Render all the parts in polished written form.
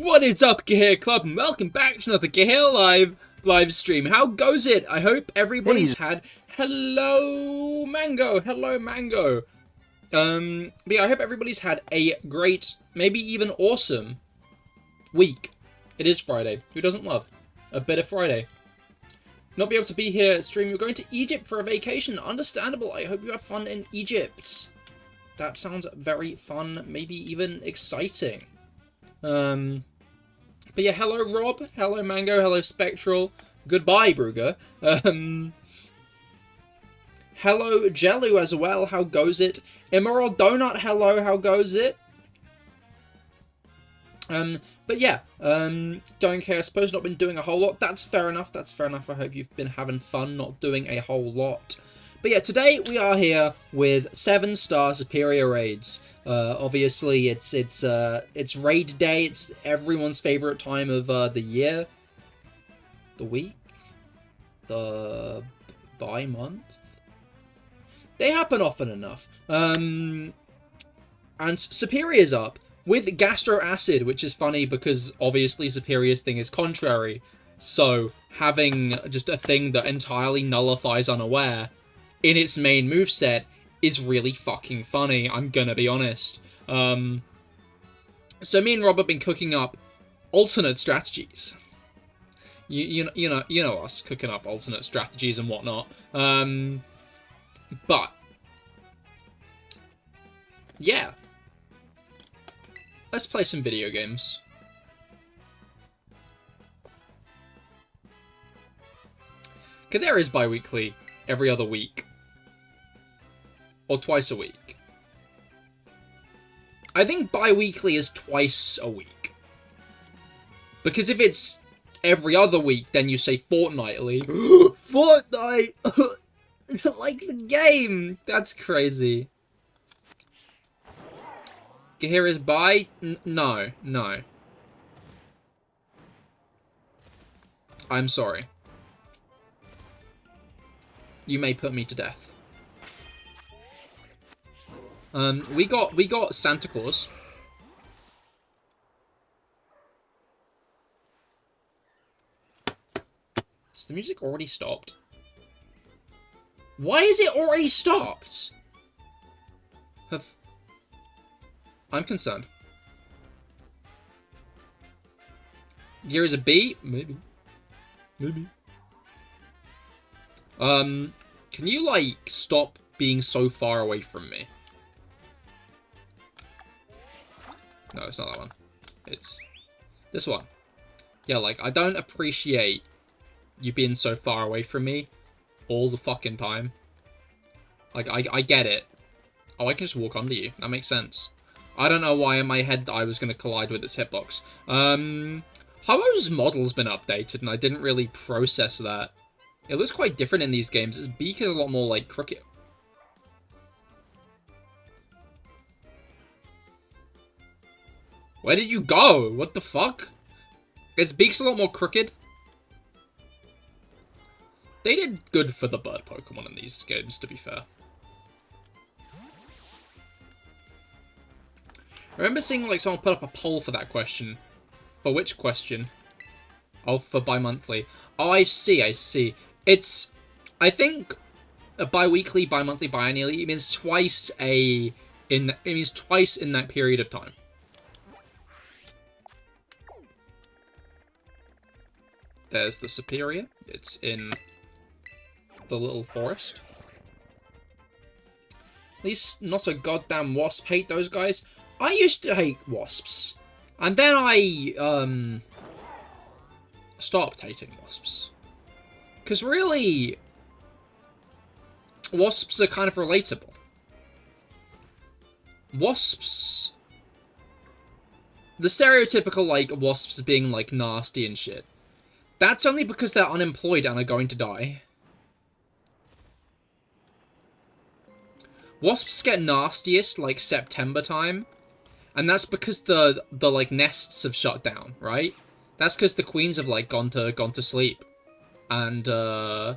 What is up, Cahir Club, and welcome back to another CahirLIVE live stream. How goes it? I hope everybody's had... Hello, Mango. Hello, Mango. But yeah, I hope everybody's had a great, maybe even awesome week. It is Friday. Who doesn't love a bit of Friday? Not be able to be here stream. You're going to Egypt for a vacation. Understandable. I hope you have fun in Egypt. That sounds very fun, maybe even exciting. But yeah, hello Rob, hello Mango, hello Spectral, goodbye Brugger. Hello Jellu as well, how goes it? Immoral Donut, hello, how goes it? But yeah, don't care, I suppose not been doing a whole lot. That's fair enough, that's fair enough. I hope you've been having fun, not doing a whole lot. But yeah, today we are here with 7-star Serperior raids. Obviously, it's raid day. It's everyone's favorite time of the year, the week, the month. They happen often enough. And Serperior's up with Gastro Acid, which is funny because obviously Serperior's thing is contrary. So having just a thing that entirely nullifies Unaware in its main moveset is really fucking funny, I'm gonna be honest. So me and Rob have been cooking up alternate strategies. You know us, cooking up alternate strategies and whatnot. But yeah. Let's play some video games. Cahir is bi-weekly, every other week. Or twice a week. I think bi-weekly is twice a week. Because if it's every other week, then you say fortnightly. Fortnite! Like the game! That's crazy. Cahir is bi? No. I'm sorry. You may put me to death. We got Santa Claus. Has the music already stopped? Why is it already stopped? I'm concerned. Gear is a B? Maybe. Can you, like, stop being so far away from me? No, it's not that one. It's this one. Yeah, like, I don't appreciate you being so far away from me all the fucking time. Like, I get it. Oh, I can just walk under you. That makes sense. I don't know why in my head I was going to collide with its hitbox. Ho-Oh's model's been updated, and I didn't really process that. It looks quite different in these games. Its beak is a lot more, like, crooked. Where did you go? What the fuck? Its beak's a lot more crooked. They did good for the bird Pokemon in these games, to be fair. I remember seeing, like, someone put up a poll for that question. For which question? Oh, for bi-monthly. Oh, I see. It's, I think, a bi-weekly, bi-monthly, biannually, it means twice it means twice in that period of time. There's the Serperior. It's in the little forest. At least not a goddamn wasp. Hate those guys. I used to hate wasps. And then I, stopped hating wasps. Because really, wasps are kind of relatable. Wasps... The stereotypical, like, wasps being, like, nasty and shit. That's only because they're unemployed and are going to die. Wasps get nastiest, like, September time. And that's because the like, nests have shut down, right? That's because the queens have, like, gone to sleep. And, all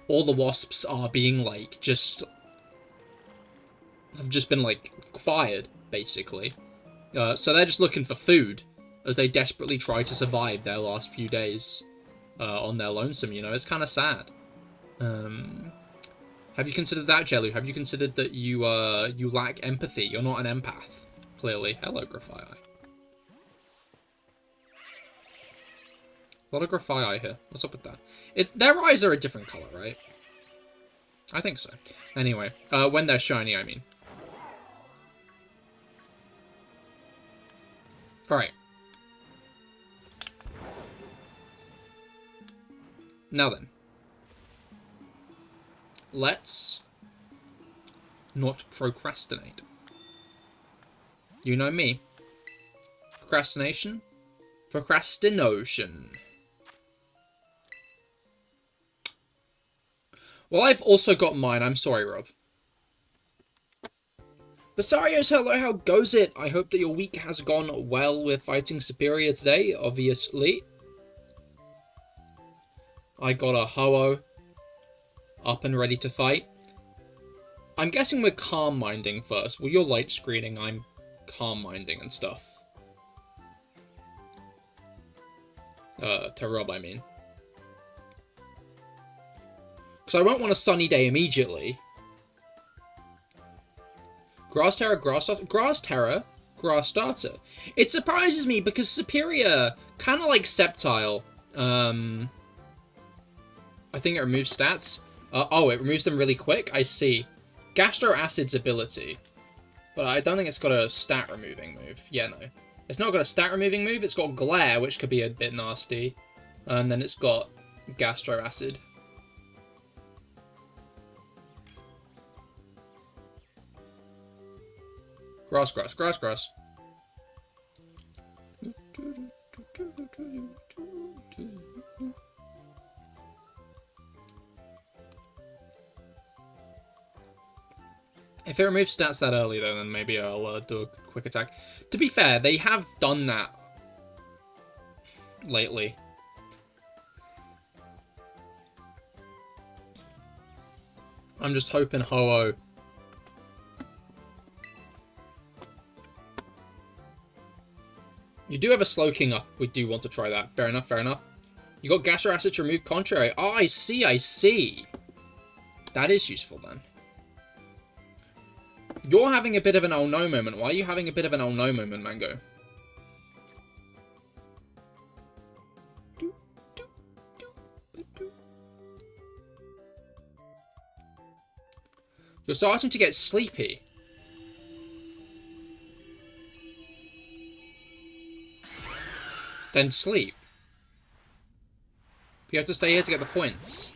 the wasps are being, like, have just been, like, fired, basically. So they're just looking for food. as they desperately try to survive their last few days on their lonesome, you know? It's kind of sad. Have you considered that, Jellu? Have you considered that you lack empathy? You're not an empath, clearly. Hello, Graphii. A lot of Graphii here. What's up with that? Their eyes are a different color, right? I think so. Anyway, when they're shiny, I mean. Alright. Now then. Let's not procrastinate. You know me. Procrastination? Procrastination. Well, I've also got mine. I'm sorry, Rob. Basarios, hello, how goes it? I hope that your week has gone well with fighting Serperior today, obviously. I got a Ho-Oh up and ready to fight. I'm guessing we're calm minding first. Well, you're light screening, I'm calm minding and stuff. To Rob, I mean. Because I won't want a sunny day immediately. Grass Tera, Grass Tera, Grass Starter. It surprises me because Serperior, kind of like Sceptile, I think it removes stats. Oh, it removes them really quick? I see. Gastro Acid's ability. But I don't think it's got a stat removing move. Yeah, no. It's not got a stat removing move, it's got Glare, which could be a bit nasty. And then it's got Gastro Acid. Grass, grass, grass, grass. If it removes stats that early, though, then maybe I'll do a quick attack. To be fair, they have done that lately. I'm just hoping Ho-Oh. You do have a Slowking up. We do want to try that. Fair enough, fair enough. You got Gastro Acid to remove Contrary. Oh, I see, I see. That is useful, then. You're having a bit of an oh no moment. Why are you having a bit of an oh no moment, Mango? You're starting to get sleepy. Then sleep. You have to stay here to get the points.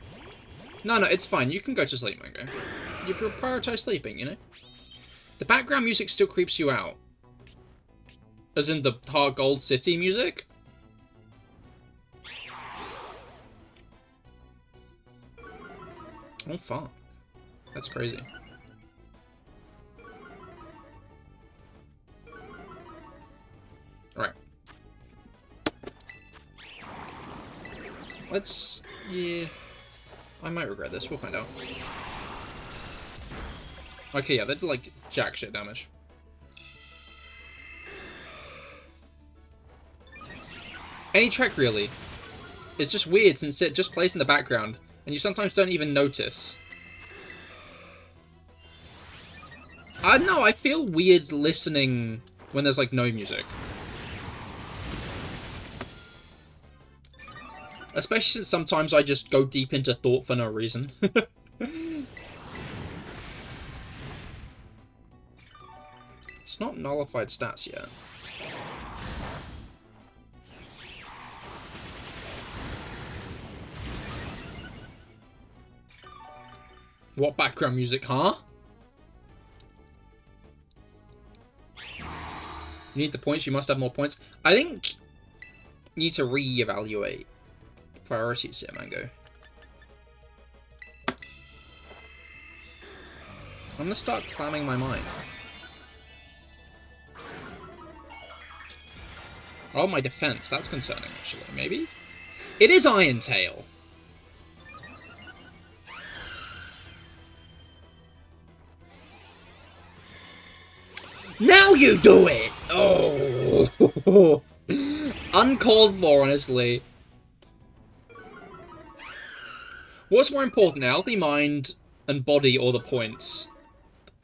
No, no, it's fine. You can go to sleep, Mango. You prioritize sleeping, you know? The background music still creeps you out. As in the Heart Gold City music? Oh, fuck. That's crazy. Alright. Let's... yeah... I might regret this. We'll find out. Okay, yeah, they did, like, jack shit damage. Any Trek, really. It's just weird since it just plays in the background, and you sometimes don't even notice. I don't know, I feel weird listening when there's, like, no music. Especially since sometimes I just go deep into thought for no reason. It's not nullified stats yet. What background music, huh? You need the points, you must have more points. I think you need to re-evaluate priorities here, Mango. I'm gonna start clamming my mind. Oh, my defense. That's concerning, actually. Maybe? It is Iron Tail. Now you do it! Oh! Uncalled for, honestly. What's more important, healthy mind and body or the points?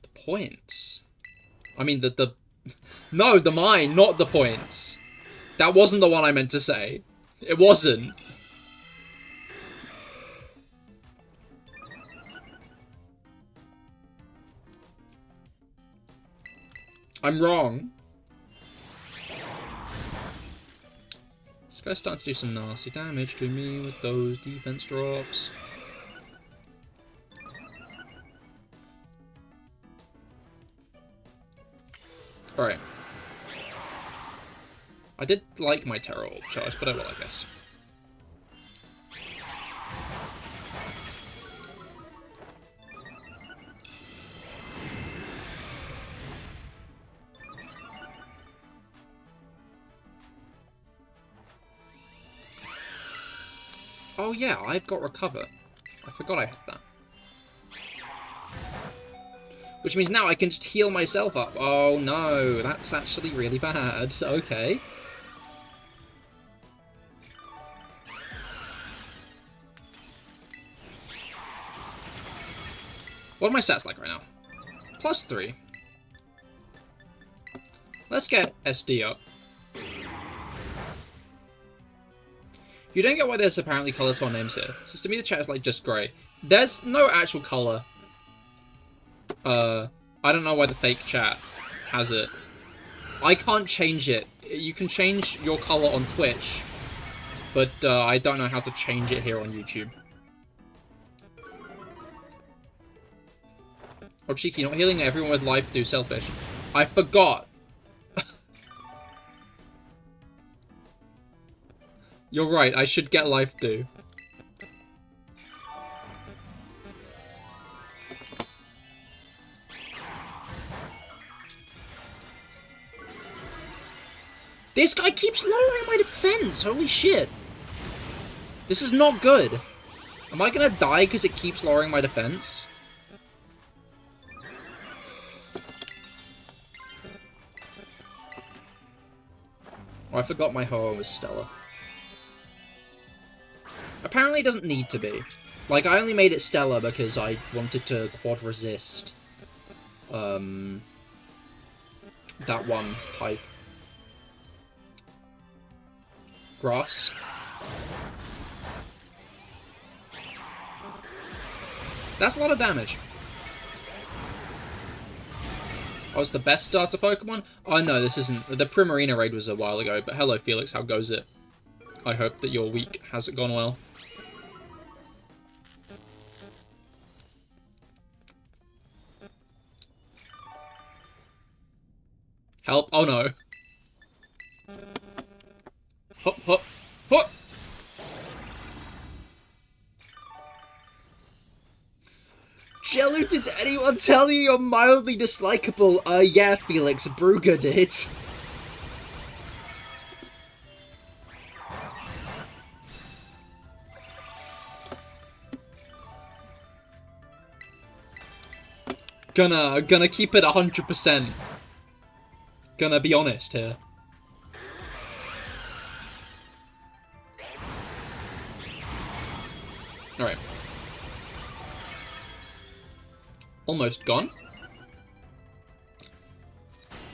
The points? I mean, No, the mind, not the points. That wasn't the one I meant to say. It wasn't. I'm wrong. This guy's starting to do some nasty damage to me with those defense drops. Alright. I did like my Tera Orb charge, but I will, I guess. Oh yeah, I've got Recover. I forgot I had that. Which means now I can just heal myself up. Oh no, that's actually really bad. Okay. What are my stats like right now? +3. Let's get SD up. You don't get why there's apparently colour to our names here. So to me the chat is like just grey. There's no actual colour. I don't know why the fake chat has it. I can't change it. You can change your colour on Twitch, but I don't know how to change it here on YouTube. Oh, Cheeky, not healing everyone with life do selfish. I forgot. You're right, I should get life do. This guy keeps lowering my defense, holy shit. This is not good. Am I gonna die because it keeps lowering my defense? Oh, I forgot my Ho was Stellar. Apparently it doesn't need to be. Like, I only made it Stellar because I wanted to quad resist that one type. Grass. That's a lot of damage. Oh, it's the best starter Pokemon? Oh no, this isn't. The Primarina raid was a while ago, but hello Felix, how goes it? I hope that your week has it gone well. Help. Oh no. Hop, hop, hop! Jello, did anyone tell you you're mildly dislikable? Yeah, Felix, Brugger did. Gonna keep it 100%. Gonna be honest here. Alright. Almost gone.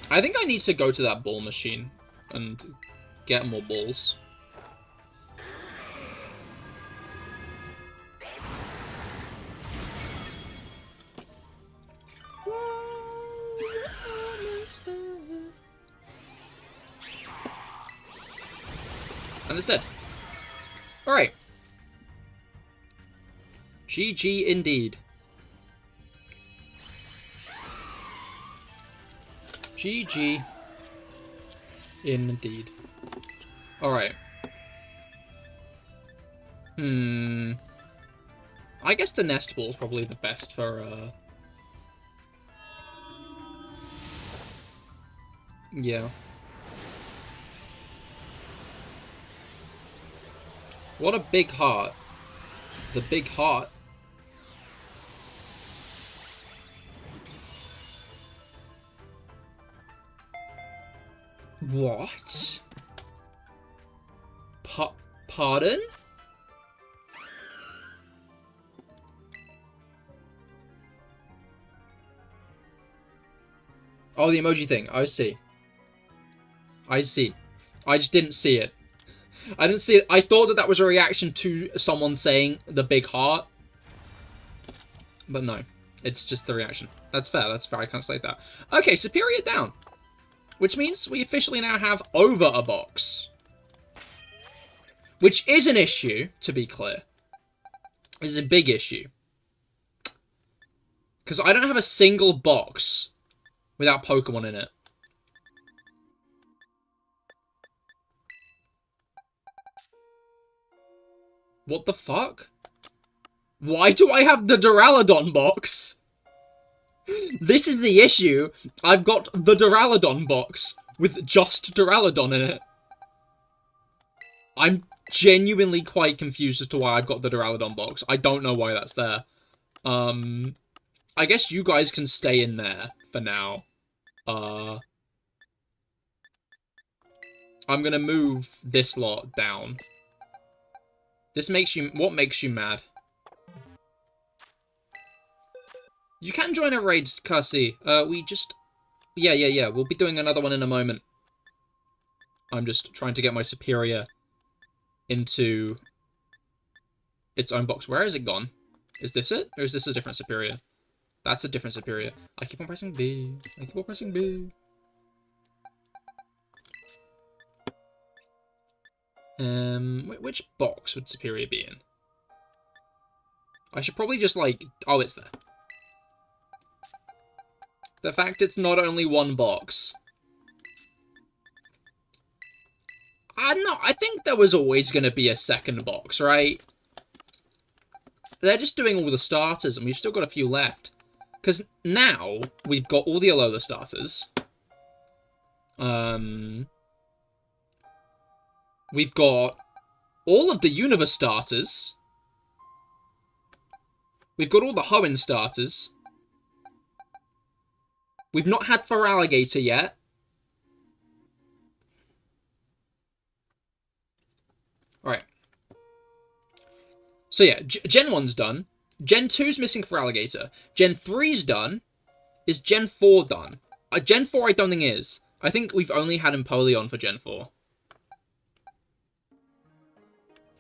I think I need to go to that ball machine and get more balls. And it's dead. Alright. GG indeed. GG indeed. Alright. I guess the nest ball is probably the best for, yeah. What a big heart. The big heart. What? Pardon? Oh, the emoji thing. I see. I see. I just didn't see it. I didn't see it. I thought that that was a reaction to someone saying the big heart. But no. It's just the reaction. That's fair. That's fair. I can't say that. Okay, Serperior down. Which means we officially now have over a box. Which is an issue, to be clear. This is a big issue. Because I don't have a single box without Pokemon in it. What the fuck? Why do I have the Duraludon box? This is the issue. I've got the Duraludon box with just Duraludon in it. I'm genuinely quite confused as to why I've got the Duraludon box. I don't know why that's there. I guess you guys can stay in there for now. I'm gonna move this lot down. This makes you... What makes you mad? You can join a raid, Cassie. We just... Yeah. We'll be doing another one in a moment. I'm just trying to get my Serperior into its own box. Where has it gone? Is this it? Or is this a different Serperior? That's a different Serperior. I keep on pressing B. I keep on pressing B. Which box would Serperior be in? I should probably just, like... Oh, it's there. The fact it's not only one box. No, I think there was always going to be a second box, right? They're just doing all the starters, and we've still got a few left. Because now, we've got all the Alola starters. We've got all of the Universe starters. We've got all the Hoenn starters. We've not had Feraligatr yet. Alright. So yeah, Gen 1's done. Gen 2's missing Feraligatr. Gen 3's done. Is Gen 4 done? Gen 4 I don't think is. I think we've only had Empoleon for Gen 4.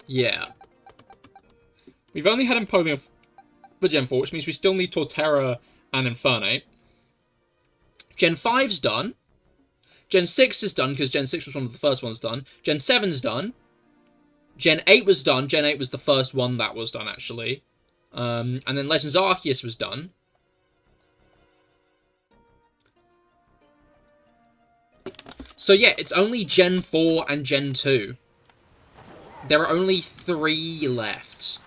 Yeah. We've only had Empoleon for Gen 4, which means we still need Torterra and Infernape. Gen 5's done. Gen 6 is done, because Gen 6 was one of the first ones done. Gen 7's done. Gen 8 was done. Gen 8 was the first one that was done, actually. And then Legends Arceus was done. So yeah, it's only Gen 4 and Gen 2. There are only 3 left.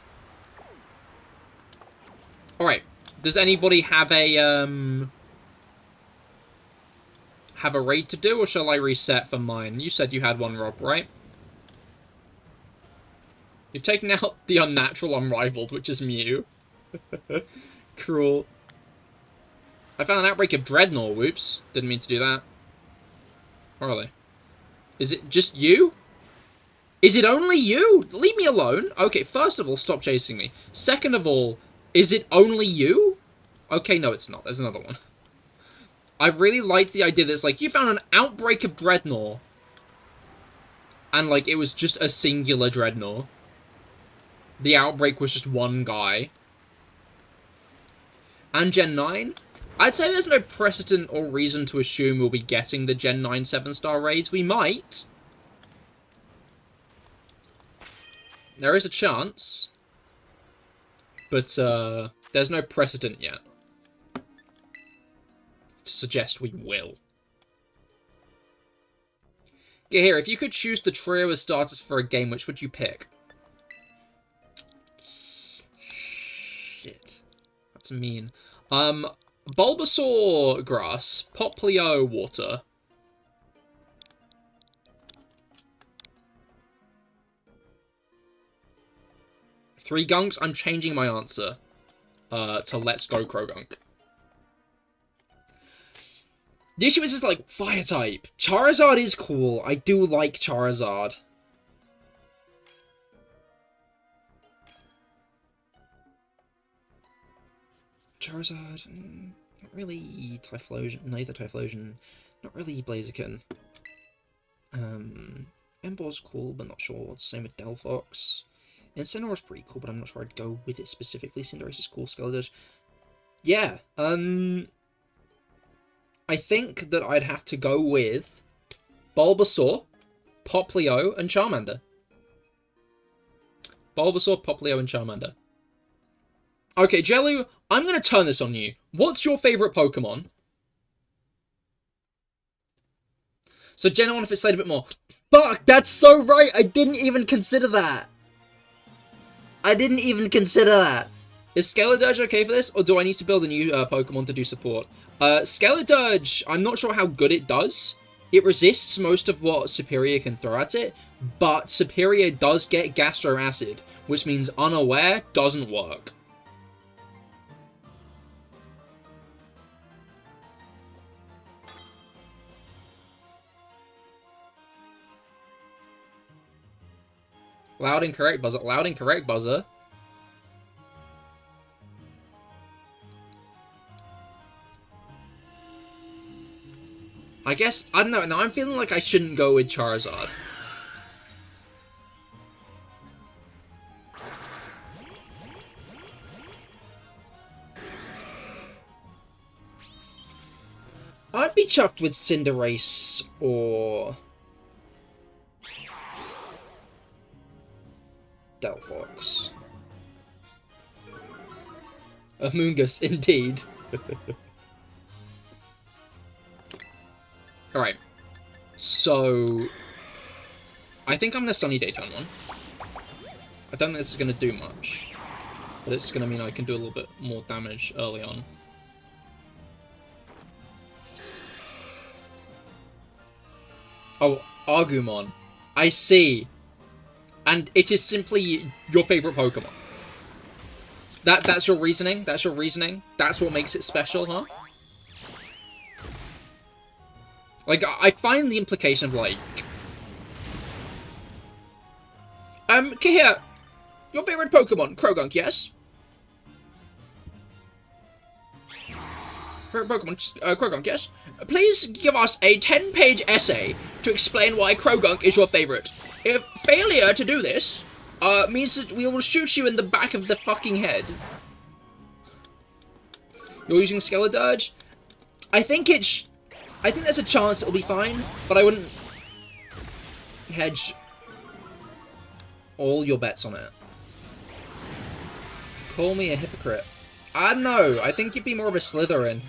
Alright, does anybody have a raid to do, or shall I reset for mine? You said you had one, Rob, right? You've taken out the unnatural unrivaled, which is Mew. Cruel. I found an outbreak of Dreadnought, whoops. Didn't mean to do that. Where are they? Is it just you? Is it only you? Leave me alone. Okay, first of all, stop chasing me. Second of all, is it only you? Okay, no, it's not. There's another one. I really like the idea that it's like, you found an outbreak of Dreadnought. And, like, it was just a singular Dreadnought. The outbreak was just one guy. And Gen 9? I'd say there's no precedent or reason to assume we'll be getting the Gen 9 7-star raids. We might. There is a chance. But, there's no precedent yet to suggest we will. Cahir, if you could choose the trio of starters for a game, which would you pick? Shit. That's mean. Bulbasaur, grass. Poplio, water. Three Gunks, I'm changing my answer to Let's Go Krogunk. The issue is like, fire type. Charizard is cool. I do like Charizard. Charizard, not really Typhlosion, neither Typhlosion, not really Blaziken. Emboar's cool, but not sure. Same with Delphox. Incineroar's pretty cool, but I'm not sure I'd go with it specifically. Cinderace is cool, Skeledirge. Yeah, I think that I'd have to go with Bulbasaur, Popplio, and Charmander. Bulbasaur, Popplio, and Charmander. Okay, Jellu, I'm going to turn this on you. What's your favourite Pokemon? So Jenna wanted to say a bit more. Fuck, that's so right! I didn't even consider that! Is Skeledirge okay for this, or do I need to build a new Pokemon to do support? Skeledirge, I'm not sure how good it does. It resists most of what Serperior can throw at it, but Serperior does get Gastro Acid, which means Unaware doesn't work. Loud and correct buzzer. Loud and correct buzzer. I guess, I don't know, now I'm feeling like I shouldn't go with Charizard. I'd be chuffed with Cinderace or Delphox. Amoonguss, indeed. Alright, so I think I'm going to Sunny Day turn one. I don't think this is going to do much, but it's going to mean I can do a little bit more damage early on. Oh, Agumon. I see. And it is simply your favourite Pokemon. That's your reasoning? That's your reasoning? That's what makes it special, huh? Like, I find the implication of, like... Cahir, your favourite Pokemon, Croagunk, yes? Favourite Pokemon, Croagunk, yes? Please give us a 10-page essay to explain why Croagunk is your favourite. If failure to do this, means that we will shoot you in the back of the fucking head. You're using Skeledirge? I think there's a chance it'll be fine, but I wouldn't hedge all your bets on it. Call me a hypocrite. I don't know. I think you'd be more of a Slytherin.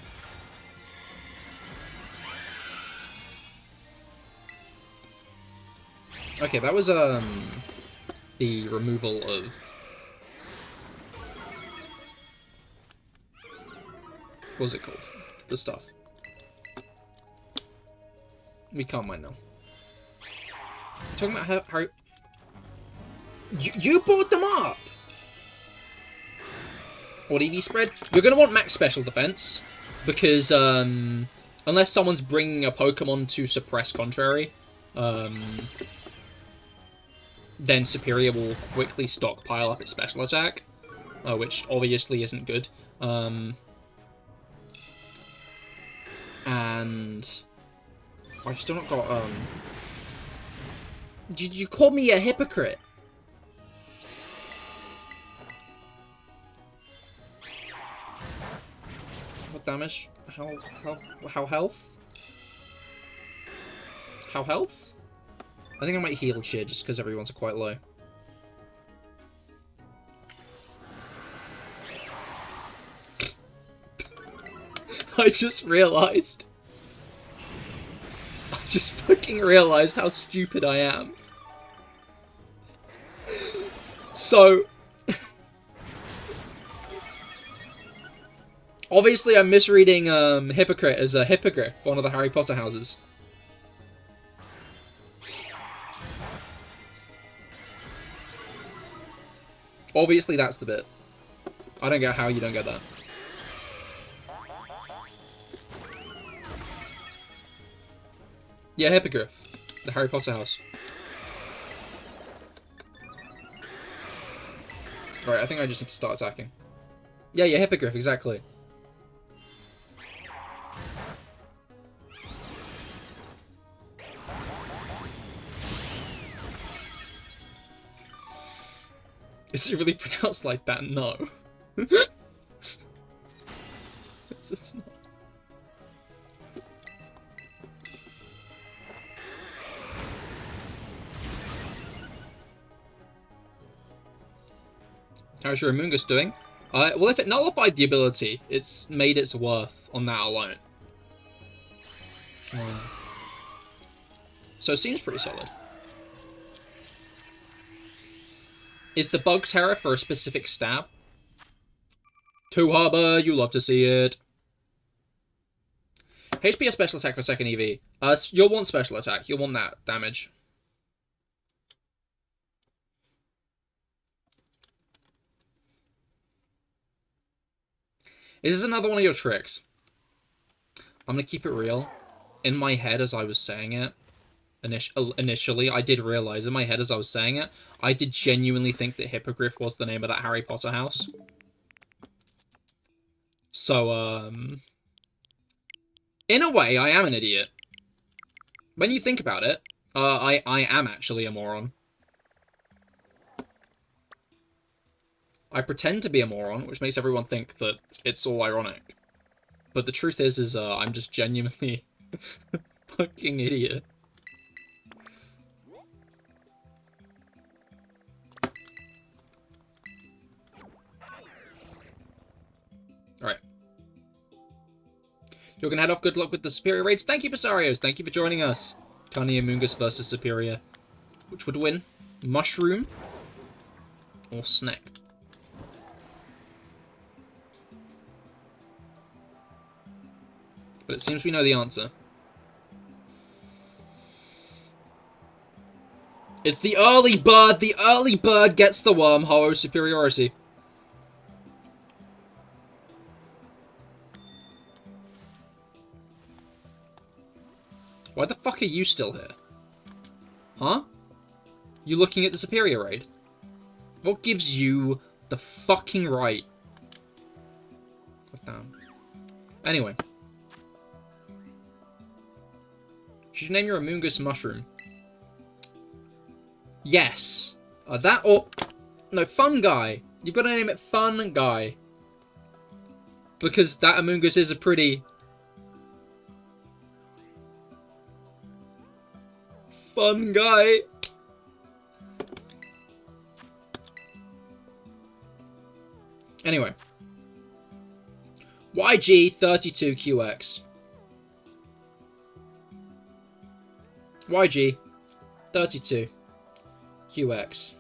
Okay, that was, the removal of... What was it called? The stuff. We can't mine now. Talking about how you bought them up! What EV spread? You're going to want max special defense, because, unless someone's bringing a Pokemon to suppress Contrary, then Serperior will quickly stockpile up its special attack, which obviously isn't good. And I've still not got, You called me a hypocrite! What damage? How health? How health? I think I might heal cheer just because everyone's are quite low. I just realised. I just fucking realised how stupid I am. So... obviously I'm misreading Hypocrite as a Hippogriff, one of the Harry Potter houses. Obviously that's the bit. I don't get how you don't get that. Yeah, Hippogriff. The Harry Potter house. Right, I think I just need to start attacking. Yeah, Hippogriff, exactly. Is it really pronounced like that? No. It's just not. How's your Amoonguss doing? Well, if it nullified the ability, it's made its worth on that alone. So it seems pretty solid. Is the bug Tera for a specific stab? To Harbor, you love to see it. HP or special attack for second EV? You'll want special attack. You'll want that damage. Is this another one of your tricks? I'm gonna keep it real. In my head as I was saying it, initially, I did realize in my head as I was saying it, I did genuinely think that Hippogriff was the name of that Harry Potter house. So, in a way, I am an idiot. When you think about it, I am actually a moron. I pretend to be a moron, which makes everyone think that it's all ironic. But the truth is I'm just genuinely a fucking idiot. Alright. You're gonna head off. Good luck with the Serperior raids. Thank you, Pisarios. Thank you for joining us. Tiny Amoonguss versus Serperior. Which would win? Mushroom or Snack? But it seems we know the answer. It's the early bird! The early bird gets the worm. Hollow superiority. Why the fuck are you still here? Huh? You looking at the Serperior raid? What gives you the fucking right? God damn. Anyway. Should you name your Amoonguss Mushroom? Yes. That or... No, Fun Guy. You've got to name it Fun Guy. Because that Amoonguss is a pretty... fun guy. Anyway. YG32QX. YG32QX.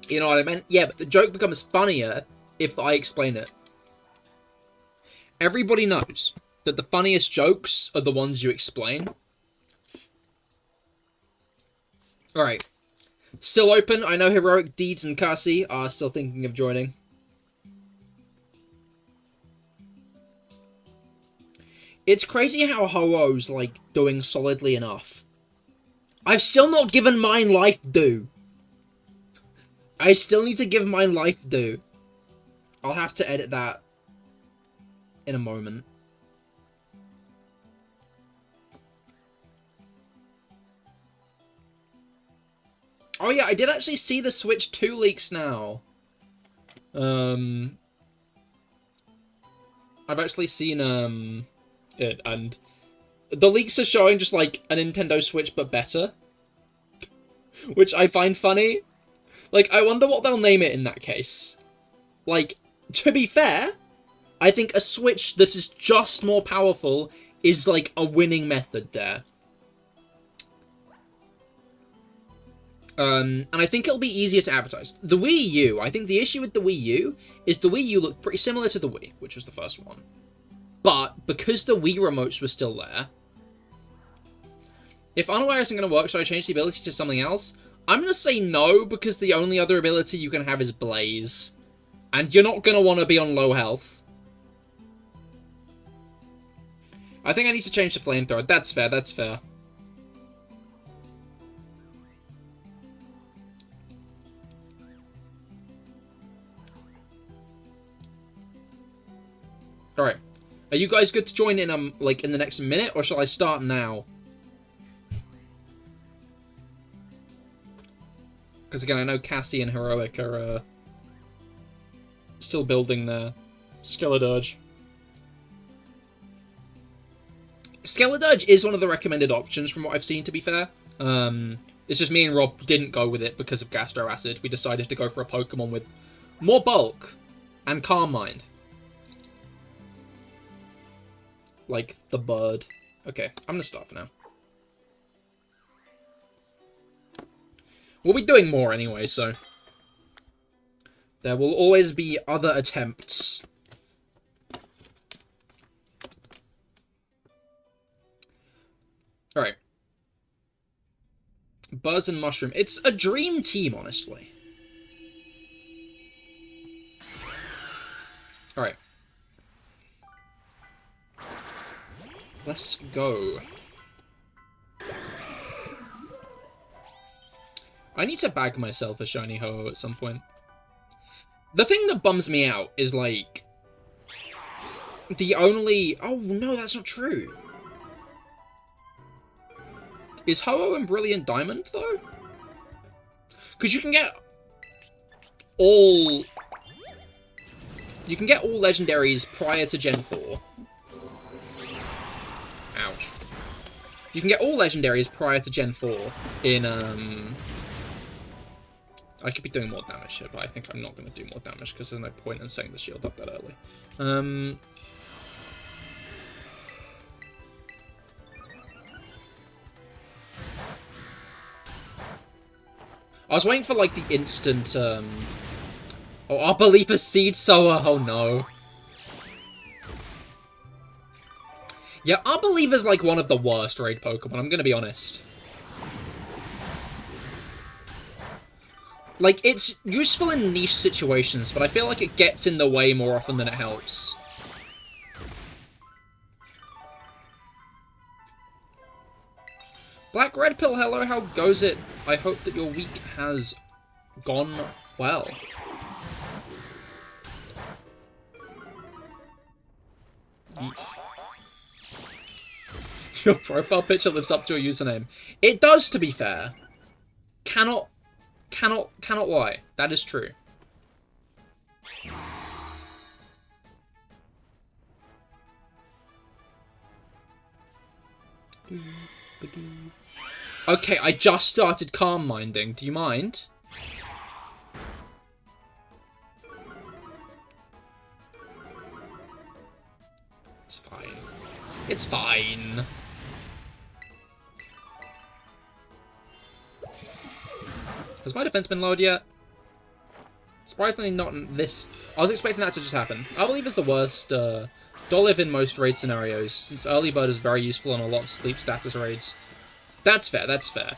You know what I meant? Yeah, but the joke becomes funnier if I explain it. Everybody knows that the funniest jokes are the ones you explain. Alright. Still open. I know Heroic Deeds and Cassie are still thinking of joining. It's crazy how Ho-Oh's, like, doing solidly enough. I've still not given mine life due. I still need to give mine life due. I'll have to edit that in a moment. Oh yeah, I did actually see the Switch 2 leaks now. I've actually seen it, and the leaks are showing just like a Nintendo Switch but better, which I find funny. Like, I wonder what they'll name it in that case. Like, to be fair, I think a Switch that is just more powerful is, like, a winning method there. And I think it'll be easier to advertise. The Wii U, I think the issue with the Wii U is the Wii U looked pretty similar to the Wii, which was the first one. But, because the Wii remotes were still there, if Unaware isn't going to work, should I change the ability to something else? I'm going to say no, because the only other ability you can have is Blaze. And you're not going to want to be on low health. I think I need to change the Flamethrower. That's fair, that's fair. Are you guys good to join in, like, in the next minute, or shall I start now? Because, again, I know Cassie and Heroic are, still building their Skeledirge. Skeledirge is one of the recommended options from what I've seen, to be fair. It's just me and Rob didn't go with it because of Gastro Acid. We decided to go for a Pokemon with more bulk and Calm Mind. Like the bird. Okay, I'm gonna start for now. We'll be doing more anyway, so there will always be other attempts. Alright. Buzz and Mushroom. It's a dream team, honestly. Alright. Let's go. I need to bag myself a shiny Ho-Oh at some point. The thing that bums me out is, like, the only... Oh, no, that's not true. Is Ho-Oh and Brilliant Diamond, though? Because you can get all... You can get all legendaries prior to Gen 4. Ouch. You can get all legendaries prior to Gen 4 in, I could be doing more damage here, but I think I'm not going to do more damage because there's no point in setting the shield up that early. I was waiting for, like, the instant, Oh, Arbaleaper Seed Sower! Oh, no. Yeah, Arbaleaper's, like, one of the worst raid Pokemon, I'm gonna be honest. Like, it's useful in niche situations, but I feel like it gets in the way more often than it helps. Black Red Pill, hello, how goes it? I hope that your week has gone well. Your profile picture lives up to a username. It does, to be fair. Cannot lie. That is true. Okay, I just started Calm Minding. Do you mind? It's fine. It's fine. Has my defense been lowered yet? Surprisingly not in this... I was expecting that to just happen. Arbaleaper's the worst Dolive in most raid scenarios, since Early Bird is very useful on a lot of sleep status raids. That's fair, that's fair.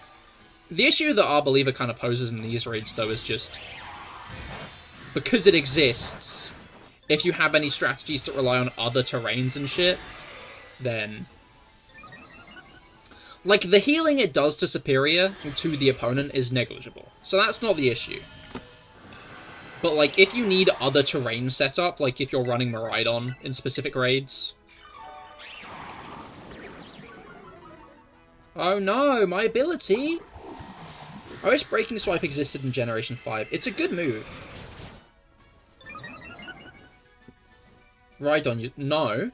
The issue that Arbaleaper kind of poses in these raids, though, is just... because it exists, if you have any strategies that rely on other terrains and shit, then... like, the healing it does to Serperior to the opponent is negligible. So that's not the issue. But, like, if you need other terrain setup, like if you're running Miraidon in specific raids... Oh no, my ability! I wish Breaking Swipe existed in Generation 5. It's a good move. Rhydon, you... No.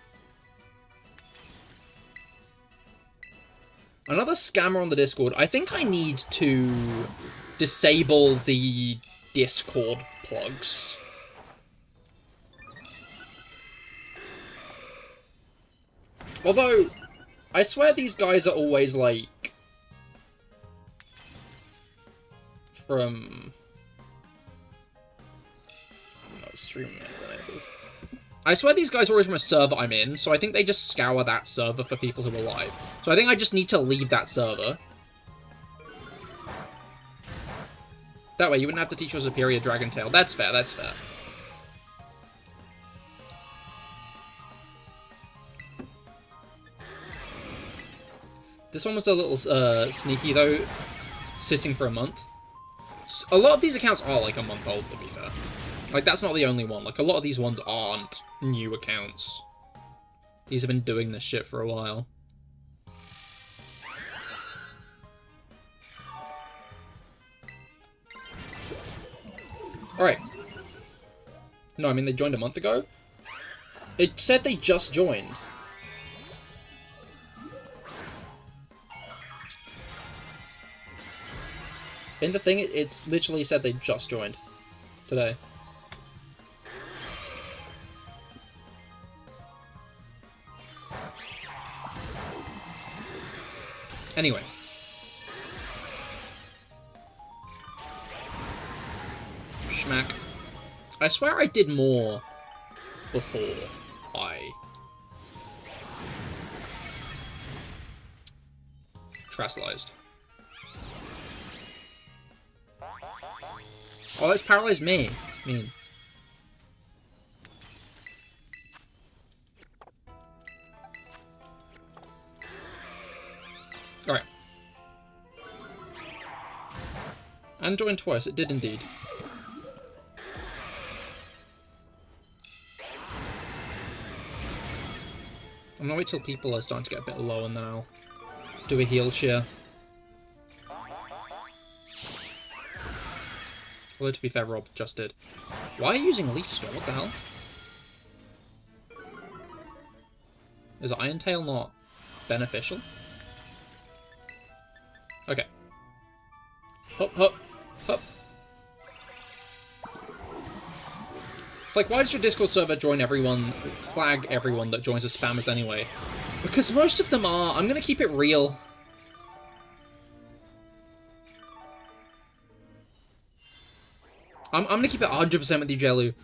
Another scammer on the Discord. I think I need to disable the Discord plugs. Although, I swear these guys are always, like, from... no, streaming unavailable. I swear these guys are always from a server I'm in, so I think they just scour that server for people who are live. So I think I just need to leave that server. That way you wouldn't have to teach your Serperior Dragon Tail. That's fair, that's fair. This one was a little sneaky, though, sitting for a month. A lot of these accounts are, like, a month old, to be fair. Like, that's not the only one. Like, a lot of these ones aren't new accounts. These have been doing this shit for a while. Alright. No, I mean, they joined a month ago? It said they just joined. In the thing, it's literally said they just joined today. Anyway. Schmack. I swear I did more before I Trassilized. Oh, that's paralyzed me. Mean. Alright. And joined twice, it did indeed. I'm gonna wait till people are starting to get a bit low and then I'll do a heal cheer. Although to be fair, Rob just did. Why are you using Leaf Storm? What the hell? Is Iron Tail not beneficial? Okay. Hop, hop, hop. Like, why does your Discord server flag everyone that joins as spammers anyway? Because most of them are. I'm gonna keep it real. I'm gonna keep it 100% with you, Jellu.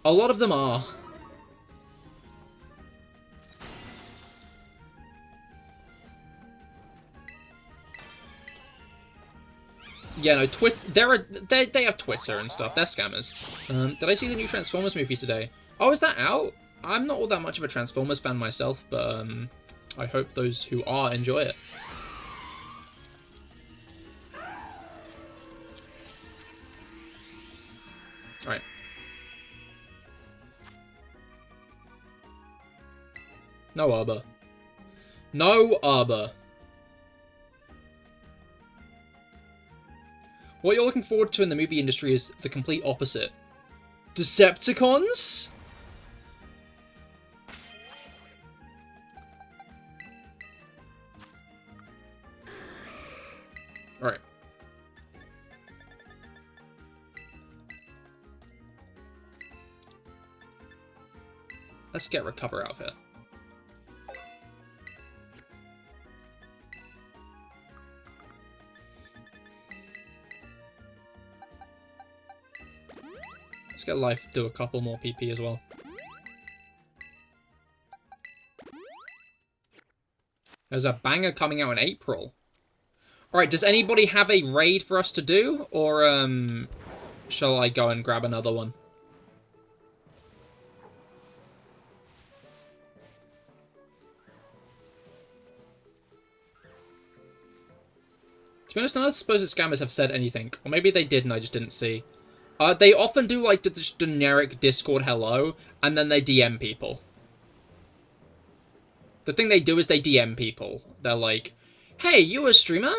A lot of them are. Yeah, no, they have Twitter and stuff. They're scammers. Did I see the new Transformers movie today? Oh, is that out? I'm not all that much of a Transformers fan myself, but I hope those who are enjoy it. Alright. No Arbor. No Arbor. What you're looking forward to in the movie industry is the complete opposite. Decepticons? Alright. Let's get Recover out of here. Let's get Life do a couple more PP as well. There's a banger coming out in April. Alright, does anybody have a raid for us to do? Or, shall I go and grab another one? To be honest, I don't suppose the scammers have said anything. Or maybe they did and I just didn't see. They often do, like, the generic Discord hello, and then they DM people. The thing they do is they DM people. They're like, hey, you a streamer?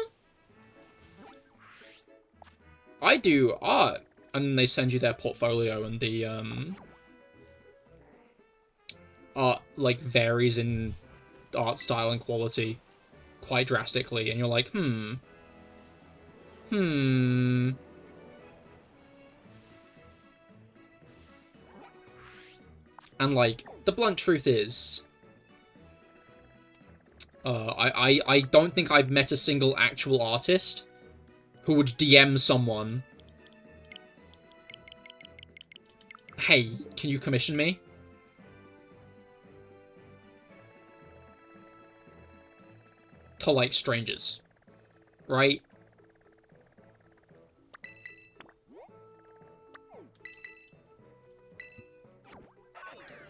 I do art. And then they send you their portfolio, and the, art, like, varies in art style and quality quite drastically, and you're like, And, like, the blunt truth is, I don't think I've met a single actual artist who would DM someone, hey, can you commission me? To, like, strangers. Right?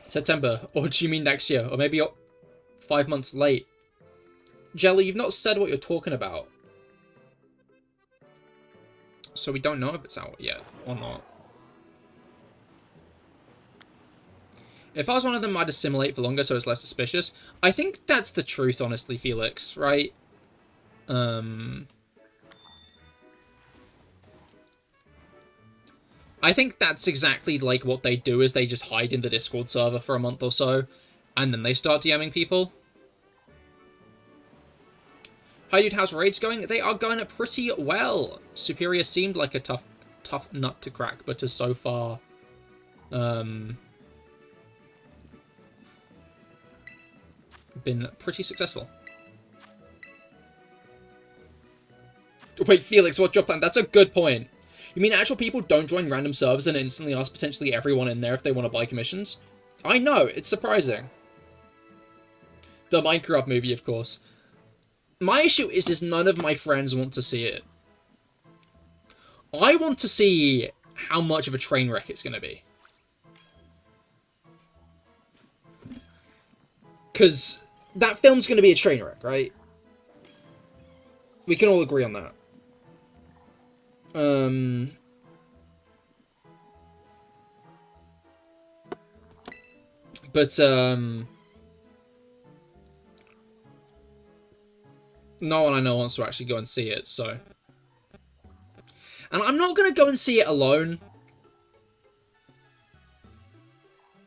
September, or do you mean next year? Or maybe you're 5 months late. Jelly, you've not said what you're talking about. So we don't know if it's out yet, or not. If I was one of them, I'd assimilate for longer so it's less suspicious. I think that's the truth, honestly, Felix, right? I think that's exactly like what they do is they just hide in the Discord server for a month or so, and then they start DMing people. Hi dude, how's raids going? They are going pretty well. Serperior seemed like a tough nut to crack, but has so far been pretty successful. Wait, Felix, what's your plan? That's a good point. You mean actual people don't join random servers and instantly ask potentially everyone in there if they want to buy commissions? I know, it's surprising. The Minecraft movie, of course. My issue is none of my friends want to see it. I want to see how much of a train wreck it's going to be. Because that film's going to be a train wreck, right? We can all agree on that. But, no one I know wants to actually go and see it, so. And I'm not going to go and see it alone.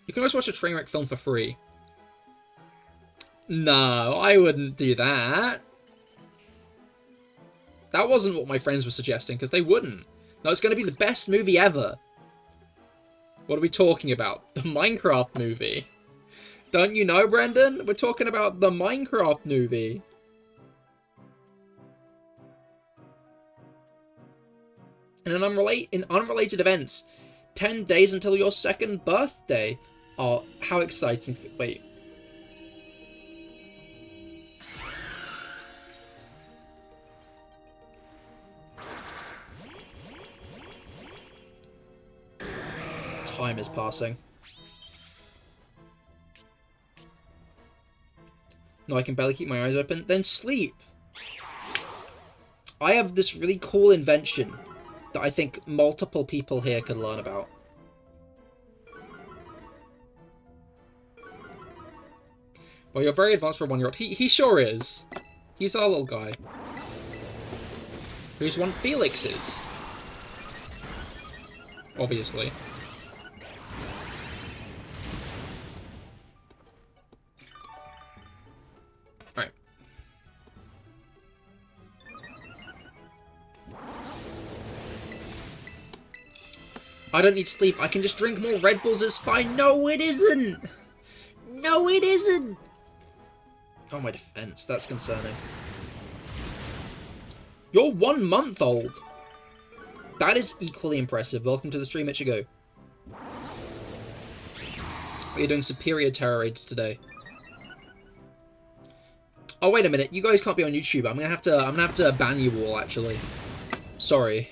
You can always watch a train wreck film for free. No, I wouldn't do that. That wasn't what my friends were suggesting, because they wouldn't. No, it's going to be the best movie ever. What are we talking about? The Minecraft movie. Don't you know, Brendan? We're talking about the Minecraft movie. And in unrelated events, 10 days until your 2nd birthday. Oh, how exciting. Wait. Time is passing. No, I can barely keep my eyes open. Then sleep. I have this really cool invention that I think multiple people here could learn about. Well, you're very advanced for a 1-year-old. He sure is. He's our little guy. Who's one Felix is. Obviously. Alright. I don't need sleep. I can just drink more Red Bulls. It's fine. No, it isn't. No, it isn't. Oh, my defense. That's concerning. You're 1 month old. That is equally impressive. Welcome to the stream, Ichigo. We're doing Serperior Tera raids today. Oh, wait a minute. You guys can't be on YouTube. I'm gonna have to ban you all, actually. Sorry.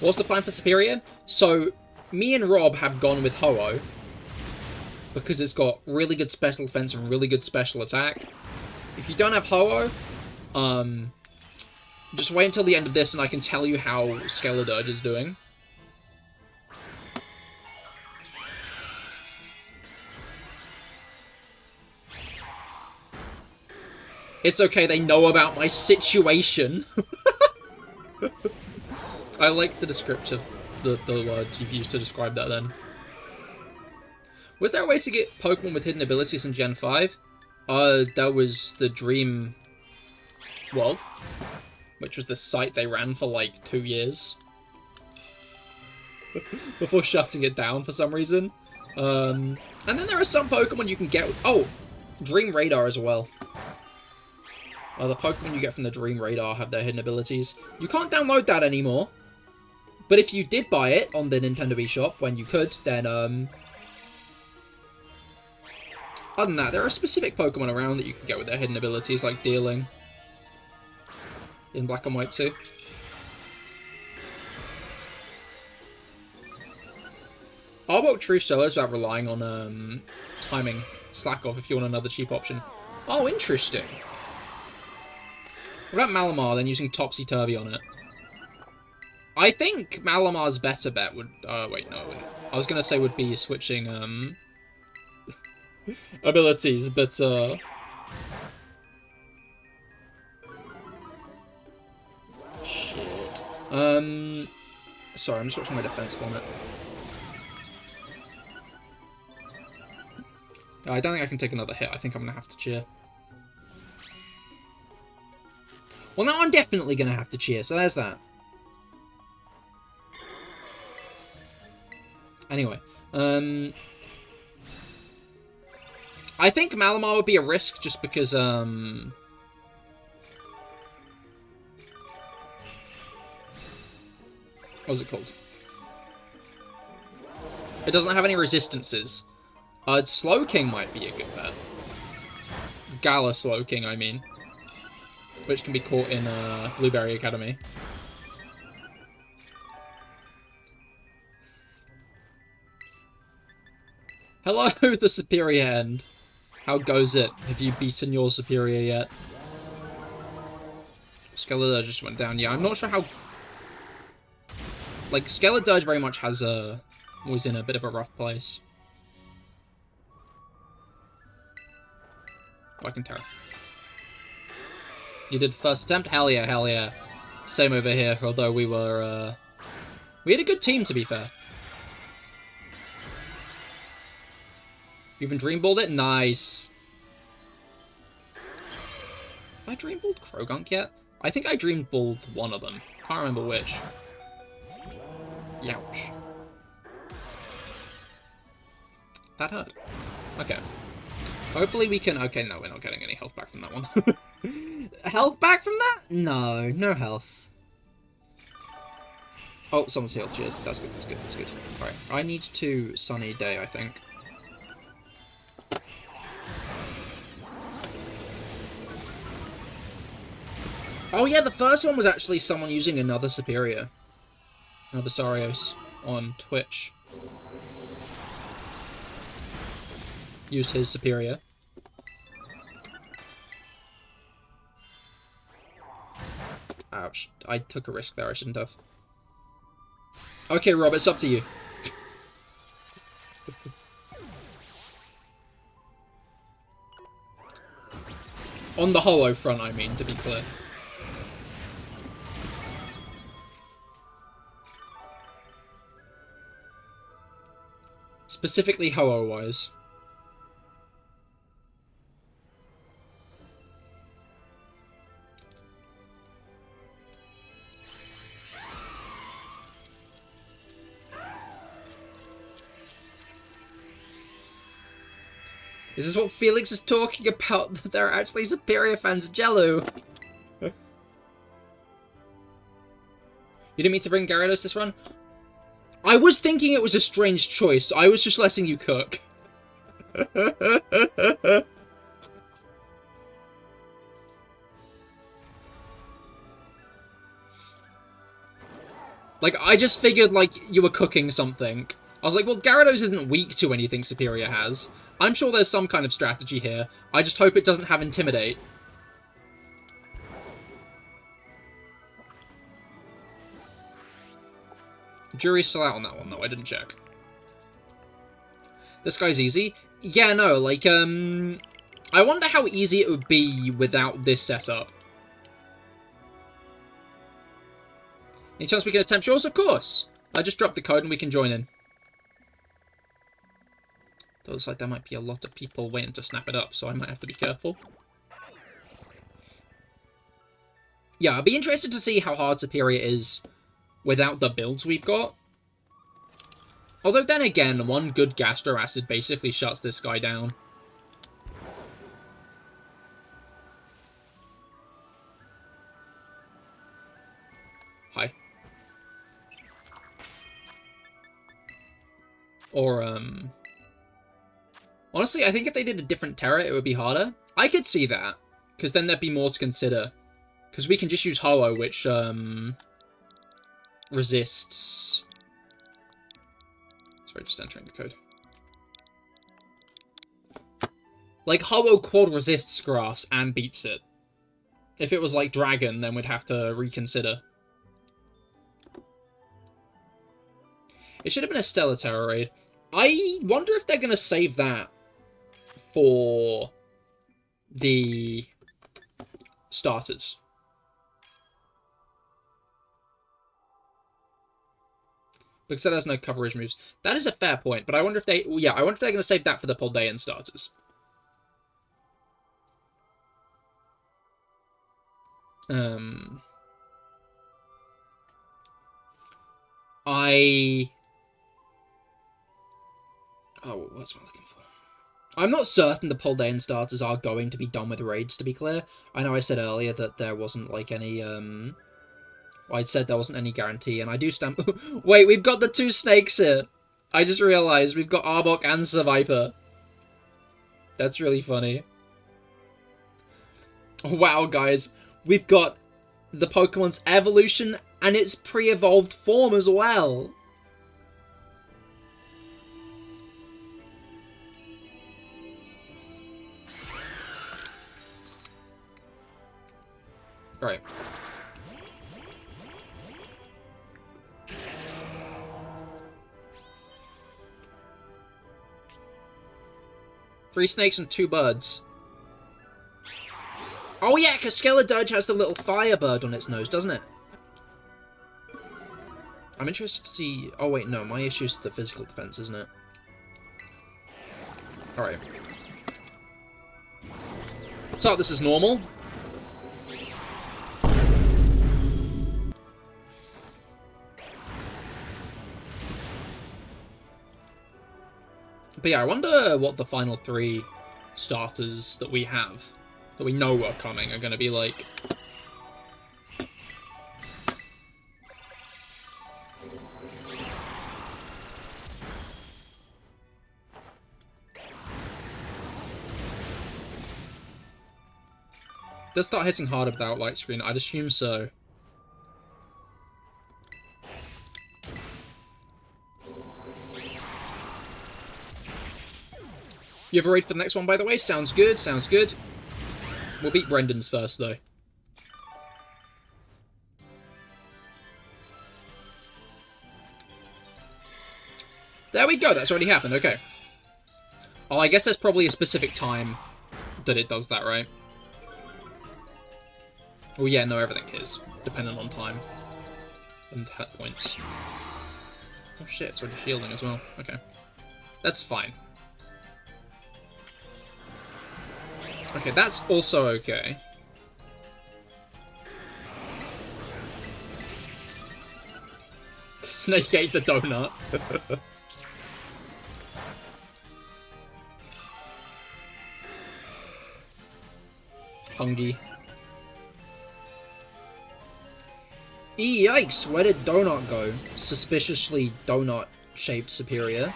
What's the plan for Serperior? So, me and Rob have gone with Ho-Oh, because it's got really good special defense and really good special attack. If you don't have Ho-Oh, just wait until the end of this and I can tell you how Skeledirge is doing. It's okay, they know about my situation. I like the descriptive, the word you've used to describe that then. Was there a way to get Pokemon with hidden abilities in Gen 5? That was the Dream World, which was the site they ran for like 2 years. Before shutting it down for some reason. And then there are some Pokemon you can get... Oh! Dream Radar as well. The Pokemon you get from the Dream Radar have their hidden abilities. You can't download that anymore. But if you did buy it on the Nintendo eShop, when you could, then, other than that, there are specific Pokemon around that you can get with their hidden abilities, like Dealing. In Black and White too. Arbok True Solo is about relying on, timing. Slack off if you want another cheap option. Oh, interesting. What about Malamar, then using Topsy-Turvy on it? I think Malamar's better bet would... wait, no. I was going to say would be switching, abilities, but, Shit. Sorry, I'm just watching my defense on it. I don't think I can take another hit. I think I'm going to have to cheer. Well, now I'm definitely going to have to cheer, so there's that. Anyway, I think Malamar would be a risk just because, what's it called? It doesn't have any resistances. Slowking might be a good bet. Gala Slowking, I mean. Which can be caught in, Blueberry Academy. Hello, the Serperior end. How goes it? Have you beaten your Serperior yet? Skeletor just went down. Yeah, I'm not sure how... Like, Skeletor very much has was in a bit of a rough place. Oh, I can Tera. You did the first attempt? Hell yeah, hell yeah. Same over here, although we were, we had a good team, to be fair. You even dreamballed it? Nice. Have I dreamballed Krogunk yet? I think I dreamballed one of them. Can't remember which. Youch. That hurt. Okay. Hopefully we can... Okay, no, we're not getting any health back from that one. Health back from that? No, no health. Oh, someone's healed. Cheers. That's good, that's good, that's good. Alright, I need to Sunny Day, I think. Oh yeah, the first one was actually someone using another Serperior. Another Sarios on Twitch. Used his Serperior. Ouch. I took a risk there, I shouldn't have. Okay, Rob, it's up to you. On the hollow front, I mean, to be clear. Specifically Ho-Oh-wise. Is this what Felix is talking about? That there are actually Serperior fans of Jello? You didn't mean to bring Gyarados this run? I was thinking it was a strange choice. I was just letting you cook. Like, I just figured, like, you were cooking something. I was like, well, Gyarados isn't weak to anything Serperior has. I'm sure there's some kind of strategy here. I just hope it doesn't have Intimidate. Jury's still out on that one, though. I didn't check. This guy's easy? Yeah, no, like, I wonder how easy it would be without this setup. Any chance we can attempt yours? Of course! I just dropped the code and we can join in. It looks like there might be a lot of people waiting to snap it up, so I might have to be careful. Yeah, I'd be interested to see how hard Serperior is without the builds we've got. Although then again, one good Gastro Acid basically shuts this guy down. Hi. Or, honestly, I think if they did a different Tera, it would be harder. I could see that, because then there'd be more to consider. Because we can just use Hollow, which, resists... Sorry, just entering the code. Like, Hollow quad resists Grass and beats it. If it was like Dragon, then we'd have to reconsider. It should have been a Stellar Tera raid. I wonder if they're going to save that for the starters. Because that has no coverage moves. That is a fair point, but I wonder if they... Yeah, I wonder if they're going to save that for the Poldean starters. Oh, what's am I looking for? I'm not certain the Poldean starters are going to be done with raids, to be clear. I know I said earlier that there wasn't, like, any, I'd said there wasn't any guarantee, and I do stand... Wait, we've got the two snakes here! I just realised we've got Arbok and Survivor. That's really funny. Wow, guys. We've got the Pokemon's evolution and its pre-evolved form as well. Right. Three snakes and two birds. Oh yeah, because Skeledirge has the little firebird on its nose, doesn't it? I'm interested to see... Oh wait, no, my issue is the physical defense, isn't it? Alright. So, this is normal. But yeah, I wonder what the final three starters that we have, that we know are coming, are going to be like. Does start hitting harder without light screen? I'd assume so. You have a raid for the next one, by the way? Sounds good, sounds good. We'll beat Brendan's first, though. There we go, that's already happened, okay. Oh, I guess there's probably a specific time that it does that, right? Oh yeah, no, everything is, dependent on time. And hit points. Oh shit, it's already shielding as well. Okay. That's fine. Okay, that's also okay. Snake ate the donut. Hungry. Yikes, where did Donut go? Suspiciously donut-shaped Serperior.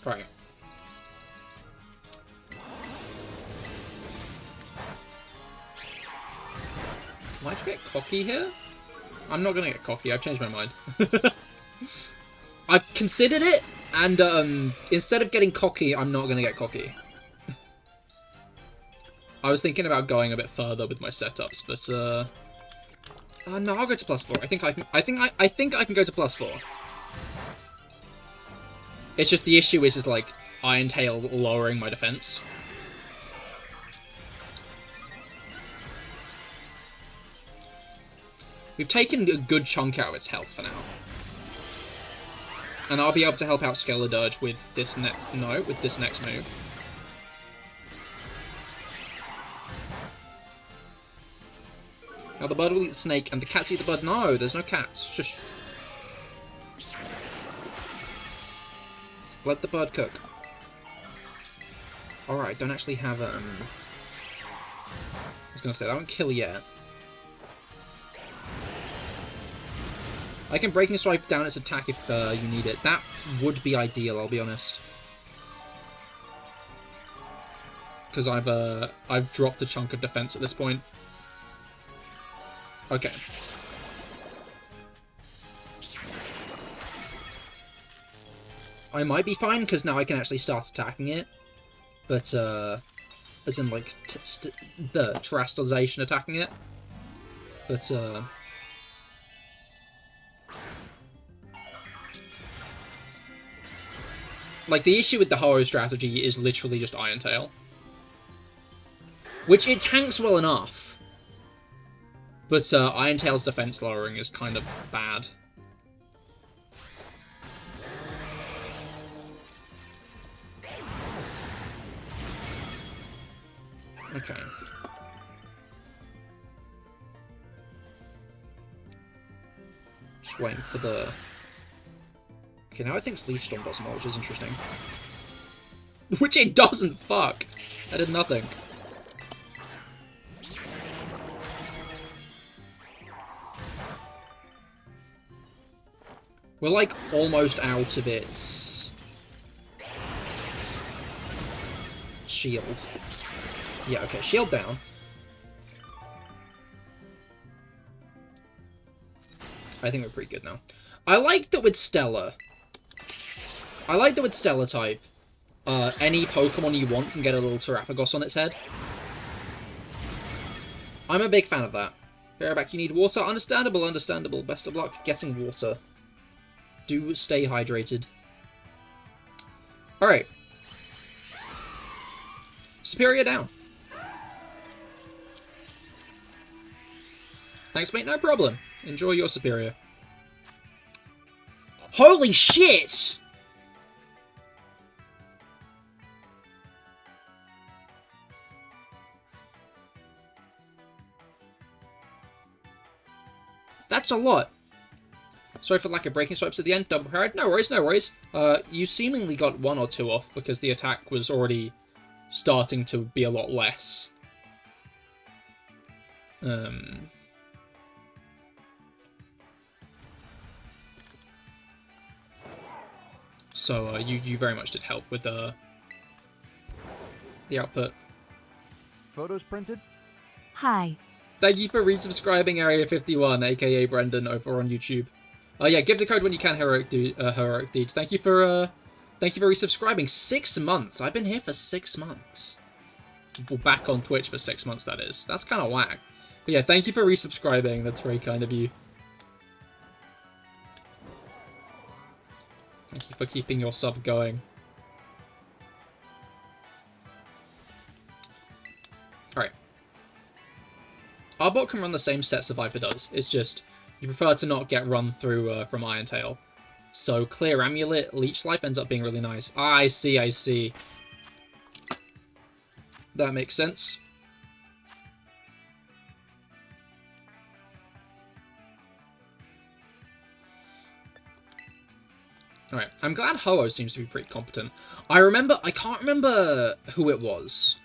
Right. Might you get cocky here? I'm not gonna get cocky, I've changed my mind. I've considered it, and instead of getting cocky, I'm not gonna get cocky. I was thinking about going a bit further with my setups, but no, I'll go to +4. I think I can go to +4. It's just the issue is like Iron Tail lowering my defense. We've taken a good chunk out of its health for now. And I'll be able to help out Skeledirge with this with this next move. Now the bird will eat the snake, and the cats eat the bird. No, there's no cats. Shush. Let the bird cook. Alright, don't actually have, I was gonna say, that won't kill yet. I can Breaking Strike down its attack if you need it. That would be ideal, I'll be honest. Because I've dropped a chunk of defense at this point. Okay. I might be fine, because now I can actually start attacking it. But, as in like the terrestrialization attacking it. But like the issue with the Ho-Oh strategy is literally just Iron Tail, which it tanks well enough, but Iron Tail's defense lowering is kind of bad. Okay. Just waiting for the... Okay, now I think Sleep Storm does more, which is interesting. Which it doesn't, fuck! I did nothing. We're like almost out of its... shield. Yeah, okay, shield down. I think we're pretty good now. I like that with Stella. I like that with Stella type. Any Pokemon you want can get a little Terapagos on its head. I'm a big fan of that. Bareback, you need water? Understandable, understandable. Best of luck getting water. Do stay hydrated. Alright. Serperior down. Thanks, mate. No problem. Enjoy your Serperior. Holy shit! That's a lot. Sorry for lack of breaking swipes at the end. Double parried. No worries, no worries. You seemingly got 1 or 2 off because the attack was already starting to be a lot less. So you very much did help with the output. Photos printed? Hi. Thank you for resubscribing Area 51, aka Brendan, over on YouTube. Yeah, give the code when you can, Heroic Deeds. Thank you for resubscribing. 6 months. I've been here for 6 months. Well, back on Twitch for 6 months, that is. That's kind of whack. But yeah, thank you for resubscribing. That's very kind of you. Thank you for keeping your sub going. Alright. Our bot can run the same sets of Viper does. It's just, you prefer to not get run through from Iron Tail. So Clear Amulet, Leech Life ends up being really nice. Ah, I see, I see. That makes sense. Alright, I'm glad Ho-Oh seems to be pretty competent. I can't remember who it was.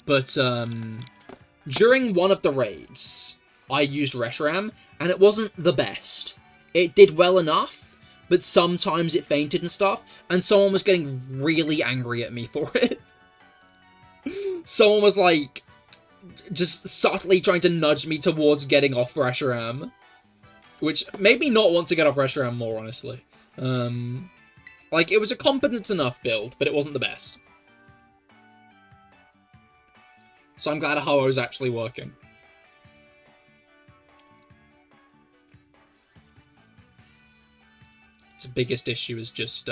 But, during one of the raids, I used Reshiram, and it wasn't the best. It did well enough, but sometimes it fainted and stuff, and someone was getting really angry at me for it. Someone was, like, just subtly trying to nudge me towards getting off Reshiram. Which made me not want to get off Reshiram more, honestly. Like, it was a competent enough build, but it wasn't the best. So I'm glad a Ho-Oh is actually working. Its biggest issue is just,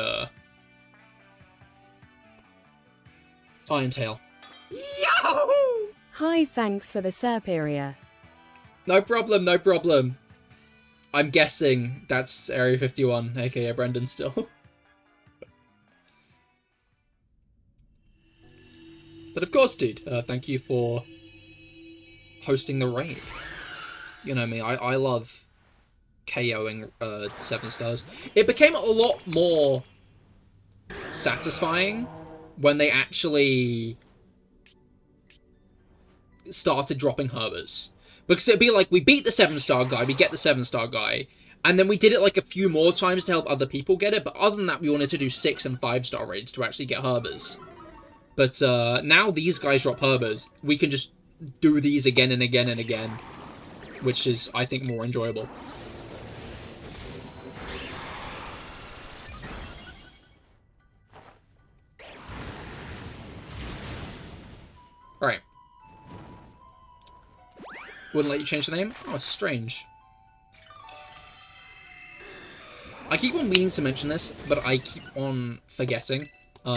Iron Tail. Yahoo! Hi, thanks for the Serperior. No problem, no problem. I'm guessing that's Area 51, aka Brendan still. But of course, dude, thank you for hosting the raid. You know me, I love KOing 7 stars. It became a lot more satisfying when they actually started dropping Herbers. Because it'd be like, we beat the 7-star guy, we get the 7-star guy, and then we did it like a few more times to help other people get it, but other than that, we wanted to do 6 and 5-star raids to actually get Herbers. But now these guys drop Herbers, we can just do these again and again and again, which is, I think, more enjoyable. Wouldn't let you change the name? Oh, strange. I keep on meaning to mention this, but I keep on forgetting.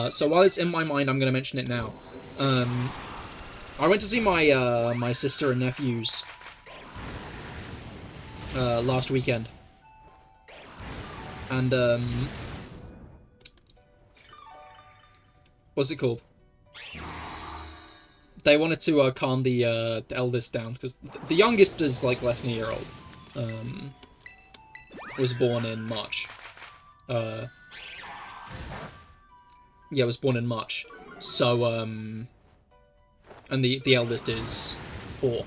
So while it's in my mind, I'm going to mention it now. I went to see my my sister and nephews last weekend. And, what's it called? They wanted to calm the eldest down, because the youngest is, like, less than a year old. Was born in March. Yeah, was born in March. So, and the eldest is 4.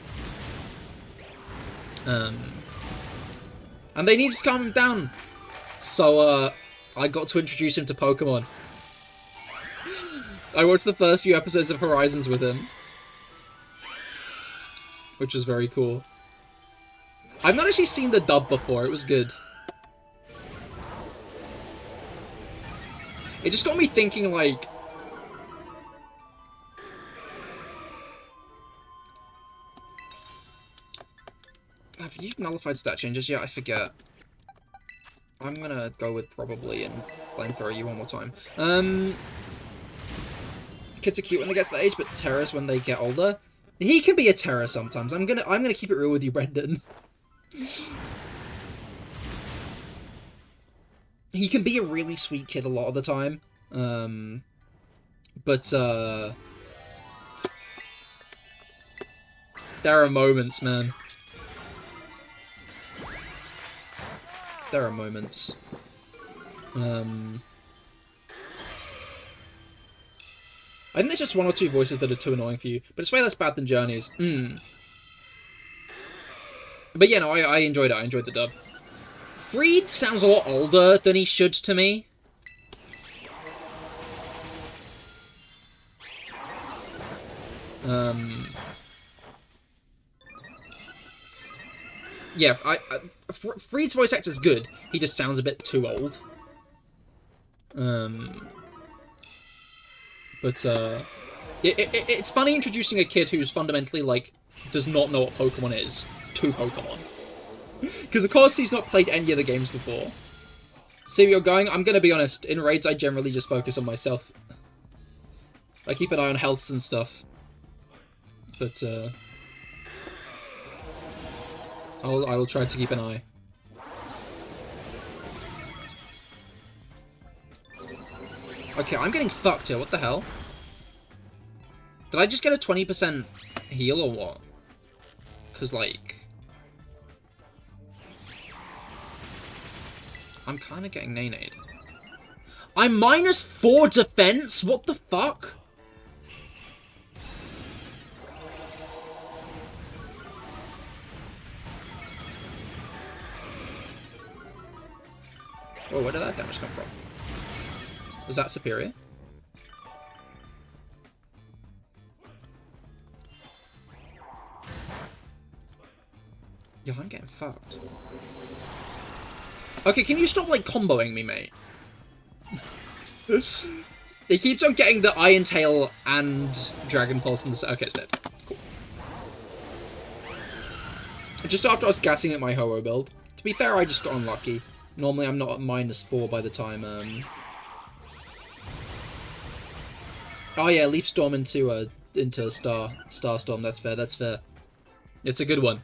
And they need to calm him down. So, I got to introduce him to Pokemon. I watched the first few episodes of Horizons with him. Which was very cool. I've not actually seen the dub before, it was good. It just got me thinking, like... Have you nullified stat changes yet? I forget. I'm gonna go with probably and flamethrow you one more time. Kids are cute when they get to that age, but Tera's when they get older. He can be a Tera sometimes. I'm gonna keep it real with you, Brendan. He can be a really sweet kid a lot of the time. But there are moments, man. There are moments. I think there's just 1 or 2 voices that are too annoying for you, but it's way less bad than Journey's. But yeah, no, I enjoyed it. I enjoyed the dub. Freed sounds a lot older than he should to me. Yeah, Freed's voice actor's good. He just sounds a bit too old. But it's funny introducing a kid who's fundamentally, like, does not know what Pokemon is to Pokemon. Because, of course, he's not played any of the games before. See where you're going? I'm going to be honest. In raids, I generally just focus on myself. I keep an eye on healths and stuff. But, I will try to keep an eye. Okay, I'm getting fucked here. What the hell? Did I just get a 20% heal or what? Because, like... I'm kind of getting nay-nayed. I'm -4 defense? What the fuck? Oh, where did that damage come from? Was that Serperior? Yo, I'm getting fucked. Okay, can you stop, like, comboing me, mate? He keeps on getting the Iron Tail and Dragon Pulse in the... Okay, it's dead. Cool. Just after I was gassing at my Ho-Oh build. To be fair, I just got unlucky. Normally I'm not at -4 by the time, Oh yeah, Leaf Storm into Starstorm, that's fair, that's fair. It's a good one.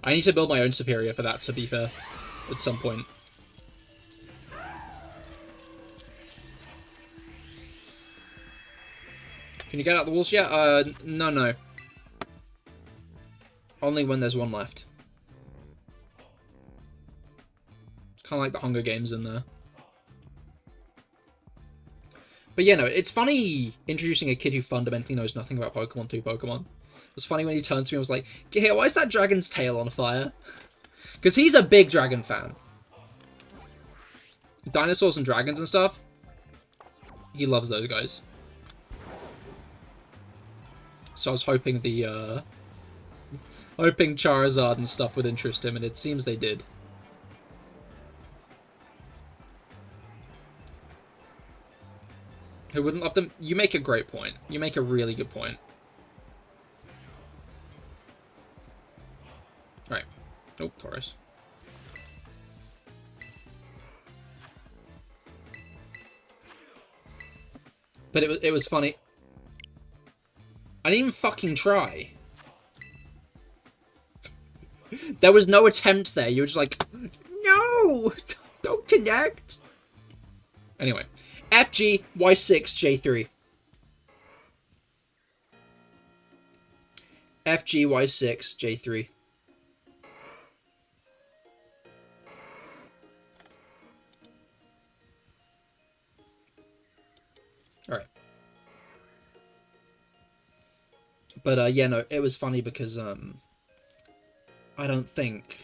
I need to build my own Serperior for that, to be fair, at some point. Can you get out the walls yet? No. Only when there's one left. It's kind of like the Hunger Games in there. But yeah, no, it's funny introducing a kid who fundamentally knows nothing about Pokemon to Pokemon. It was funny when he turned to me and was like, "Hey, why is that dragon's tail on fire?" Because he's a big dragon fan. Dinosaurs and dragons and stuff. He loves those guys. So I was hoping hoping Charizard and stuff would interest him, and it seems they did. Who wouldn't love them? You make a great point. You make a really good point. Oh, Taurus. But it was funny. I didn't even fucking try. There was no attempt there. You were just like, no, don't connect. Anyway, FG Y6 J3. FG Y6 J3. Alright. But, yeah, no, it was funny because, I don't think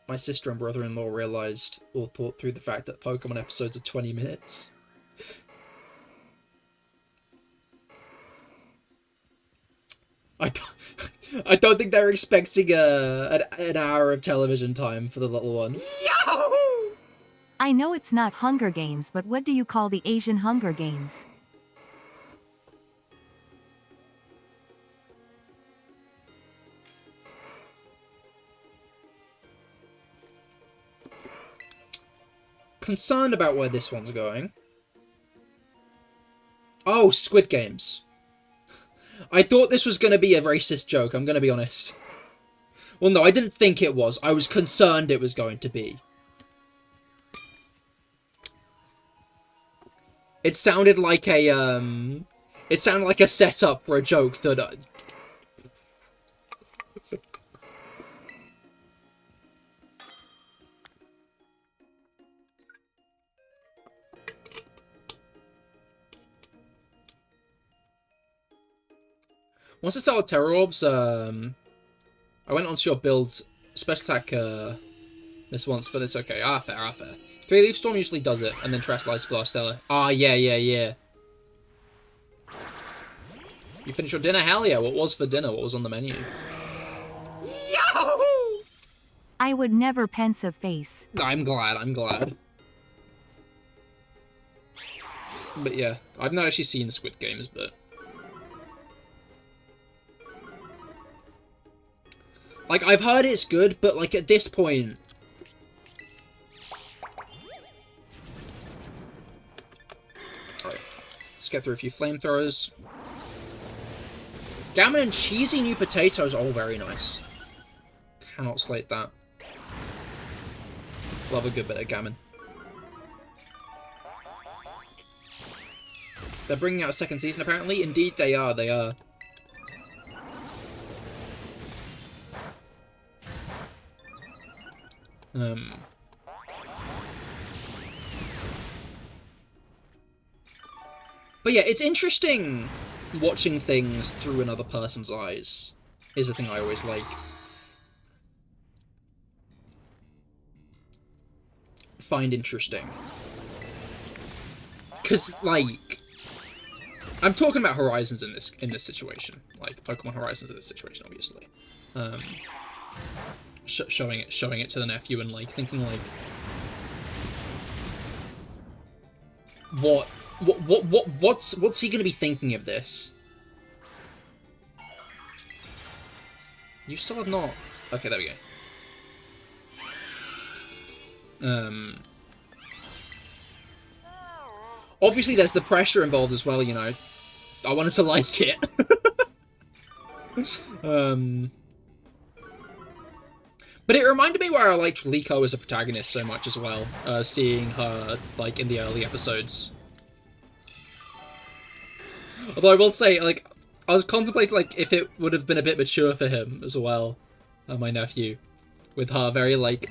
my sister and brother-in-law realized or thought through the fact that Pokemon episodes are 20 minutes. I don't think they're expecting an hour of television time for the little one. Yahoo! I know it's not Hunger Games, but what do you call the Asian Hunger Games? Concerned about where this one's going. Oh, Squid Games. I thought this was going to be a racist joke, I'm going to be honest. Well, no, I didn't think it was. I was concerned it was going to be. It sounded like a, It sounded like a setup for a joke that... Once I start with Terror Orbs, I went onto your build, special attack, this once, but it's okay. Fair. 3-Leaf Storm usually does it, and then Terrestrialize Blastella. Yeah. You finished your dinner? Hell yeah. What was for dinner? What was on the menu? Yahoo! I would never pensive face. I'm glad. But yeah, I've not actually seen Squid Games, but... Like, I've heard it's good, but, like, at this point... Alright, let's get through a few flamethrowers. Gammon and cheesy new potatoes, oh, very nice. Cannot slate that. Love a good bit of gammon. They're bringing out a second season, apparently. Indeed, they are. But yeah, it's interesting watching things through another person's eyes. Is a thing I always like. Find interesting. Because, like... I'm talking about Horizons in this situation. Like, Pokemon Horizons in this situation, obviously. Showing it to the nephew and, like, thinking, like... What's he gonna be thinking of this? You still have not... Okay, there we go. Obviously there's the pressure involved as well, you know. I want him to like it. But it reminded me where I liked Liko as a protagonist so much as well, seeing her, like, in the early episodes. Although I will say, like, I was contemplating, like, if it would have been a bit mature for him as well, my nephew, with her very, like,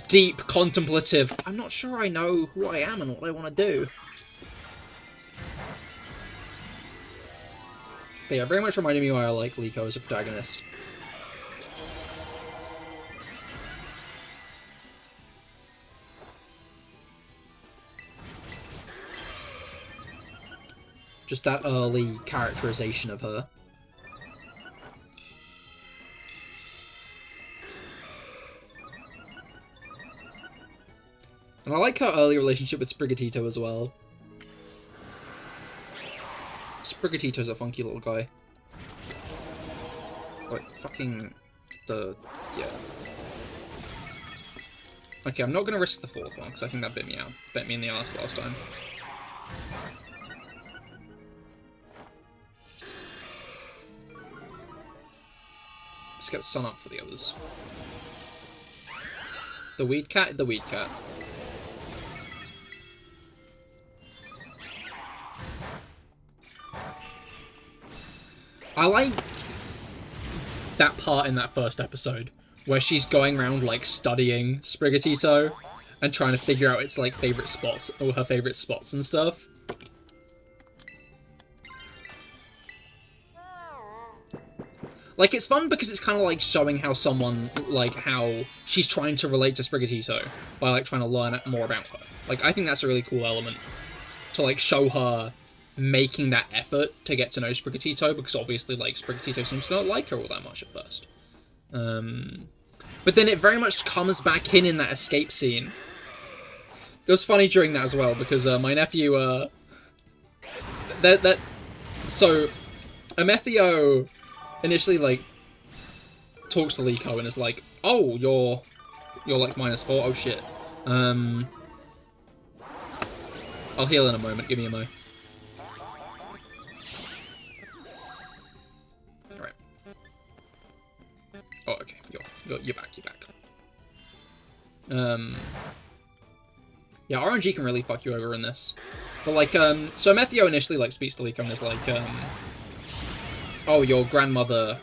deep, contemplative, I'm not sure I know who I am and what I want to do. But yeah, very much reminded me why I like Liko as a protagonist. Just that early characterization of her. And I like her early relationship with Sprigatito as well. Sprigatito's a funky little guy. Like, fucking... yeah. Okay, I'm not going to risk the fourth one, because I think that bit me out. Bit me in the arse last time. Let's get Sun up for the others. The Weed Cat, the Weed Cat. I like that part in that first episode where she's going around like studying Sprigatito and trying to figure out its like favorite spots or her favorite spots and stuff. Like, it's fun because it's kind of like showing how someone, like, how she's trying to relate to Sprigatito by like trying to learn more about her. Like, I think that's a really cool element to like show her making that effort to get to know Sprigatito, because obviously, like, Sprigatito seems to not like her all that much at first. But then it very much comes back in that escape scene. It was funny during that as well, because my nephew, so, Amethio initially, like, talks to Liko and is like, oh, you're like, -4, oh shit. I'll heal in a moment, give me a mo. Oh, okay. You're back. Yeah, RNG can really fuck you over in this. But, like, so Amethio initially, like, speaks to Liko and is like, oh, your grandmother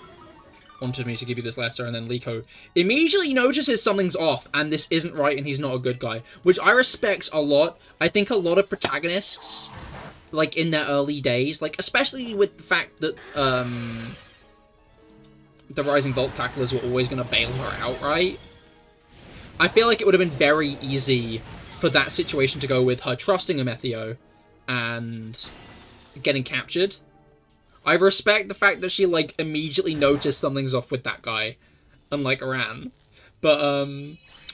wanted me to give you this letter, and then Liko immediately notices something's off, and this isn't right, and he's not a good guy. Which I respect a lot. I think a lot of protagonists, like, in their early days, like, especially with the fact that, the Rising Bolt Tacklers were always going to bail her out, right? I feel like it would have been very easy for that situation to go with her trusting Amethio and getting captured. I respect the fact that she, like, immediately noticed something's off with that guy and, like, ran. But,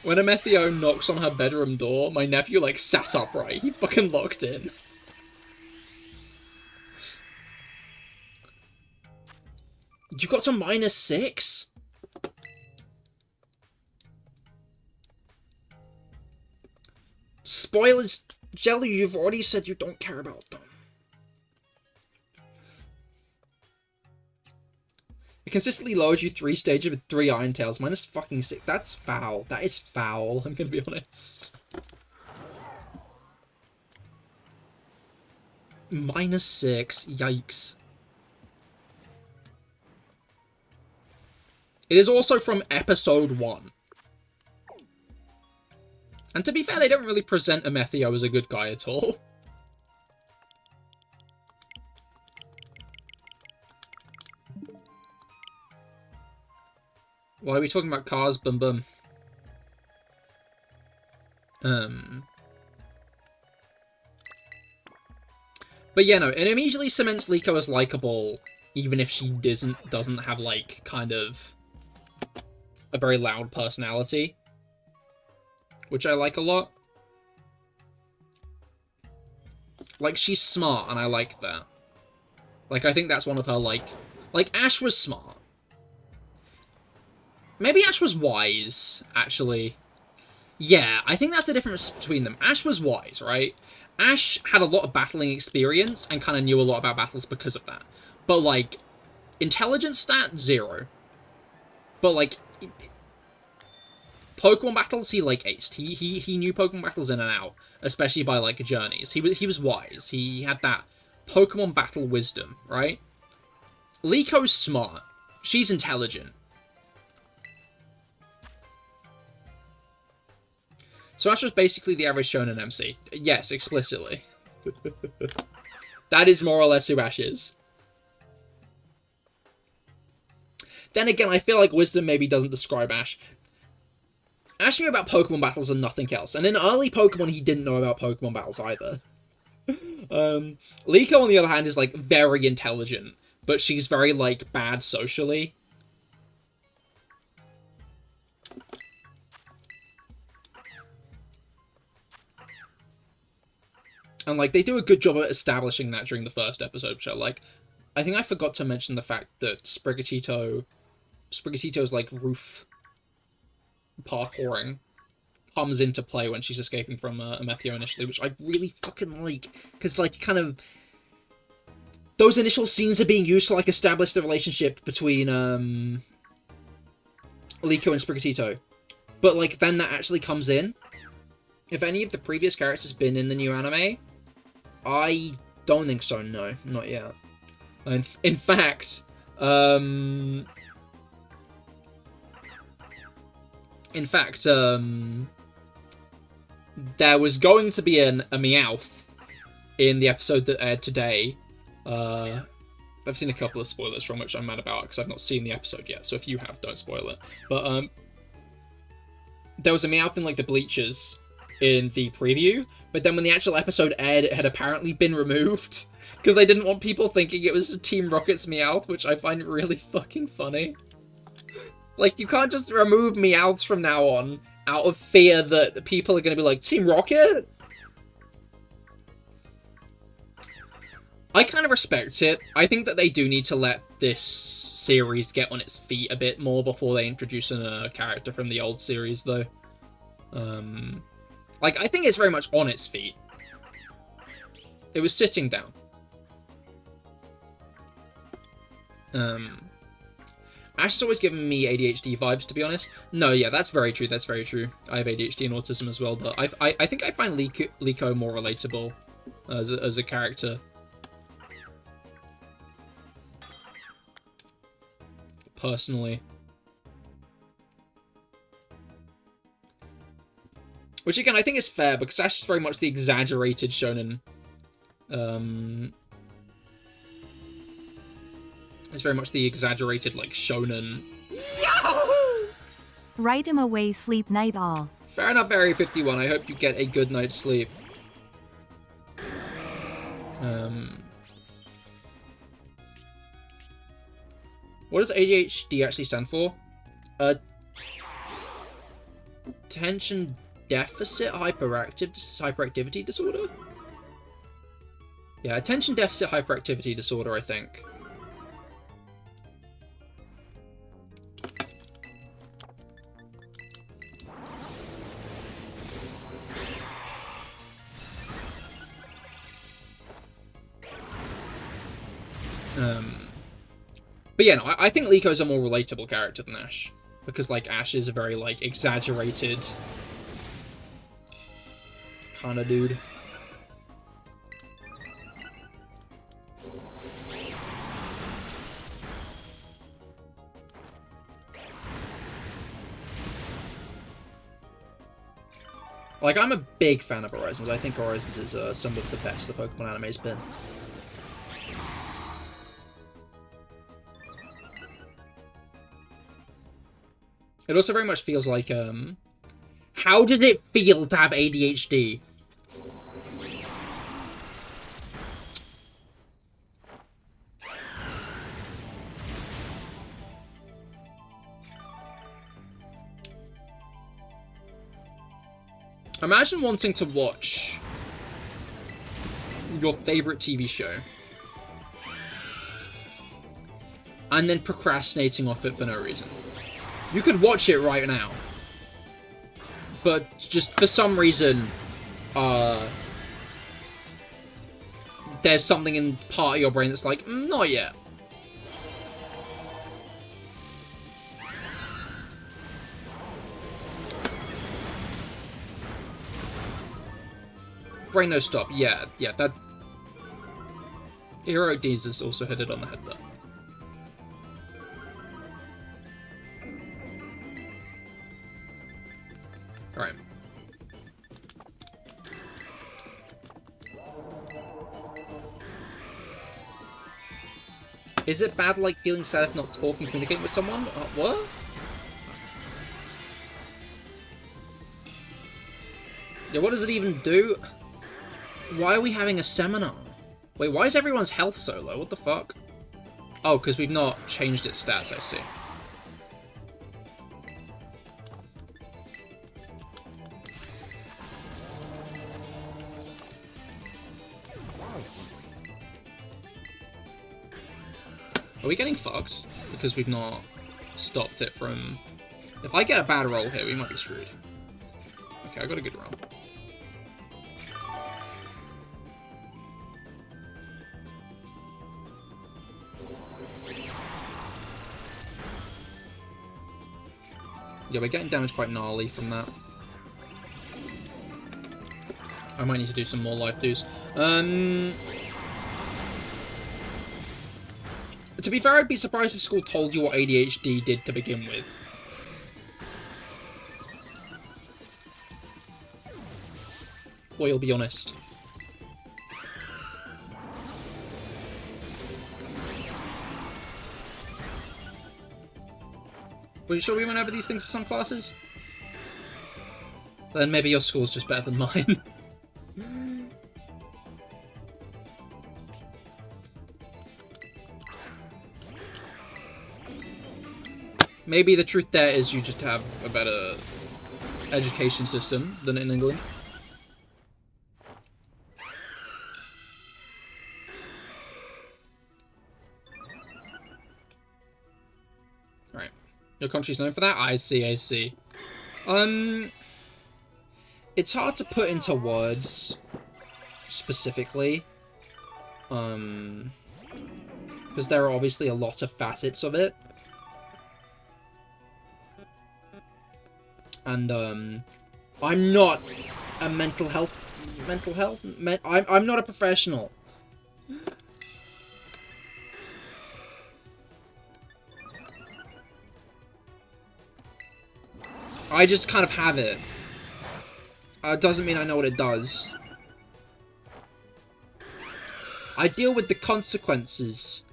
when Amethio knocks on her bedroom door, my nephew, like, sat upright. He fucking locked in. You got to -6? Spoilers, Jelly, you've already said you don't care about them. It consistently lowered you 3 stages with 3 Iron Tails, -6. That's foul. That is foul, I'm gonna be honest. -6, yikes. It is also from episode 1. And to be fair, they don't really present Amethio as a good guy at all. Why are we talking about cars? Bum bum. But yeah, no, it immediately cements Liko as likable, even if she doesn't have, like, kind of a very loud personality, which I like a lot. Like, she's smart, and I like that. Like, I think that's one of her, like, Ash was smart. Maybe Ash was wise, actually. Yeah, I think that's the difference between them. Ash was wise, right? Ash had a lot of battling experience and kind of knew a lot about battles because of that. But, like, intelligence stat, 0. But, like, Pokemon battles, he, like, aced. He knew Pokemon battles in and out, especially by, like, journeys. He was wise. He had that Pokemon battle wisdom, right? Liko's smart. She's intelligent. So Ash was basically the average shonen MC. Yes, explicitly. That is more or less who Ash is. Then again, I feel like wisdom maybe doesn't describe Ash. Ash knew about Pokemon battles and nothing else. And in early Pokemon, he didn't know about Pokemon battles either. Liko, on the other hand, is, like, very intelligent. But she's very, like, bad socially. And, like, they do a good job at establishing that during the first episode show. Like, I think I forgot to mention the fact that Sprigatito's, like, roof parkouring comes into play when she's escaping from a Mewtwo initially, which I really fucking like, because like kind of those initial scenes are being used to like establish the relationship between Liko and Sprigatito, but like then that actually comes in. If any of the previous characters been in the new anime, I don't think so. No, not yet. In fact, there was going to be a Meowth in the episode that aired today. I've seen a couple of spoilers from which I'm mad about because I've not seen the episode yet. So if you have, don't spoil it. But there was a Meowth in like the bleachers in the preview, but then when the actual episode aired, it had apparently been removed because they didn't want people thinking it was Team Rocket's Meowth, which I find really fucking funny. Like, you can't just remove Meowths from now on out of fear that people are going to be like, Team Rocket? I kind of respect it. I think that they do need to let this series get on its feet a bit more before they introduce a character from the old series, though. Like, I think it's very much on its feet. It was sitting down. Ash has always given me ADHD vibes, to be honest. No, yeah, that's very true, that's very true. I have ADHD and autism as well, but I think I find Liko more relatable as a character. Personally. Which, again, I think is fair, because Ash is very much the exaggerated shonen. It's very much the exaggerated, like, shonen. Write him away, sleep night all. Fair enough, Area 51. I hope you get a good night's sleep. What does ADHD actually stand for? Attention Deficit Hyperactivity Disorder? Yeah, Attention Deficit Hyperactivity Disorder, I think. But yeah, no, I think Liko's a more relatable character than Ash. Because, like, Ash is a very, like, exaggerated kind of dude. Like, I'm a big fan of Horizons. I think Horizons is some of the best the Pokemon anime's been. It also very much feels like, how does it feel to have ADHD? Imagine wanting to watch your favorite TV show and then procrastinating off it for no reason. You could watch it right now, but just for some reason, there's something in part of your brain that's like, not yet. Brain no stop, yeah, that... Hero Jesus also hit it on the head there. Alright. Is it bad, like, feeling sad if not talking, communicating with someone? What? Yeah, what does it even do? Why are we having a seminar? Wait, why is everyone's health so low? What the fuck? Oh, because we've not changed its stats, I see. Are we getting fucked? Because we've not stopped it from... If I get a bad roll here, we might be screwed. Okay, I got a good roll. Yeah, we're getting damage quite gnarly from that. I might need to do some more life twos. To be fair, I'd be surprised if school told you what ADHD did to begin with. Or you'll be honest. Were you sure we went over these things for some classes? Then maybe your school's just better than mine. Maybe the truth there is you just have a better education system than in England. Right. Your country's known for that? I see, I see. It's hard to put into words specifically. Because there are obviously a lot of facets of it. And, I'm not a I'm not a professional. I just kind of have it. Doesn't mean I know what it does. I deal with the consequences.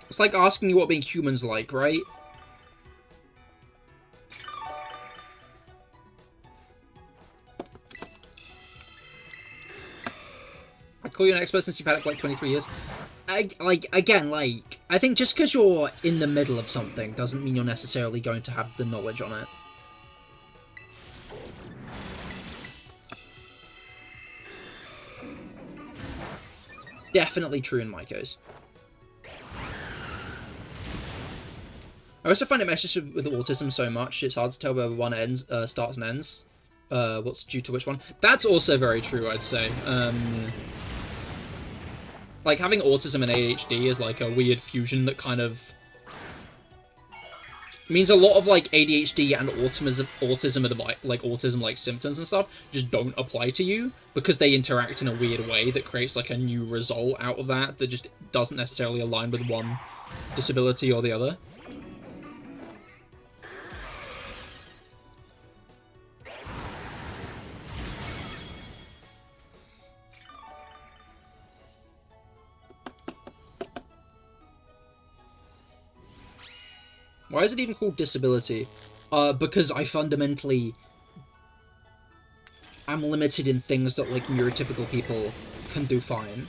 It's like asking you what being human's like, right? I call you an expert since you've had it for like 23 years. I think just because you're in the middle of something doesn't mean you're necessarily going to have the knowledge on it. Definitely true in my case. I also find it meshes with autism so much, it's hard to tell where one ends, starts and ends. What's due to which one. That's also very true, I'd say. Like, having autism and ADHD is like a weird fusion that kind of means a lot of, like, ADHD and autism-like symptoms and stuff just don't apply to you because they interact in a weird way that creates, like, a new result out of that that just doesn't necessarily align with one disability or the other. Why is it even called disability? Because I fundamentally am limited in things that, like, neurotypical people can do fine.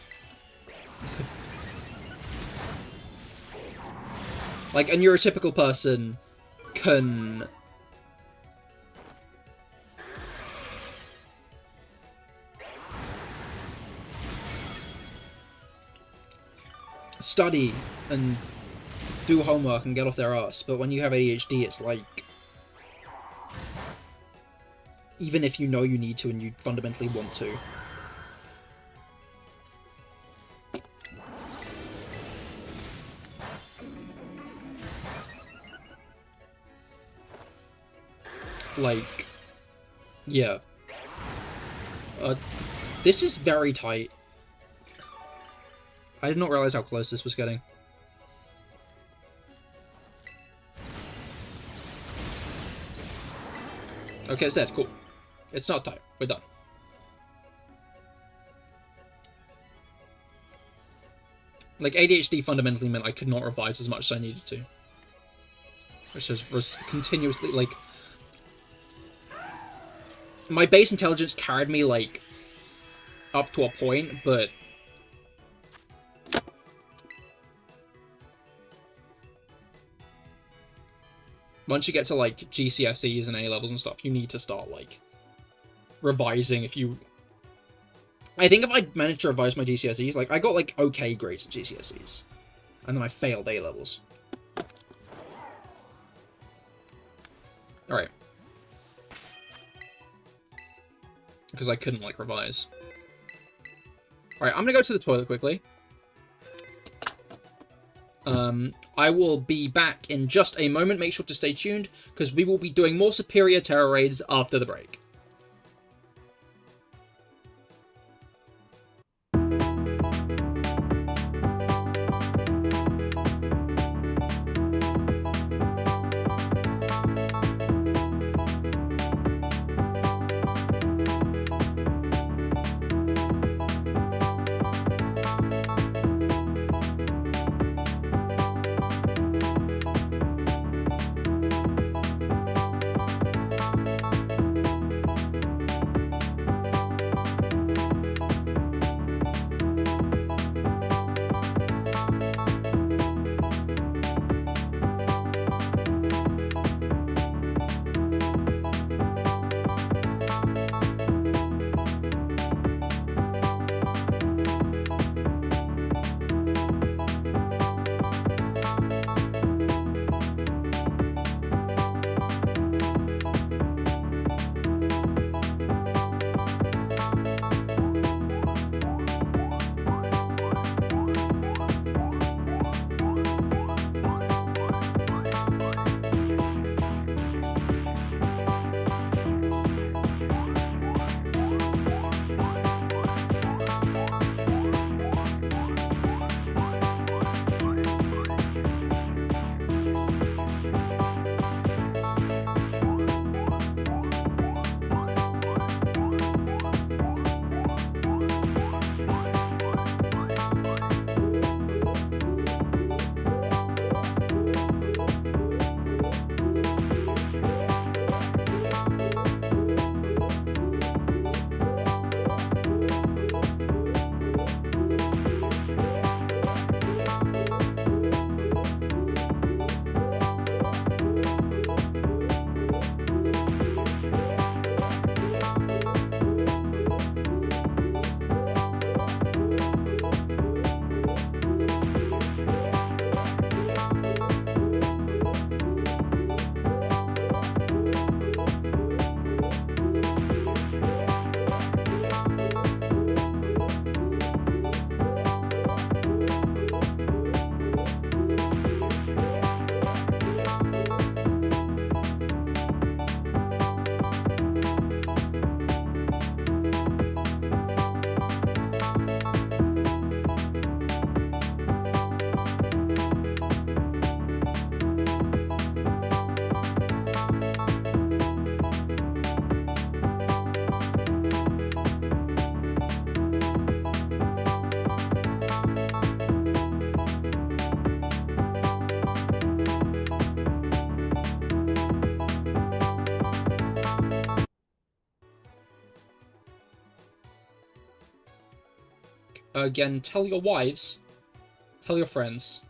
Like, a neurotypical person can study and do homework and get off their ass, but when you have ADHD, it's like, even if you know you need to and you fundamentally want to, like, yeah. This is very tight. I did not realize how close this was getting. Okay, it's dead. Cool. It's not tight. We're done. Like, ADHD fundamentally meant I could not revise as much as I needed to. Which was continuously, like... My base intelligence carried me, like, up to a point, but... Once you get to, like, GCSEs and A-levels and stuff, you need to start, like, revising if you... I think if I managed to revise my GCSEs, like, I got, like, okay grades at GCSEs. And then I failed A-levels. Alright. Because I couldn't, like, revise. Alright, I'm gonna go to the toilet quickly. I will be back in just a moment. Make sure to stay tuned, because we will be doing more Serperior Tera raids after the break. Again, tell your wives. Tell your friends.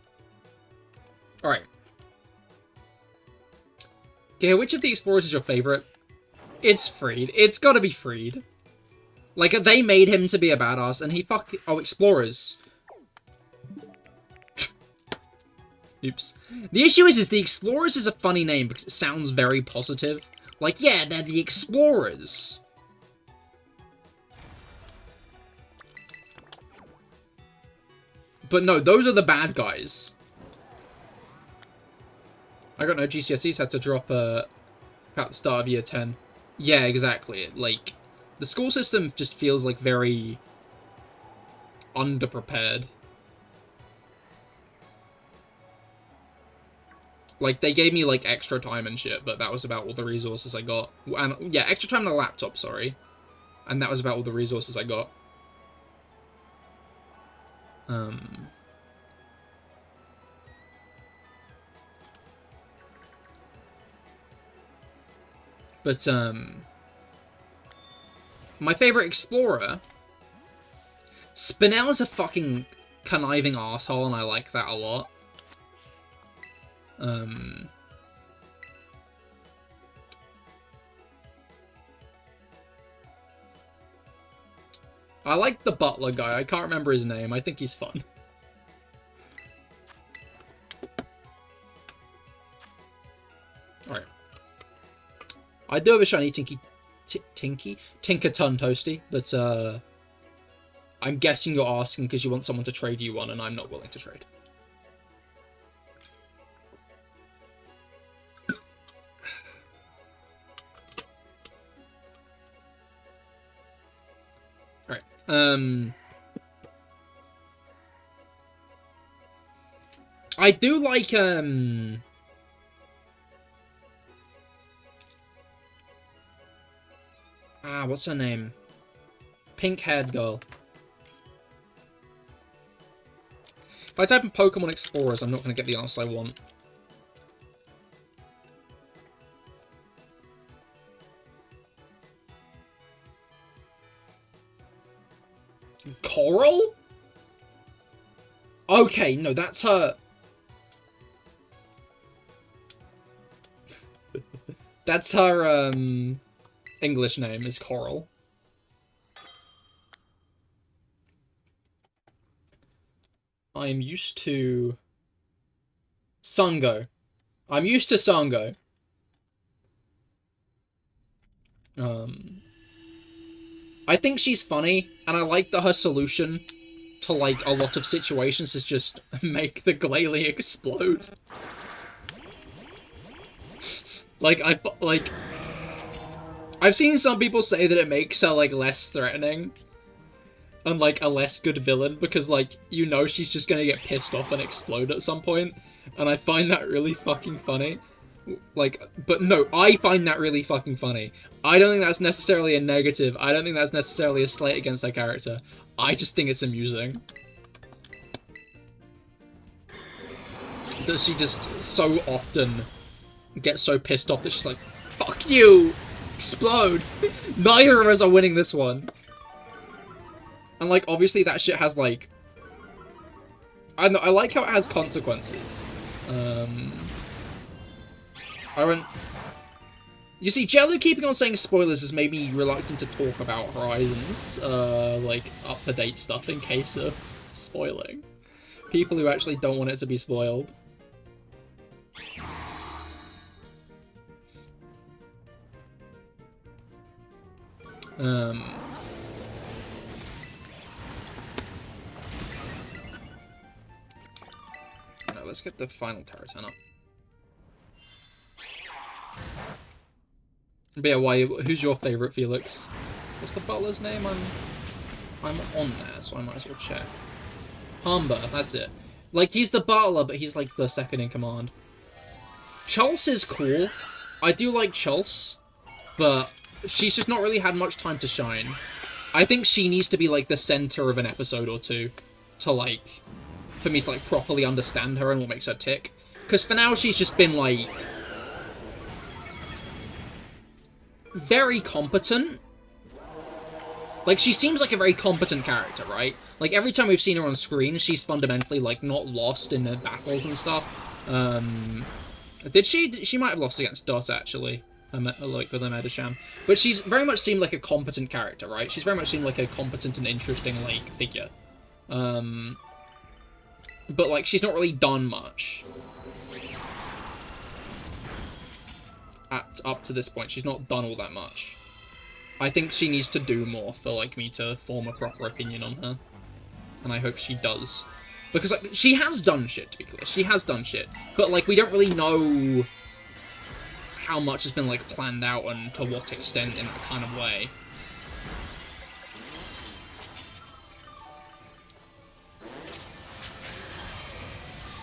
Alright. Okay, which of the explorers is your favorite? It's Freed. It's gotta be Freed. Like, they made him to be a badass, and he Oh, explorers. Oops. The issue is the explorers is a funny name because it sounds very positive. Like, yeah, they're the explorers. But no, those are the bad guys. I got no GCSEs had to drop at the start of year 10. Yeah, exactly. Like, the school system just feels like very underprepared. Like, they gave me, like, extra time and shit, but that was about all the resources I got. And, yeah, extra time on the laptop, sorry. And that was about all the resources I got. But, my favorite explorer... Spinel is a fucking conniving asshole, and I like that a lot. I like the butler guy. I can't remember his name. I think he's fun. Alright. I do have a shiny Tinkerton Toasty, but I'm guessing you're asking because you want someone to trade you one, and I'm not willing to trade. Alright, I do like, what's her name? Pink-haired girl. If I type in Pokemon Explorers, I'm not going to get the answer I want. Coral? Okay, no, that's her... That's her, English name is Coral. I am used to... Sango. I'm used to Sango. I think she's funny, and I like that her solution to, like, a lot of situations is just make the Glalie explode. I've seen some people say that it makes her, like, less threatening and, like, a less good villain because, like, you know she's just gonna get pissed off and explode at some point, and I find that really fucking funny. Like, but no, I find that really fucking funny. I don't think that's necessarily a negative. I don't think that's necessarily a slight against her character. I just think it's amusing. That she just so often gets so pissed off that she's like, fuck you! Explode! Neither of us are winning this one. And, like, obviously that shit has, like... I don't know, I like how it has consequences. You see, Jello keeping on saying spoilers has made me reluctant to talk about Horizons, like, up-to-date stuff in case of spoiling. People who actually don't want it to be spoiled. No, let's get the final Tera up. But yeah, who's your favourite, Felix? What's the butler's name? I'm on there, so I might as well check. Humber, that's it. Like, he's the butler, but he's, like, the second in command. Chulse is cool. I do like Chulse, but she's just not really had much time to shine. I think she needs to be, like, the centre of an episode or two to, like, for me to, like, properly understand her and what makes her tick. Because for now, she's just been, like... very competent. Like, she seems like a very competent character, right? Like, every time we've seen her on screen, she's fundamentally, like, not lost in the battles and stuff. Did she? She might have lost against Dot, actually. Like, with her Medisham. But she's very much seemed like a competent character, right? She's very much seemed like a competent and interesting, like, figure. But, like, she's not really done much. Up to this point, she's not done all that much. I think she needs to do more for, like, me to form a proper opinion on her. And I hope she does. Because, like, she has done shit, to be clear. She has done shit. But, like, we don't really know how much has been, like, planned out and to what extent in that kind of way.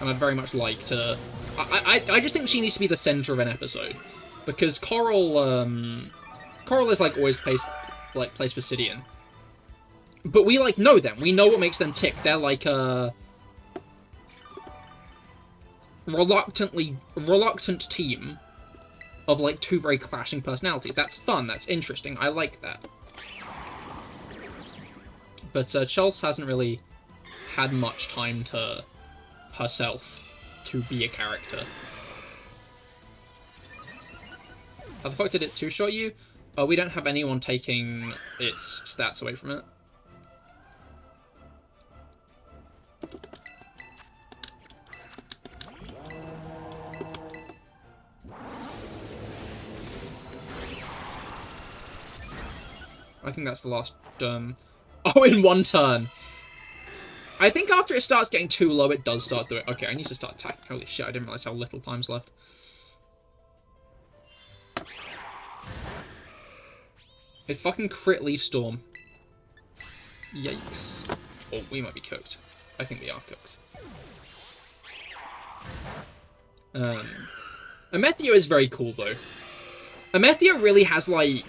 And I'd very much like to... I just think she needs to be the centre of an episode. Because Coral is, like, always placed Basidian. But we, like, know them. We know what makes them tick. They're, like, reluctant team of, like, two very clashing personalities. That's fun. That's interesting. I like that. But Chelsea hasn't really had much time to herself to be a character. How the fuck did it two-shot you? Oh, we don't have anyone taking its stats away from it. I think that's the last... Oh, in one turn. I think after it starts getting too low, it does start doing... Okay, I need to start attacking. Holy shit, I didn't realize how little time's left. It fucking crit Leaf Storm. Yikes. Oh, we might be cooked. I think we are cooked. Amethio is very cool, though. Amethio really has, like...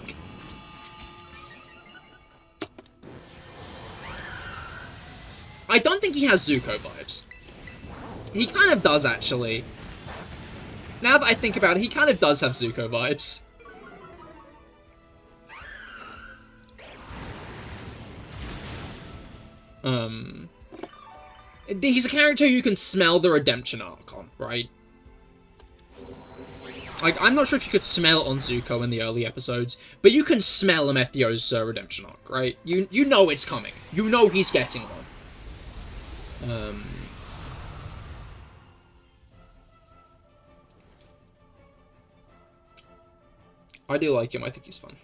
I don't think he has Zuko vibes. He kind of does, actually. Now that I think about it, he kind of does have Zuko vibes. He's a character you can smell the redemption arc on, right? Like, I'm not sure if you could smell it on Zuko in the early episodes, but you can smell Amethio's redemption arc, right? You know it's coming. You know he's getting one. I do like him. I think he's fun.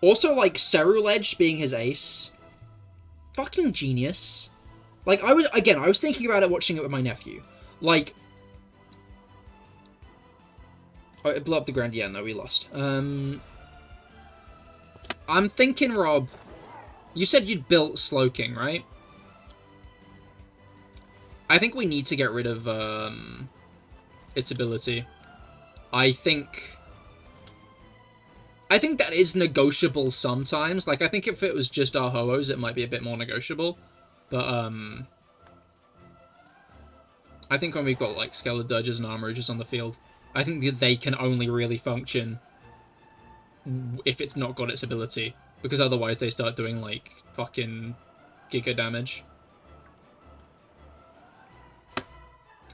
Also, like, Ceruledge being his ace. Fucking genius. Like, I was thinking about it watching it with my nephew. Like... Oh, it blew up the ground. Yeah, no, we lost. I'm thinking, Rob... You said you'd built Slowking, right? I think we need to get rid of, its ability. I think that is negotiable sometimes. Like, I think if it was just our Ho-Ohs, it might be a bit more negotiable. But, I think when we've got, like, Skeledurges and Armorages on the field, I think that they can only really function if it's not got its ability. Because otherwise they start doing, like, fucking giga damage.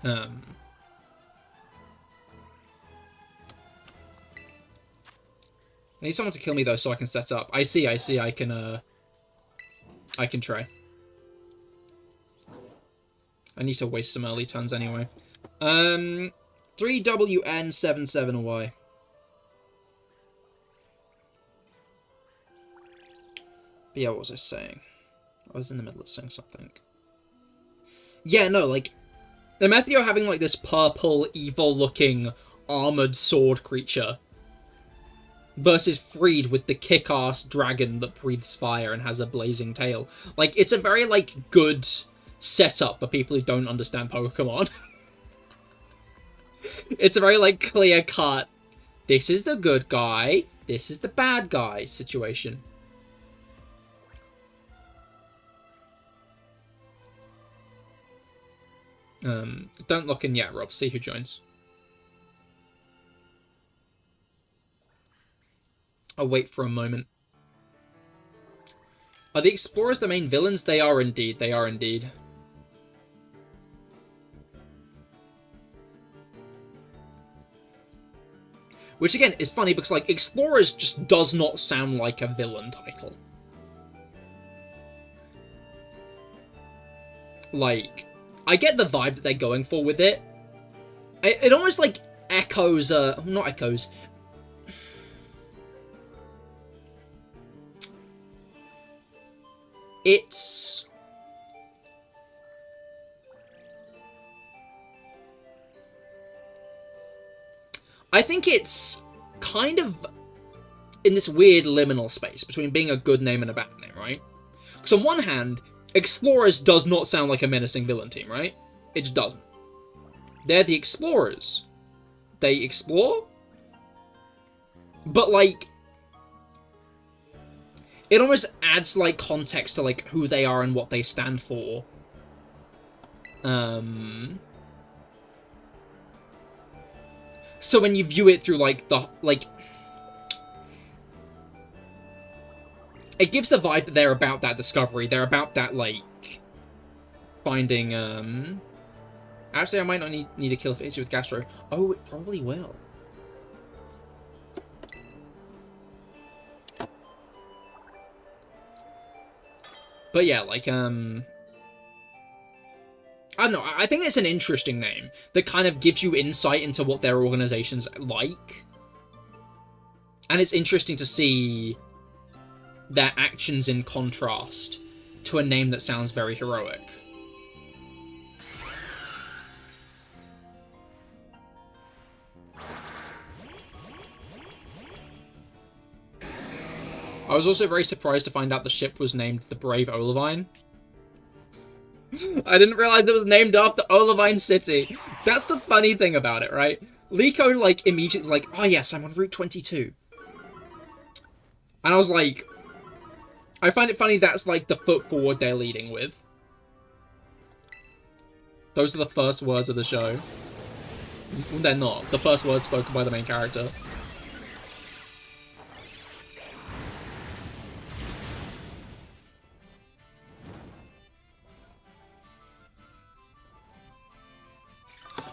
I need someone to kill me, though, so I can set up. I see, I can try. I need to waste some early turns anyway. 3WN77Y. But yeah, what was I saying? I was in the middle of saying something. Yeah, no, like, Amethio having, like, this purple, evil-looking, armored sword creature versus Freed with the kick-ass dragon that breathes fire and has a blazing tail. Like, it's a very, like, good setup for people who don't understand Pokemon. It's a very, like, clear-cut, this is the good guy, this is the bad guy situation. Don't look in yet, Rob. See who joins. I'll wait for a moment. Are the Explorers the main villains? They are indeed. They are indeed. Which, again, is funny because, like, Explorers just does not sound like a villain title. Like... I get the vibe that they're going for with it. It almost, like, echoes, not echoes. It's... I think it's kind of in this weird liminal space between being a good name and a bad name, right? Because on one hand... Explorers does not sound like a menacing villain team, right? It just doesn't. They're the Explorers. They explore? But, like... It almost adds, like, context to, like, who they are and what they stand for. So when you view it through, like, the... Like... It gives the vibe that they're about that discovery. They're about that, like, finding, Actually, I might not need to kill Fizzy with Gastro. Oh, it probably will. But yeah, like, I don't know, I think it's an interesting name that kind of gives you insight into what their organization's like. And it's interesting to see their actions in contrast to a name that sounds very heroic. I was also very surprised to find out the ship was named the Brave Olivine. I didn't realize it was named after Olivine City. That's the funny thing about it, right? Liko, like, immediately like, oh yes, I'm on Route 22. And I was like, I find it funny that's, like, the foot forward they're leading with. Those are the first words of the show. Well, they're not. The first words spoken by the main character.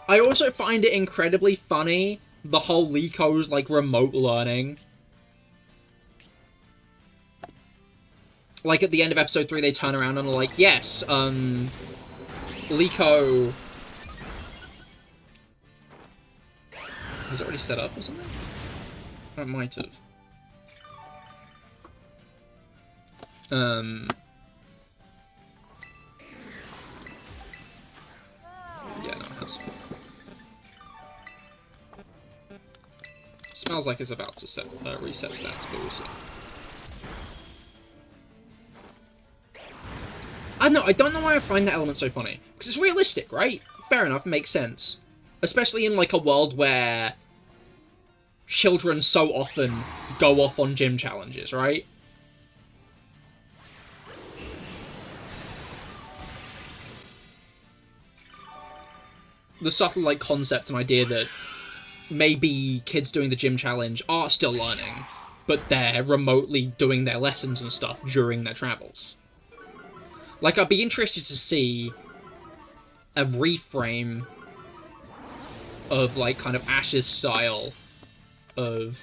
I also find it incredibly funny, the whole Liko's, like, remote learning. Like, at the end of episode 3, they turn around and are like, yes, Liko... Is it already set up or something? Oh, it might have. Yeah, no, it has. Smells like it's about to reset stats, but we'll see. I don't know why I find that element so funny. Because it's realistic, right? Fair enough, makes sense. Especially in, like, a world where children so often go off on gym challenges, right? The subtle, like, concept and idea that maybe kids doing the gym challenge are still learning, but they're remotely doing their lessons and stuff during their travels. Like, I'd be interested to see a reframe of, like, kind of Ash's style of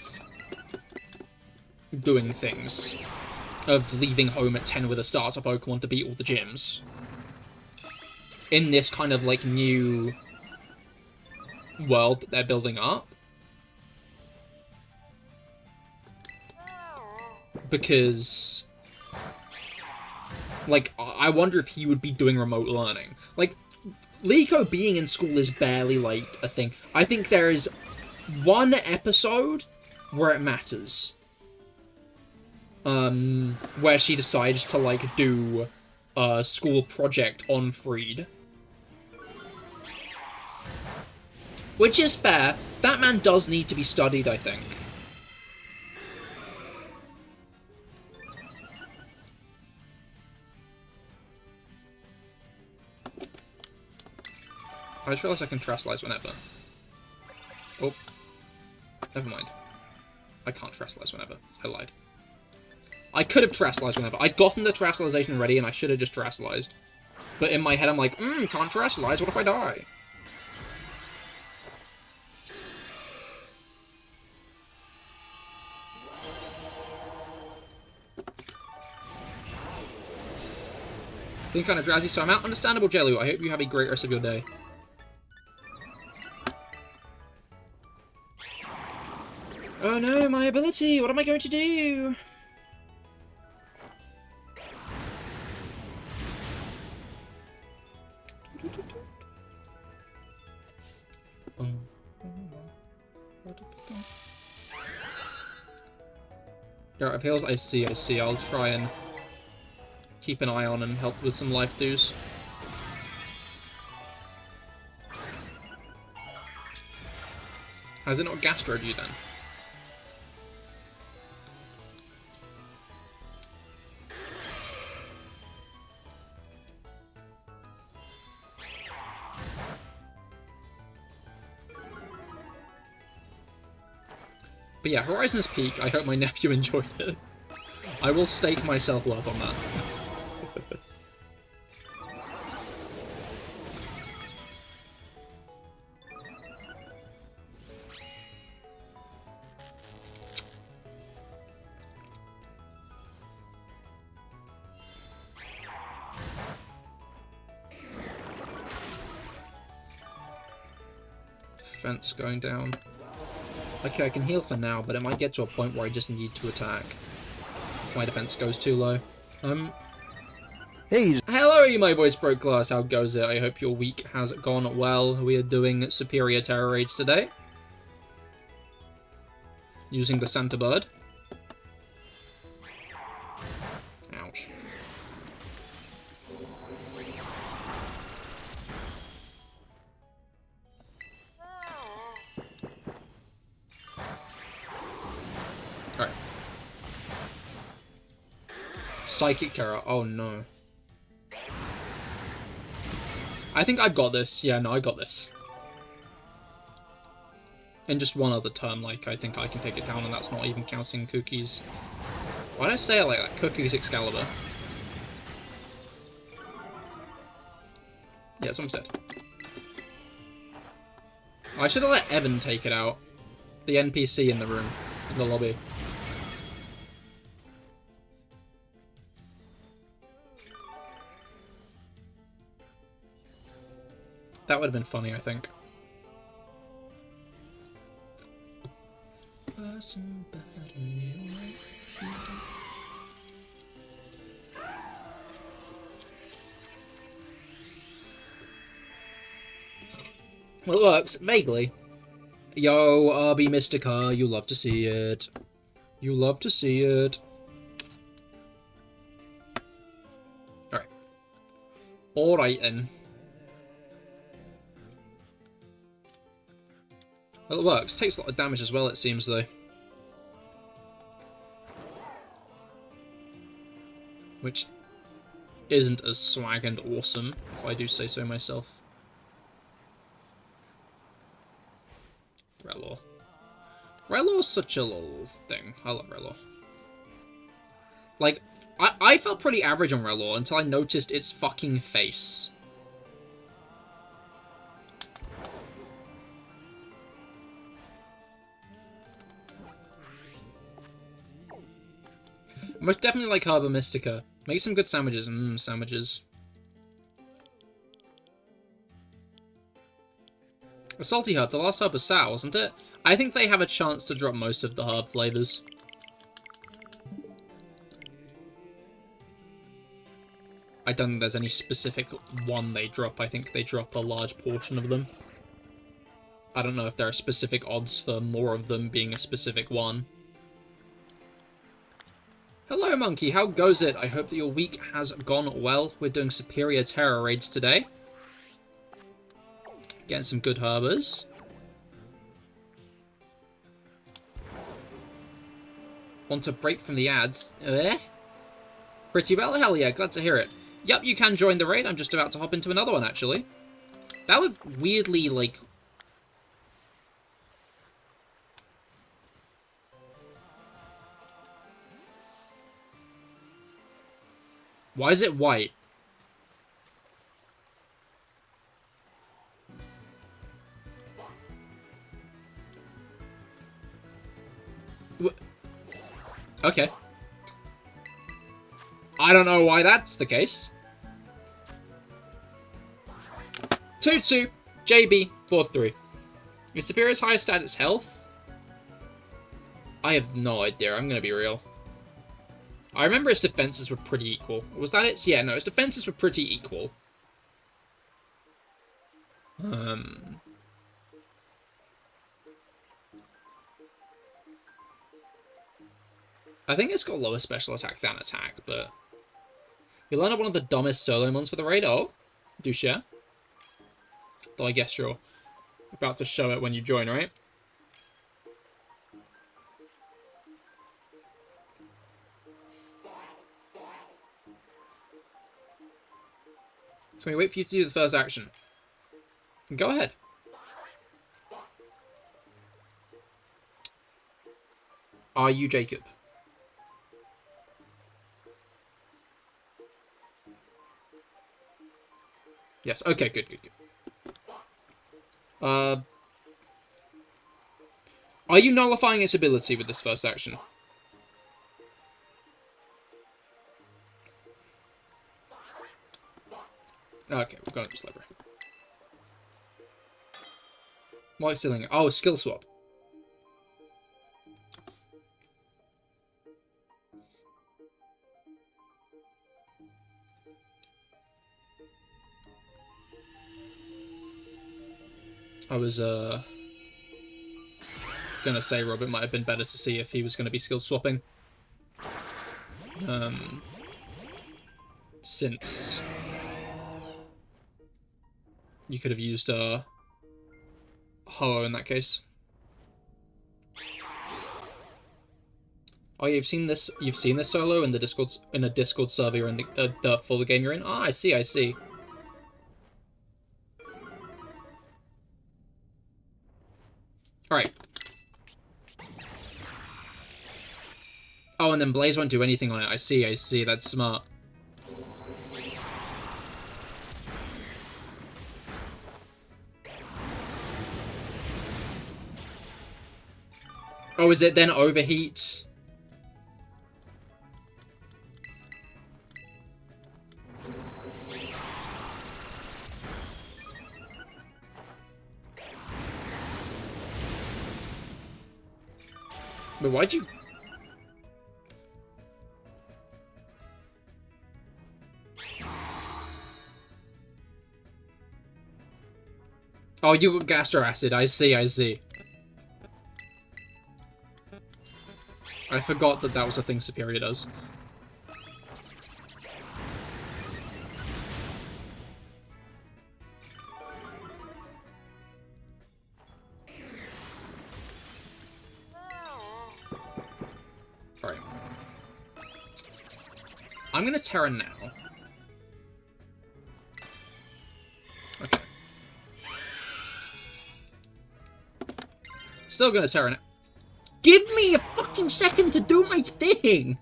doing things. Of leaving home at 10 with a starter Pokemon to beat all the gyms. In this kind of, like, new world that they're building up. Because, like, I wonder if he would be doing remote learning. Like, Liko being in school is barely, like, a thing. I think there is one episode where it matters. Where she decides to, like, do a school project on Freed. Which is fair. That man does need to be studied, I think. I just realized I can Terastallize whenever. Oh. Never mind. I can't Terastallize whenever. I lied. I could have Terastallized whenever. I'd gotten the Terastallization ready and I should have just Terastallized. But in my head I'm like, can't Terastallize, what if I die? Feeling kind of drowsy, so I'm out. Understandable, Jelly. I hope you have a great rest of your day. Oh no, my ability! What am I going to do? There appeals. I see. I'll try and keep an eye on and help with some life dues. Has it not gastroed you then? But yeah, Horizon's Peak, I hope my nephew enjoyed it. I will stake my self-worth on that. Fence going down. Okay, I can heal for now, but it might get to a point where I just need to attack. My defense goes too low. Hey, Hello, my voice broke glass. How goes it? I hope your week has gone well. We are doing Serperior Tera raids today. Using the Santa Bird. Ouch. Alright. Psychic Tera. Oh no. I think I've got this. Yeah, no, I got this. In just one other turn, like, I think I can take it down, and that's not even counting Cookies. Why did I say it like that? Cookies Excalibur. Yeah, someone's dead. I should have let Evan take it out. The NPC in the room, in the lobby. That would have been funny, I think. Well, it works, vaguely. Yo, RB Mystica, you love to see it. You love to see it. Alright. Alright then. Well, it works. Takes a lot of damage as well, it seems, though. Which isn't as swag and awesome, if I do say so myself. Rellor. Rellor's such a little thing. I love Rellor. Like, I felt pretty average on Rellor until I noticed its fucking face. Most definitely like Herba Mystica. Make some good sandwiches. Sandwiches. A salty herb. The last herb was sour, wasn't it? I think they have a chance to drop most of the herb flavors. I don't think there's any specific one they drop. I think they drop a large portion of them. I don't know if there are specific odds for more of them being a specific one. Hello, Monkey. How goes it? I hope that your week has gone well. We're doing Serperior Tera raids today. Getting some good herbers. Want to break from the ads? Pretty well? Hell yeah, glad to hear it. Yep, you can join the raid. I'm just about to hop into another one, actually. That would weirdly, like... Why is it white? Okay. I don't know why that's the case. Tutsu, JB, 4-3. Is Serperior's highest stat its health? I have no idea, I'm gonna be real. I remember its defenses were pretty equal. Was that it? Yeah, no, its defenses were pretty equal. I think it's got lower special attack than attack, but... You learn one of the dumbest solo mons for the raid. Oh, do share. Though I guess you're about to show it when you join, right? Can we wait for you to do the first action? Go ahead. Are you Jacob? Yes, okay, good. Are you nullifying its ability with this first action? Okay, we're going to this library. White stealing. Oh, skill swap. I was gonna say, Rob, it might have been better to see if he was gonna be skill swapping. Since you could have used Ho-Oh in that case. Oh, you've seen this solo in the Discord server in the full game you're in. Ah, I see. All right. Oh, and then Blaze won't do anything on it. I see. That's smart. Oh, is it then overheat? But why'd you... Oh, you got Gastro Acid. I see. I forgot that was a thing Serperior does. Alright. I'm gonna Tera now. Okay. Still gonna Tera now. Give me a fucking second to do my thing!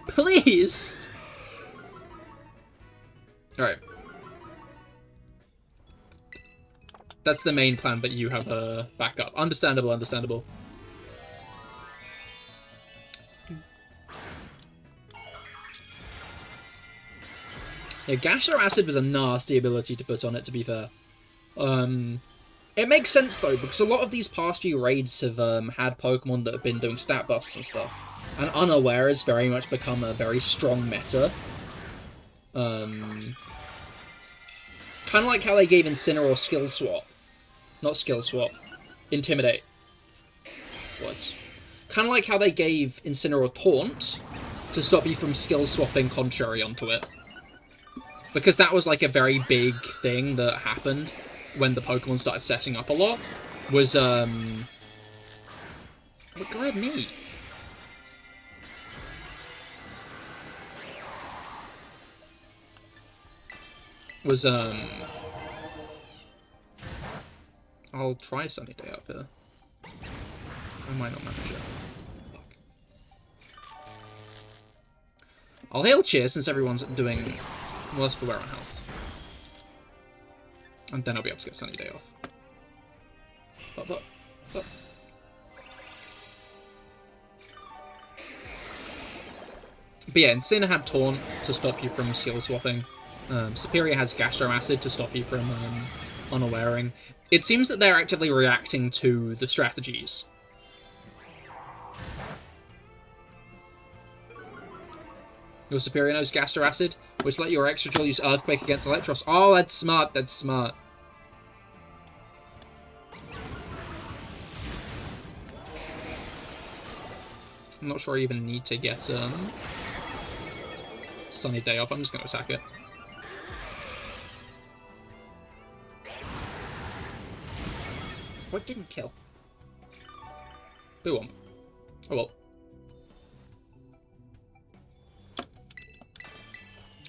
Please! Alright. That's the main plan, but you have a backup. Understandable. Yeah, Gastro Acid was a nasty ability to put on it, to be fair. It makes sense, though, because a lot of these past few raids have had Pokemon that have been doing stat buffs and stuff. And Unaware has very much become a very strong meta. Kind of like how they gave Incineroar Skill Swap. Not Skill Swap. Intimidate. What? Kind of like how they gave Incineroar Taunt to stop you from skill swapping Contrary onto it. Because that was like a very big thing that happened when the Pokemon started setting up a lot. Was, But go ahead, me. Was, I'll try Sunny Day up here. I might not manage it. Fuck. I'll hail Cheer since everyone's doing less for wear on health. And then I'll be able to get Sunny Day off. But. But yeah, Incineroar had Taunt to stop you from skill swapping. Serperior has Gastro Acid to stop you from unawaring. It seems that they're actively reacting to the strategies. Your Serperior knows Gastro Acid, which let your extra drill use Earthquake against Electros. Oh, that's smart, that's smart. I'm not sure I even need to get Sunny Day off. I'm just going to attack it. What didn't kill? Who won? Oh well.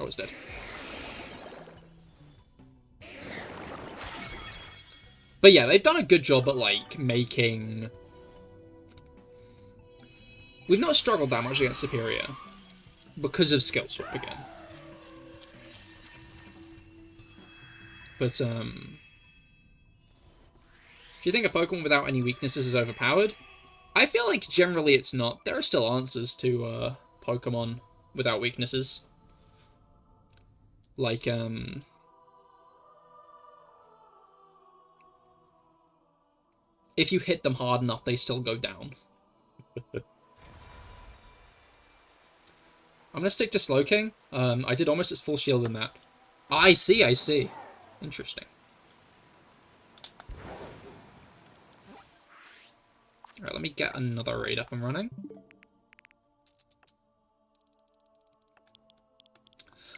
Oh, it's dead. But yeah, they've done a good job at, like, making... We've not struggled that much against Serperior because of skill swap again. But, if you think a Pokemon without any weaknesses is overpowered, I feel like generally it's not. There are still answers to Pokemon without weaknesses. Like, if you hit them hard enough, they still go down. I'm gonna stick to Slowking. I did almost its full shield in that. I see. Interesting. Alright, let me get another raid up and running.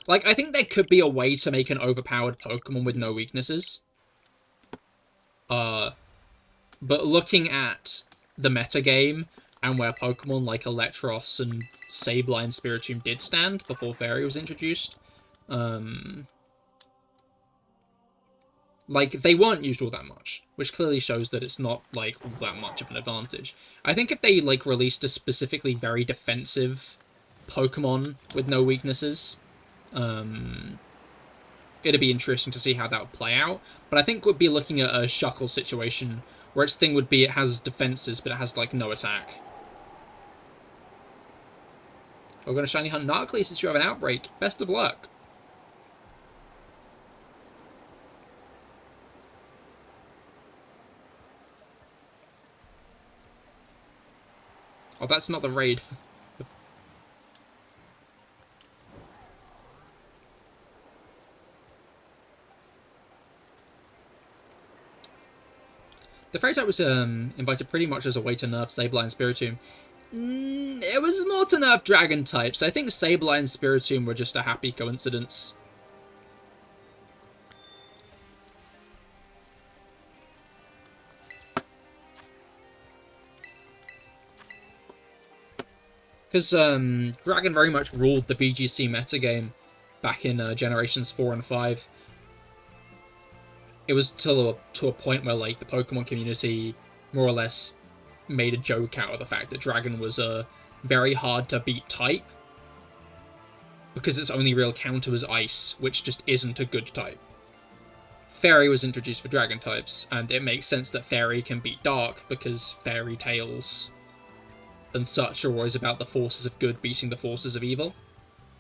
Like, I think there could be a way to make an overpowered Pokemon with no weaknesses. But looking at the metagame and where Pokemon like Electros and Sableye and Spiritomb did stand before Fairy was introduced, like, they weren't used all that much, which clearly shows that it's not, like, all that much of an advantage. I think if they, like, released a specifically very defensive Pokemon with no weaknesses, it'd be interesting to see how that would play out. But I think we'd be looking at a Shuckle situation where its thing would be it has defenses, but it has, like, no attack. We're going to shiny hunt Narcly since you have an outbreak. Best of luck. Oh, that's not the raid. The fairy type was invited pretty much as a way to nerf Sableye and Spiritomb. It was more to nerf dragon types. I think Sableye and Spiritomb were just a happy coincidence. Because Dragon very much ruled the VGC metagame back in Generations 4 and 5. It was to a point where, like, the Pokemon community more or less made a joke out of the fact that Dragon was a very hard-to-beat type. Because its only real counter was Ice, which just isn't a good type. Fairy was introduced for Dragon types, and it makes sense that Fairy can beat Dark, because fairy tales and such are always about the forces of good beating the forces of evil.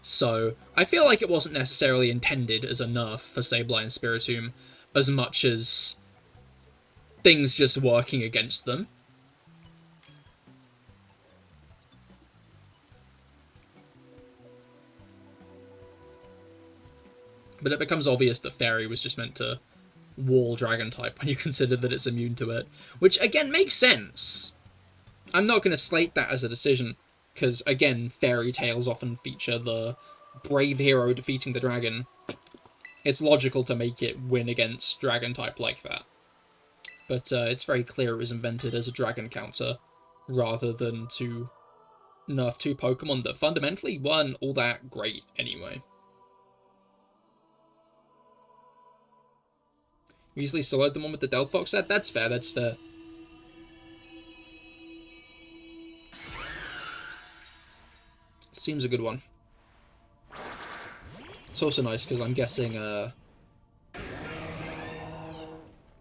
So, I feel like it wasn't necessarily intended as a nerf for Sableye and Spiritomb, as much as things just working against them. But it becomes obvious that Fairy was just meant to wall Dragon type when you consider that it's immune to it. Which, again, makes sense. I'm not going to slate that as a decision, because, again, fairy tales often feature the brave hero defeating the dragon. It's logical to make it win against dragon type like that. But it's very clear it was invented as a dragon counter, rather than to nerf two Pokemon that fundamentally weren't all that great anyway. Usually soloed them on with the Delphox set? That's fair, that's fair. Seems a good one. It's also nice because I'm guessing, well,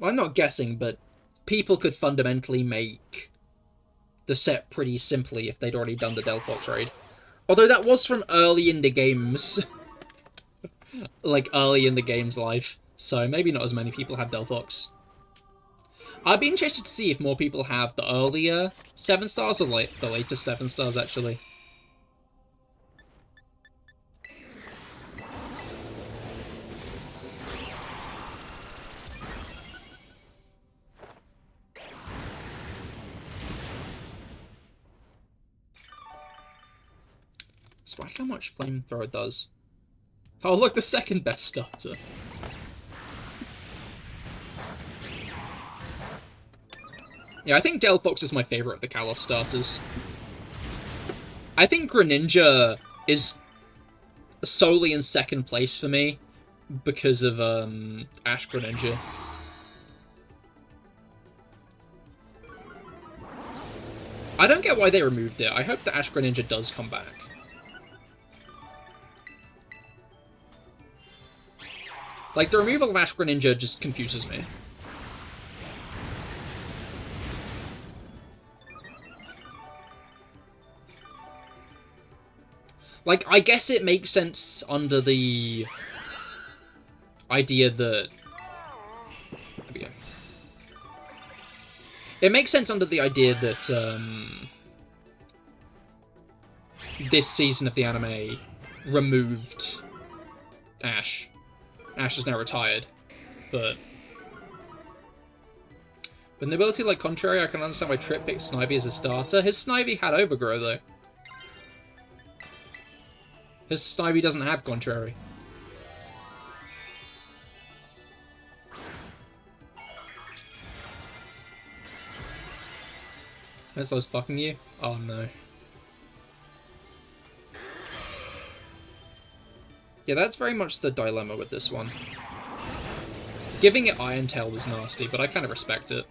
I'm not guessing, but people could fundamentally make the set pretty simply if they'd already done the Delphox raid. Although that was from early in the game's... like, early in the game's life. So maybe not as many people have Delphox. I'd be interested to see if more people have the earlier 7 stars or the later 7 stars, actually. Swag how much Flamethrower does. Oh look, the second best starter. Yeah, I think Delphox is my favourite of the Kalos starters. I think Greninja is solely in second place for me because of Ash Greninja. I don't get why they removed it. I hope that Ash Greninja does come back. Like, the removal of Ash Greninja just confuses me. Like, I guess it makes sense under the idea that... There we go. It makes sense under the idea that this season of the anime removed Ash. Ash is now retired. but... With an ability like Contrary, I can understand why Trip picked Snivy as a starter. His Snivy had Overgrow, though. His Snivy doesn't have Contrary. Winslo's fucking you? Oh no. Yeah, that's very much the dilemma with this one. Giving it Iron Tail was nasty, but I kind of respect it.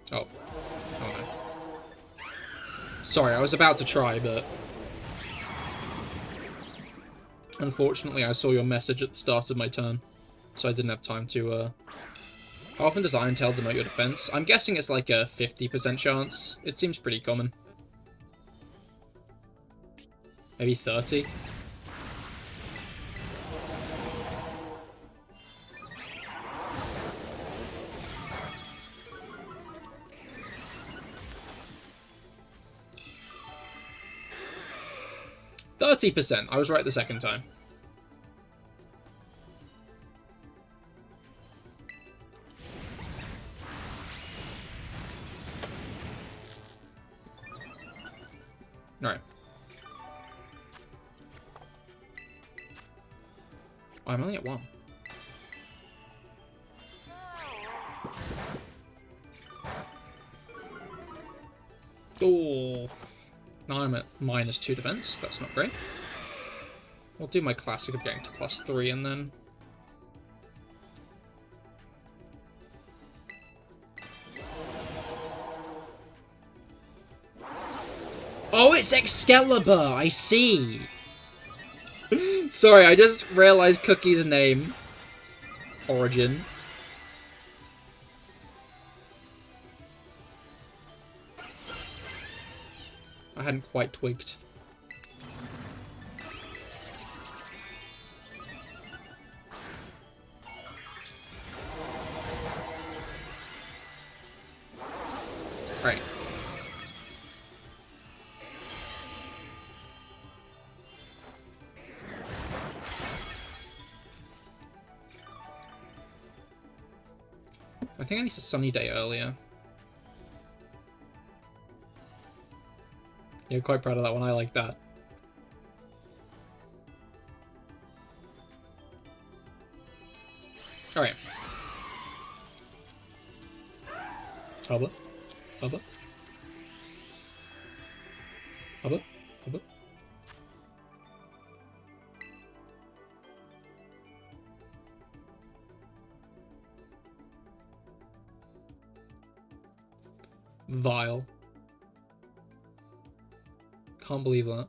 Oh. Oh no. Sorry, I was about to try, but... Unfortunately, I saw your message at the start of my turn, so I didn't have time to, How often does Iron Tail denote your defense? I'm guessing it's like a 50% chance. It seems pretty common. Maybe 30? %. I was right the second time. Alright. Oh, I'm only at 1. Oh. Now I'm at -2 defense. That's not great. I'll do my classic of getting to +3 and then... Oh, it's Excalibur! I see! Sorry, I just realized Cookie's name. Origin. I hadn't quite twigged. Right. I think I need a sunny day earlier. Yeah, quite proud of that one. I like that. Alright. Hubba. Hubba. Hubba. Hubba. Vile. Can't believe that.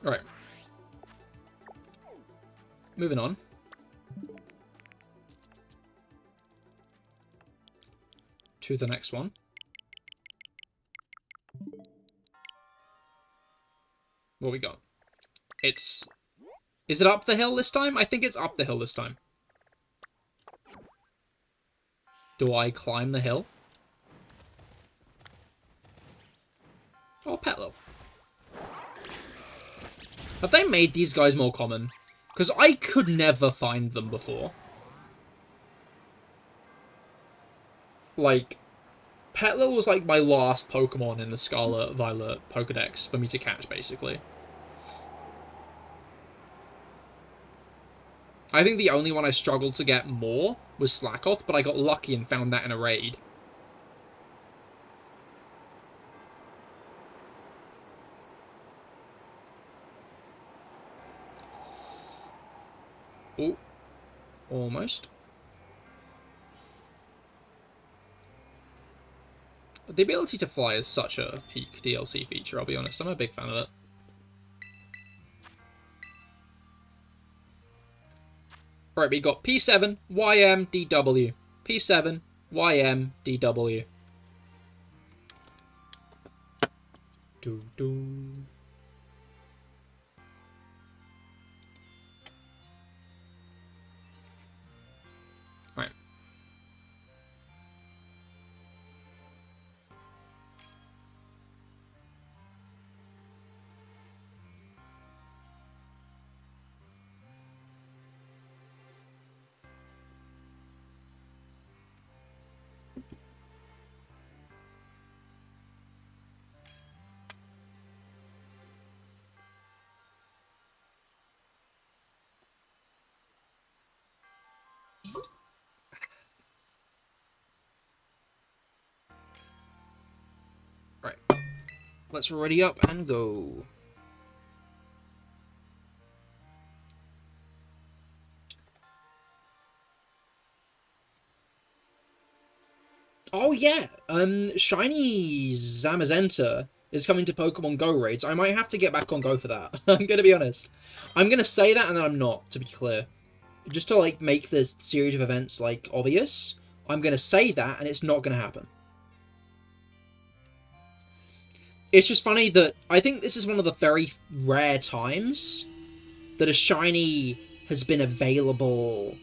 Alright. Moving on. To the next one. What we got? It's... Is it up the hill this time? I think it's up the hill this time. Do I climb the hill? Oh, Petalil. Have they made these guys more common? Because I could never find them before. Like, Petalil was like my last Pokemon in the Scarlet Violet Pokedex for me to catch, basically. I think the only one I struggled to get more was Slakoth, but I got lucky and found that in a raid. Oh, almost. The ability to fly is such a peak DLC feature, I'll be honest. I'm a big fan of it. Right, we got P7, YM, DW. P7, YM, DW. do, do. Right. Right. Let's ready up and go. Oh yeah, Shiny Zamazenta is coming to Pokemon Go raids. I might have to get back on Go for that. I'm gonna be honest. I'm gonna say that and then I'm not, to be clear. Just to like make this series of events like obvious, I'm gonna say that and it's not gonna happen. It's just funny that I think this is one of the very rare times that a shiny has been available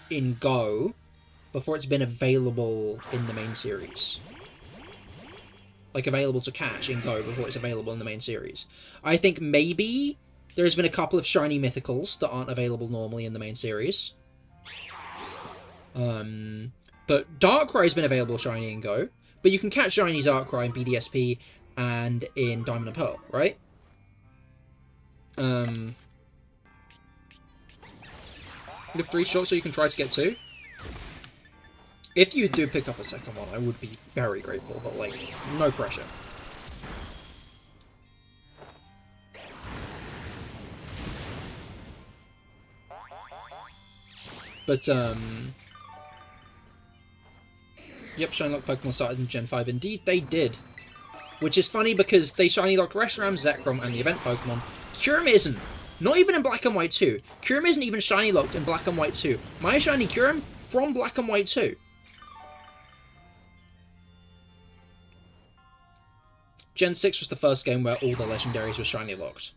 in Go before it's been available in the main series. Like, available to catch in Go before it's available in the main series. I think maybe there's been a couple of shiny mythicals that aren't available normally in the main series. But Darkrai's been available shiny in Go. But you can catch shiny Darkrai in BDSP and in Diamond and Pearl, right? You have 3 shots so you can try to get 2. If you do pick up a second one, I would be very grateful, but, like, no pressure. But, yep, Shiny Lock Pokemon started in Gen 5. Indeed, they did. Which is funny because they Shiny Locked Reshiram, Zekrom, and the event Pokemon. Kyurem isn't. Not even in Black and White 2. Kyurem isn't even Shiny Locked in Black and White 2. My Shiny Kyurem from Black and White 2. Gen 6 was the first game where all the legendaries were shiny locked.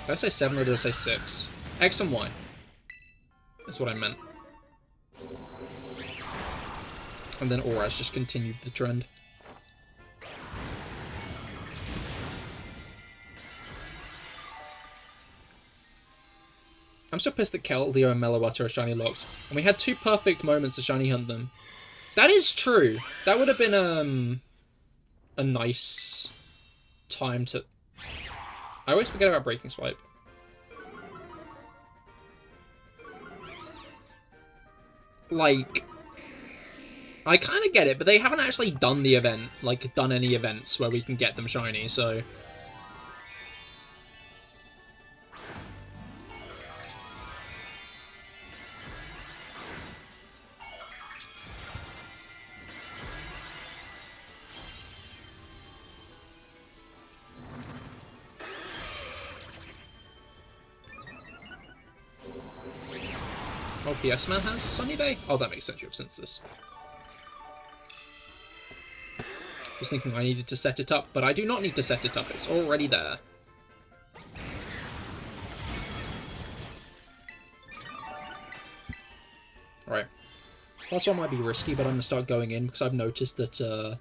Did I say 7 or did I say 6? X and Y. That's what I meant. And then Auras just continued the trend. I'm so pissed that Keldeo and Meloetta are shiny locked. And we had 2 perfect moments to shiny hunt them. That is true. That would have been a nice time to... I always forget about Breaking Swipe. Like, I kind of get it, but they haven't actually done the event, like, done any events where we can get them shiny, so... Oh, PS Man has Sunny Day? Oh, that makes sense, you have Synthesis. I was thinking I needed to set it up, but I do not need to set it up, it's already there. Alright. Last one might be risky, but I'm going to start going in, because I've noticed that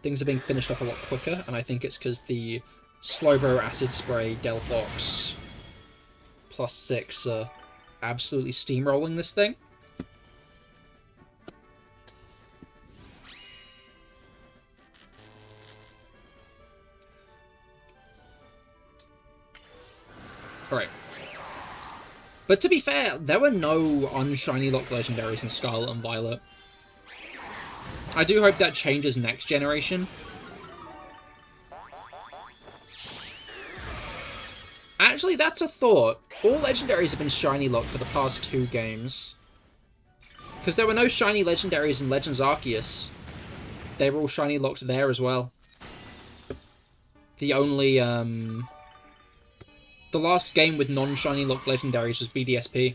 things are being finished up a lot quicker, and I think it's because the Slowbro Acid Spray Delphox +6 absolutely steamrolling this thing. Alright. But to be fair, there were no unshiny locked legendaries in Scarlet and Violet. I do hope that changes next generation. Actually, that's a thought. All legendaries have been shiny locked for the past 2 games. Because there were no shiny legendaries in Legends Arceus. They were all shiny locked there as well. The only, the last game with non-shiny locked legendaries was BDSP.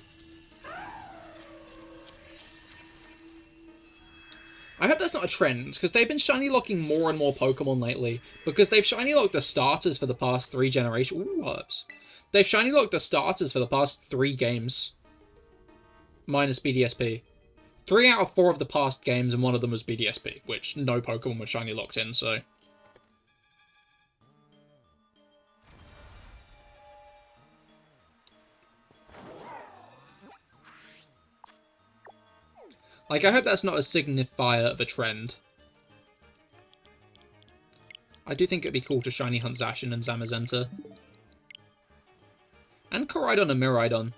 not a trend, because they've been shiny locking more and more Pokemon lately, because they've shiny locked the starters for the past 3 generations. Ooh, herbs. They've shiny locked the starters for the past 3 games. Minus BDSP. 3 out of 4 of the past games, and one of them was BDSP, which no Pokemon was shiny locked in, so... Like, I hope that's not a signifier of a trend. I do think it'd be cool to shiny hunt Zacian and Zamazenta. And Koraidon and Miraidon.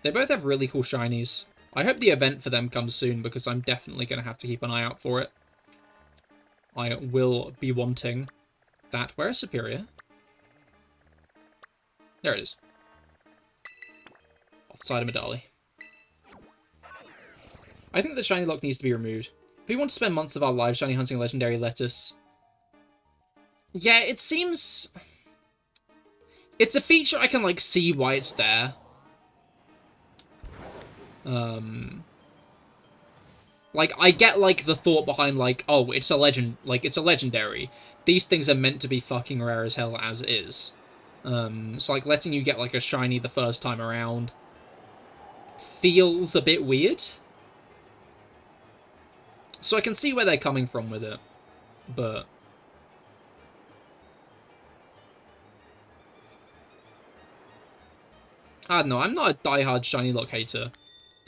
They both have really cool shinies. I hope the event for them comes soon, because I'm definitely going to have to keep an eye out for it. I will be wanting that. Where is Serperior? There it is. Off the side of Medali. I think the shiny lock needs to be removed. If we want to spend months of our lives shiny hunting legendary lettuce... Yeah, it seems... It's a feature I can, like, see why it's there. Like, I get, like, the thought behind, like, oh, it's a legend, like, it's a legendary. These things are meant to be fucking rare as hell as is. So, like, letting you get, like, a shiny the first time around feels a bit weird. So I can see where they're coming from with it, but... I don't know, I'm not a diehard shiny lock hater.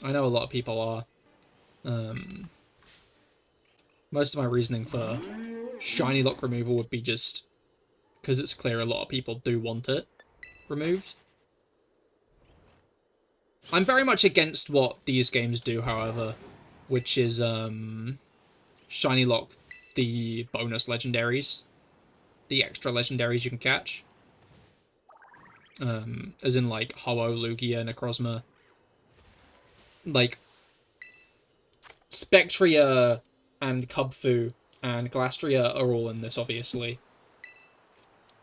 I know a lot of people are. Most of my reasoning for shiny lock removal would be just because it's clear a lot of people do want it removed. I'm very much against what these games do, however, which is shiny lock the bonus legendaries, the extra legendaries you can catch. As in, like, Ho-Oh, Lugia, Necrozma. Like, Spectria and Kubfu and Glastria are all in this, obviously.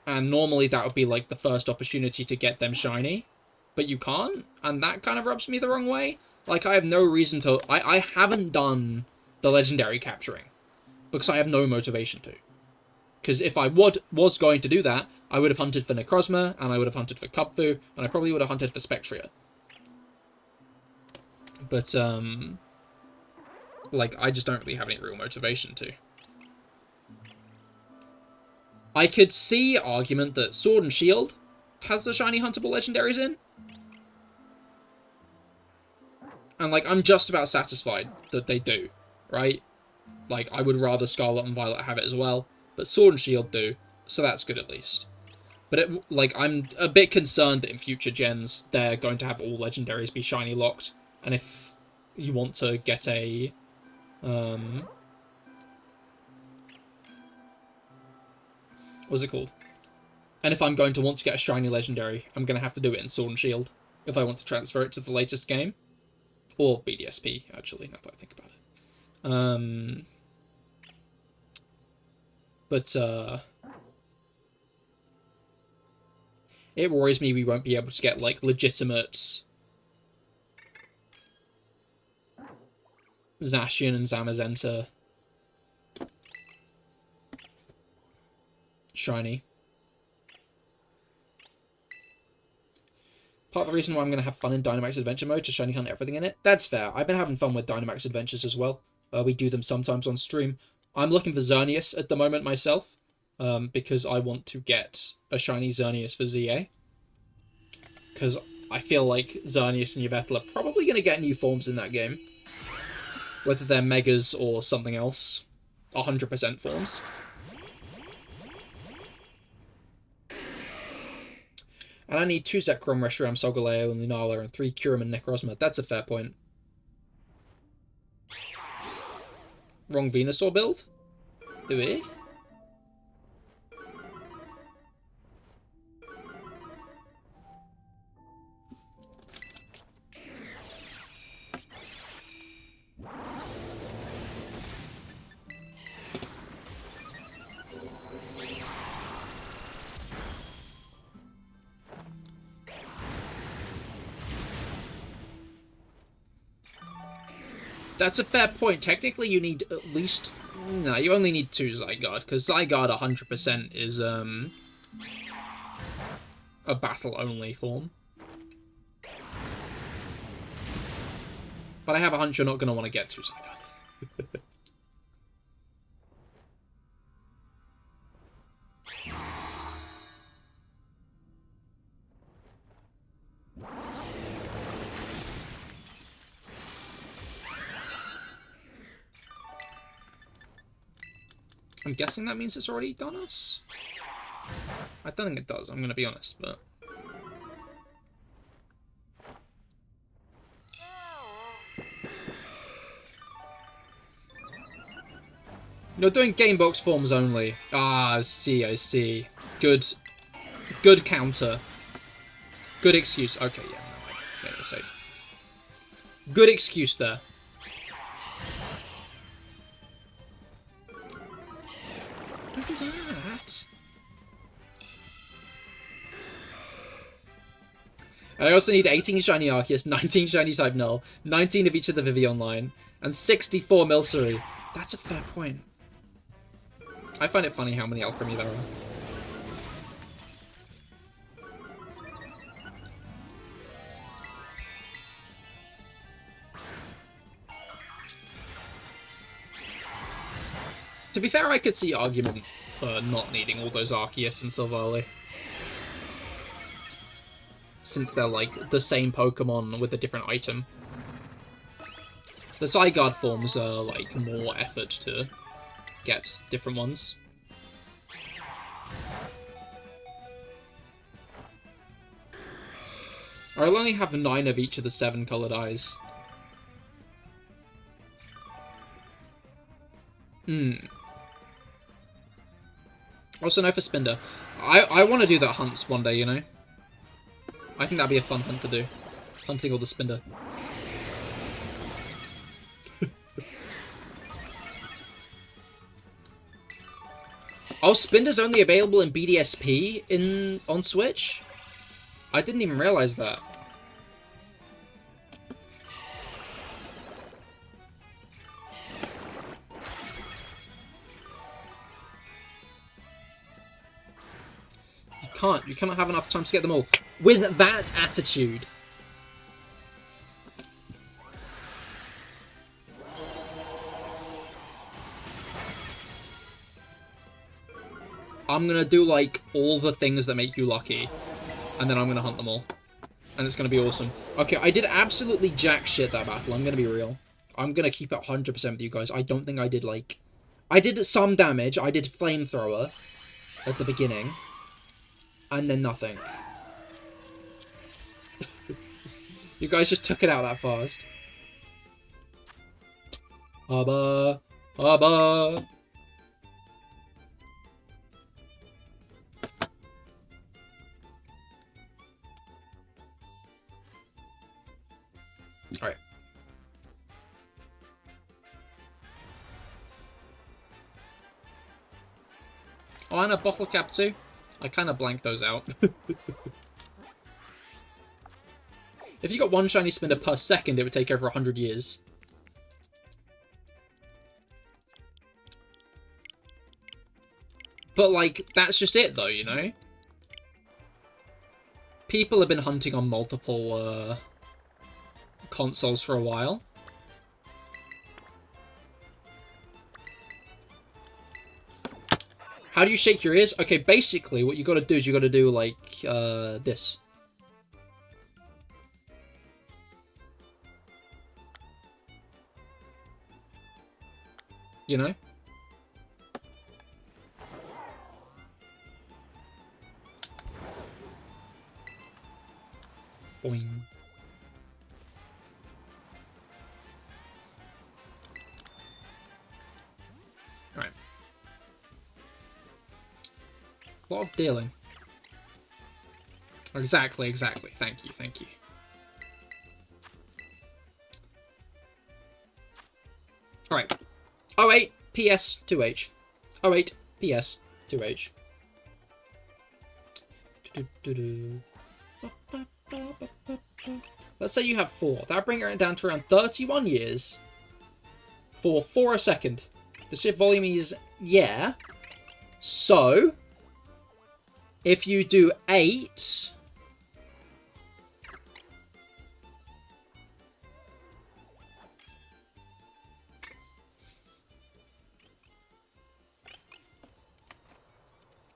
And normally that would be, like, the first opportunity to get them shiny. But you can't, and that kind of rubs me the wrong way. Like, I have no reason to... I haven't done the legendary capturing, because I have no motivation to. Because if I was going to do that, I would have hunted for Necrozma, and I would have hunted for Kubfu, and I probably would have hunted for Spectria. But, like, I just don't really have any real motivation to. I could see argument that Sword and Shield has the shiny huntable legendaries in. And, like, I'm just about satisfied that they do, right? Like, I would rather Scarlet and Violet have it as well, but Sword and Shield do, so that's good at least. But, like, I'm a bit concerned that in future gens, they're going to have all legendaries be shiny locked. And if you want to get a... what's it called? And if I'm going to want to get a shiny legendary, I'm going to have to do it in Sword and Shield if I want to transfer it to the latest game. Or BDSP, actually, now that I think about it. But, it worries me we won't be able to get, like, legitimate Zacian and Zamazenta shiny. Part of the reason why I'm going to have fun in Dynamax Adventure mode to shiny hunt everything in it. That's fair. I've been having fun with Dynamax Adventures as well. We do them sometimes on stream. I'm looking for Xerneas at the moment myself, because I want to get a shiny Xerneas for ZA. Because I feel like Xerneas and Yveltal are probably going to get new forms in that game. Whether they're Megas or something else. 100% forms. And I need 2 Zekrom, Reshiram, Solgaleo, and Lunala, and 3 Kyurem and Necrozma. That's a fair point. Wrong Venusaur build? Do we? That's a fair point. Technically, you need at least... No, you only need 2 Zygarde, because Zygarde 100% is, a battle-only form. But I have a hunch you're not going to want to get 2 Zygarde. I'm guessing that means it's already done us? I don't think it does, I'm going to be honest, but... You're doing game box forms only. Ah, I see, I see. Good counter. Good excuse. Okay, yeah, no, I made a mistake. Good excuse there. Look at that. I also need 18 shiny Arceus, 19 shiny type Null, 19 of each of the Vivillon line, and 64 Milcery. That's a fair point. I find it funny how many Alchemy there are. To be fair, I could see argument for not needing all those Arceus and Silvally. Since they're, like, the same Pokemon with a different item. The Zygarde forms are, like, more effort to get different ones. I'll only have 9 of each of the 7 coloured eyes. Also, no for Spinder. I want to do that hunts one day, you know? I think that'd be a fun hunt to do. Hunting all the Spinder. Oh, Spinder's only available in BDSP on Switch? I didn't even realize that. You cannot have enough time to get them all. With that attitude. I'm gonna do, like, all the things that make you lucky. And then I'm gonna hunt them all. And it's gonna be awesome. Okay, I did absolutely jack shit that battle, I'm gonna be real. I'm gonna keep it 100% with you guys. I don't think I did, like... I did some damage. I did Flamethrower at the beginning. And then nothing. You guys just took it out that fast. Hubba! Hubba! Alright. Oh, and a bottle cap too. I kind of blanked those out. If you got 1 shiny Spinner per second, it would take over 100 years. But, like, that's just it, though, you know? People have been hunting on multiple, consoles for a while. How do you shake your ears? Okay, basically, what you gotta do is you gotta do, like, this. You know? Boing. Alright. A lot of dealing. Exactly, exactly. Thank you, thank you. Alright. 08 PS 2H. 08 PS 2H. Let's say you have 4. That'll bring it down to around 31 years for a second. The shift volume is, yeah. So, if you do 8...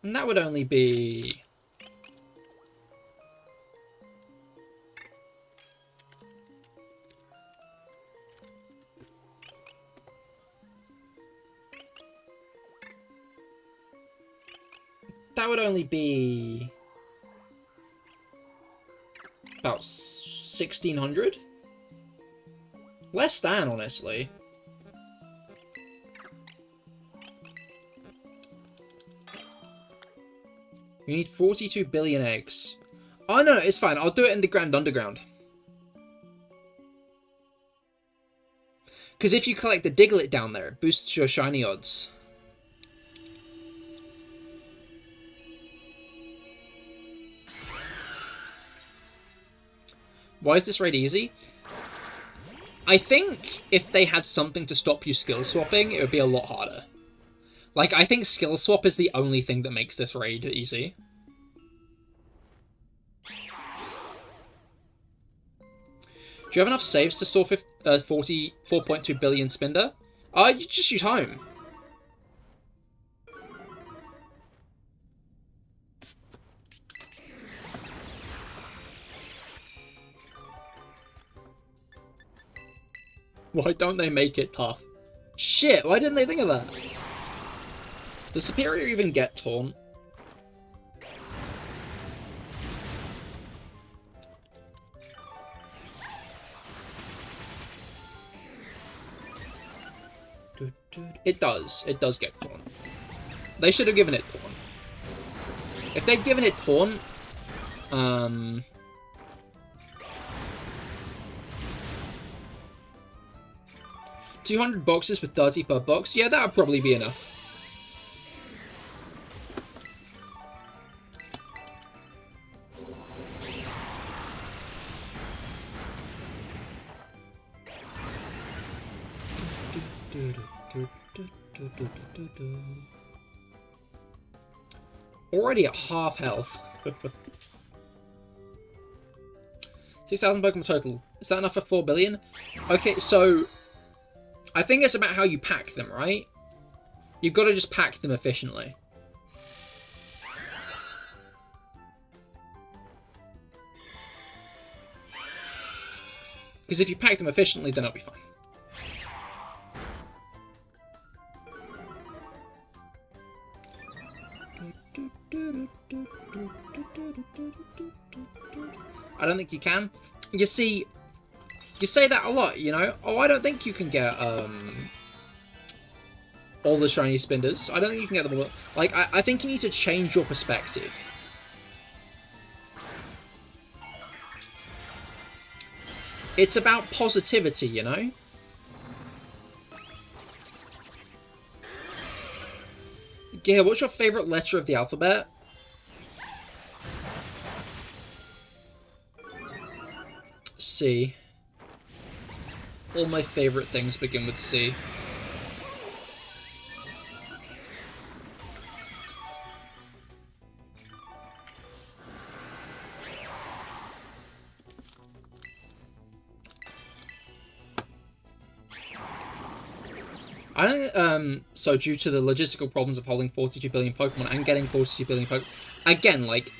And that would only be... That would only be... about 1,600? Less than, honestly. You need 42 billion eggs. Oh, no, it's fine. I'll do it in the Grand Underground. Because if you collect the Diglett down there, it boosts your shiny odds. Why is this raid easy? I think if they had something to stop you skill swapping, it would be a lot harder. Like, I think skill swap is the only thing that makes this raid easy. Do you have enough saves to store 4.2 billion Spinder? You just shoot home. Why don't they make it tough? Shit, why didn't they think of that? Does Serperior even get taunt? It does. It does get taunt. They should have given it taunt. If they'd given it taunt, 200 boxes with 30 per box? Yeah, that would probably be enough. Already at half health. 6,000 Pokemon total. Is that enough for 4 billion? Okay, so... I think it's about how you pack them, right? You've got to just pack them efficiently. Because if you pack them efficiently, then it'll be fine. I don't think you can. You see, you say that a lot, you know? Oh, I don't think you can get, all the shiny Spinders. I don't think you can get them all. Like, I think you need to change your perspective. It's about positivity, you know? Yeah, what's your favourite letter of the alphabet? C. All my favourite things begin with C. I don't, so due to the logistical problems of holding 42 billion Pokemon and getting 42 billion Pokemon, again, like,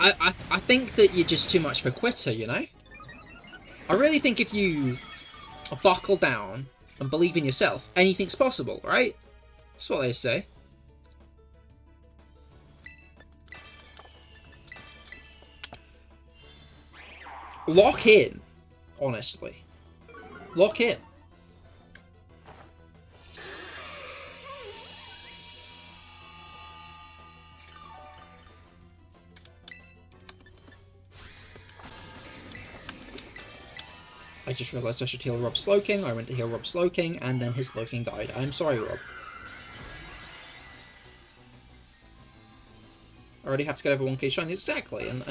I think that you're just too much of a quitter, you know? I really think if you buckle down and believe in yourself, anything's possible, right? That's what they say. Lock in, honestly. Lock in. I just realised I should heal Rob Slowking. I went to heal Rob Slowking, and then his Slowking died. I'm sorry, Rob. I already have to get over 1k shiny. Exactly, and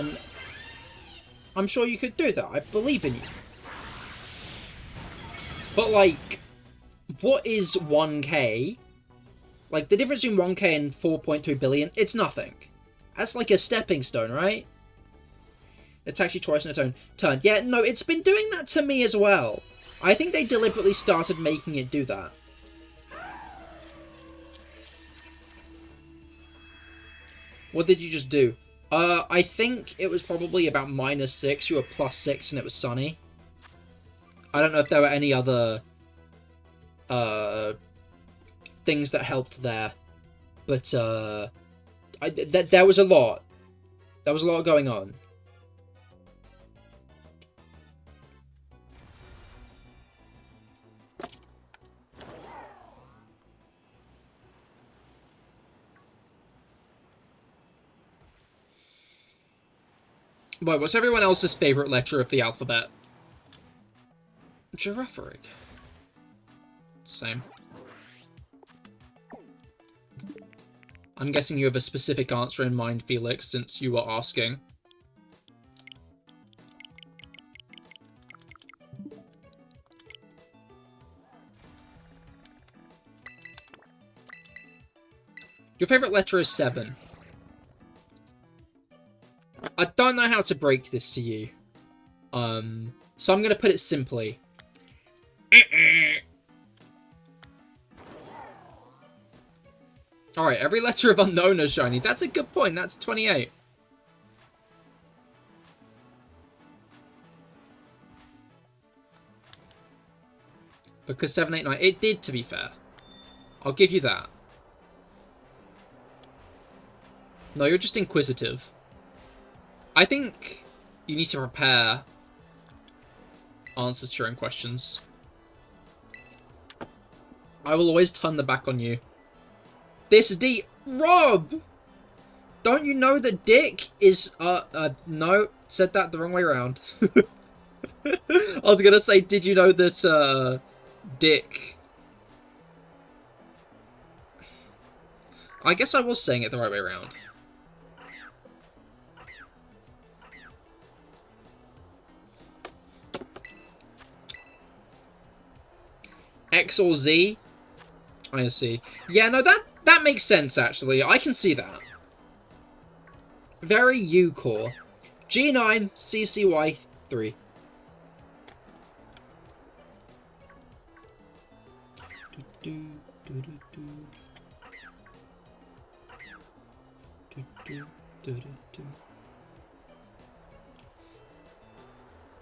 I'm sure you could do that. I believe in you. But, like, what is 1k? Like, the difference between 1k and 4.3 billion, it's nothing. That's like a stepping stone, right? Attacks you twice in a turn. Yeah, no, it's been doing that to me as well. I think they deliberately started making it do that. What did you just do? I think it was probably about -6. You were +6 and it was sunny. I don't know if there were any other things that helped there. But there was a lot. There was a lot going on. Wait, what's everyone else's favourite letter of the alphabet? Giraffaric. Same. I'm guessing you have a specific answer in mind, Felix, since you were asking. Your favourite letter is 7. I don't know how to break this to you. So I'm going to put it simply. Alright, every letter of unknown is shiny. That's a good point. That's 28. Because 7, 8, 9... It did, to be fair. I'll give you that. No, you're just inquisitive. I think you need to prepare answers to your own questions. I will always turn the back on you. This D... Rob! Don't you know that dick is... no, said that the wrong way around. I was gonna say, did you know that, dick... I guess I was saying it the right way around. X or Z? I see. Yeah, no, that makes sense, actually. I can see that. Very U-core. G9, CCY 3.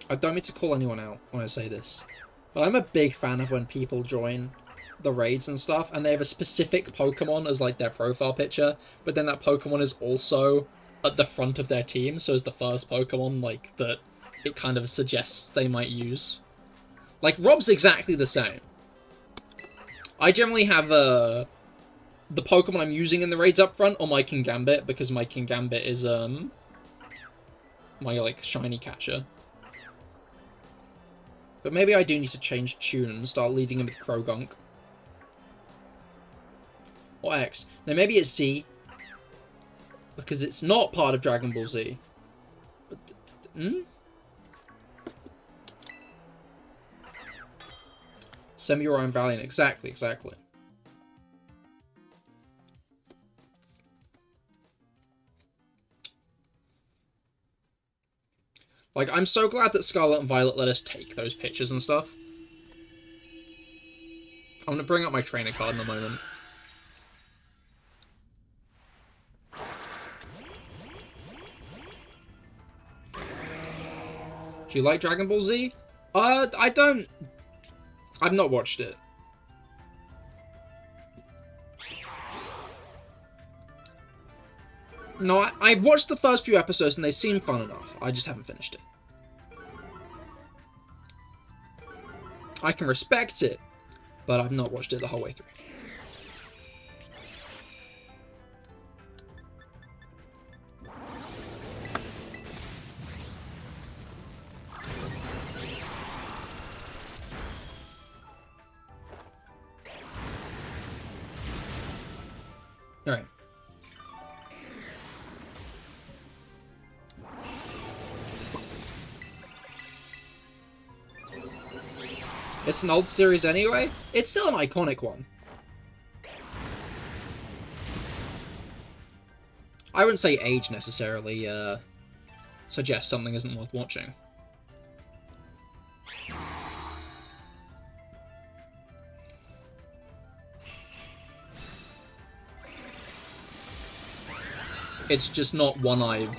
I don't mean to call anyone out when I say this, but I'm a big fan of when people join the raids and stuff, and they have a specific Pokemon as, like, their profile picture, but then that Pokemon is also at the front of their team, so as the first Pokemon, like, that it kind of suggests they might use. Like, Rob's exactly the same. I generally have, the Pokemon I'm using in the raids up front, or my Kingambit, because my Kingambit is, my, like, shiny catcher. But maybe I do need to change tune and start leaving him with Krogunk. Or X. No, maybe it's Z. Because it's not part of Dragon Ball Z. But, Semi-Orion Valiant. Exactly, exactly. Like, I'm so glad that Scarlet and Violet let us take those pictures and stuff. I'm gonna bring up my trainer card in a moment. Do you like Dragon Ball Z? I don't... I've not watched it. No, I've watched the first few episodes and they seem fun enough. I just haven't finished it. I can respect it, but I've not watched it the whole way through. Alright. It's an old series anyway. It's still an iconic one. I wouldn't say age necessarily suggests something isn't worth watching. It's just not one I've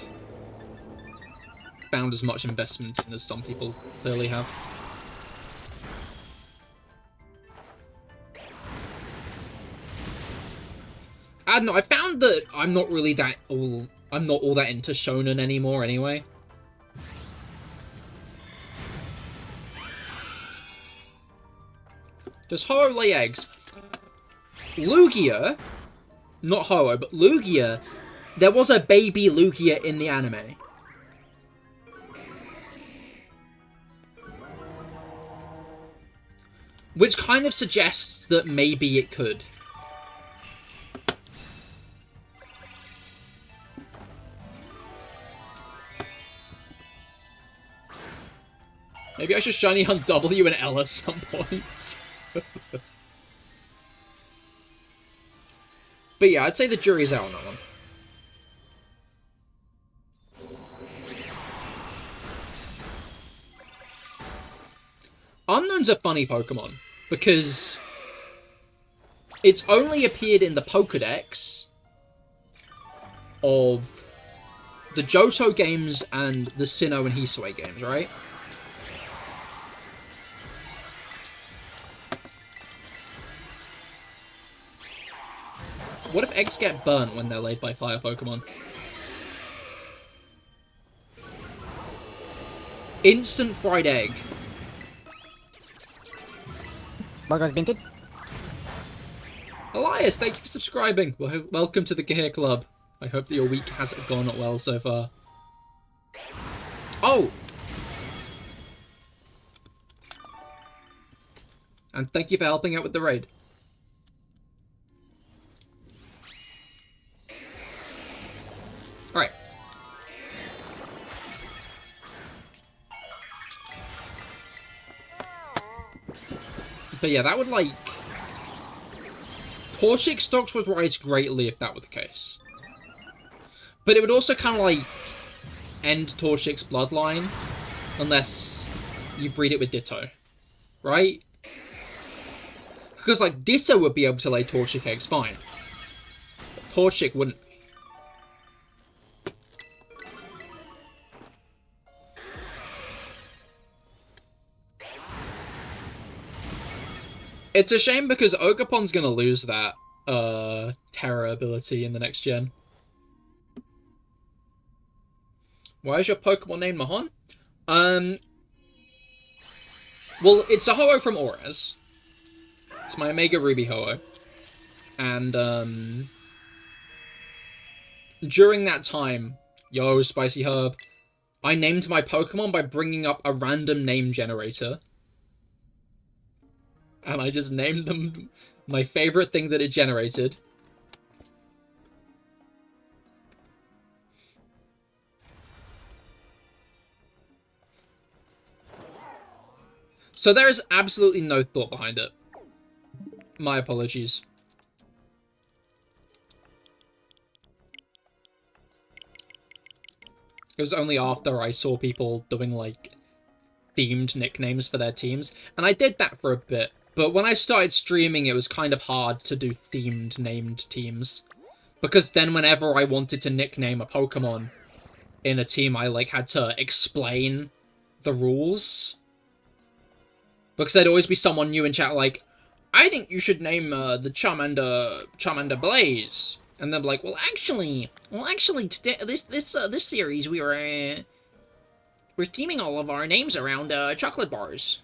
found as much investment in as some people clearly have. I don't know, I found that I'm not really I'm not all that into shonen anymore anyway. Does Ho-Oh lay eggs? Lugia, not Ho-Oh, but Lugia, there was a baby Lugia in the anime. Which kind of suggests that maybe it could. Maybe I should shiny hunt W and L at some point. But yeah, I'd say the jury's out on that one. Unknown's a funny Pokemon, because it's only appeared in the Pokedex of the Johto games and the Sinnoh and Hisui games, right? What if eggs get burnt when they're laid by fire Pokemon? Instant fried egg. Burgers Binted. Elias, thank you for subscribing. Well, welcome to the Cahir Club. I hope that your week has gone well so far. Oh! And thank you for helping out with the raid. Alright. But yeah, that would, like... Torchic stocks would rise greatly if that were the case. But it would also kind of, like, end Torchic's bloodline. Unless you breed it with Ditto. Right? Because, like, Ditto would be able to lay Torchic eggs fine. But Torchic wouldn't. It's a shame because Ogerpon's gonna lose that Tera ability in the next gen. Why is your Pokemon named Mahon? Well, it's a Ho-Oh from Auras. It's my Omega Ruby Ho-Oh. And, during that time, yo, Spicy Herb, I named my Pokemon by bringing up a random name generator. And I just named them my favorite thing that it generated. So there is absolutely no thought behind it. My apologies. It was only after I saw people doing, like, themed nicknames for their teams. And I did that for a bit. But when I started streaming, it was kind of hard to do themed named teams. Because then whenever I wanted to nickname a Pokemon in a team, I, like, had to explain the rules. Because there'd always be someone new in chat like, I think you should name the Charmander Blaze. And they're like, well, actually, today, this series, we're theming all of our names around chocolate bars.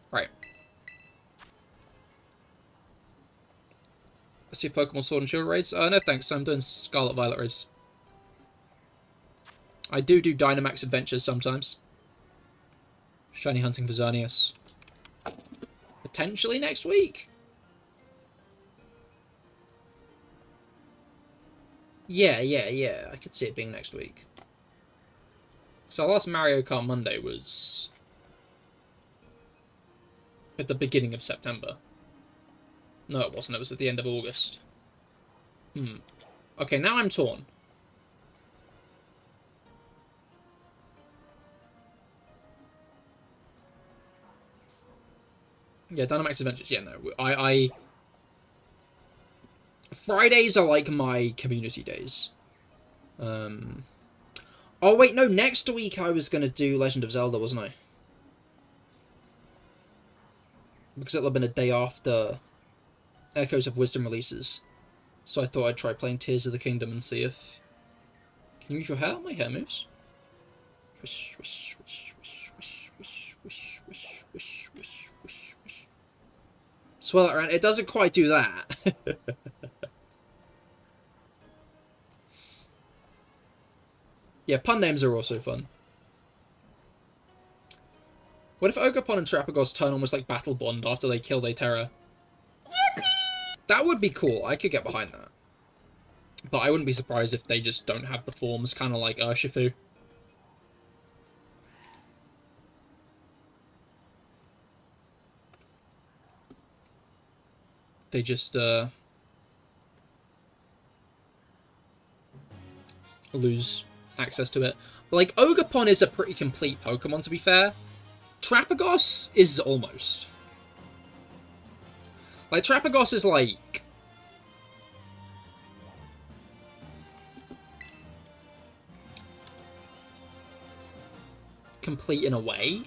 Right. Let's do Pokemon Sword and Shield raids. No thanks, I'm doing Scarlet Violet raids. I do Dynamax adventures sometimes. Shiny hunting for Xerneas. Potentially next week. Yeah. I could see it being next week. So our last Mario Kart Monday was at the beginning of September. No, it wasn't. It was at the end of August. Okay, now I'm torn. Yeah, Dynamax Adventures. Yeah, no. Fridays are like my community days. Oh, wait, no. Next week I was going to do Legend of Zelda, wasn't I? Because it'll have been a day after Echoes of Wisdom releases. So I thought I'd try playing Tears of the Kingdom and see if... Can you move your hair? My hair moves. Wish, wish, wish, wish, wish, wish, wish, wish, wish, wish, wish, wish. Swirl it around. It doesn't quite do that. Yeah, pun names are also fun. What if Ogerpon and Trapagos turn almost like Battle Bond after they kill their Tera? Yippee! That would be cool. I could get behind that. But I wouldn't be surprised if they just don't have the forms, kind of like Urshifu. They just, lose access to it. Like, Ogerpon is a pretty complete Pokemon, to be fair. Trapagos is almost. Like, Trapagos is like... complete in a way.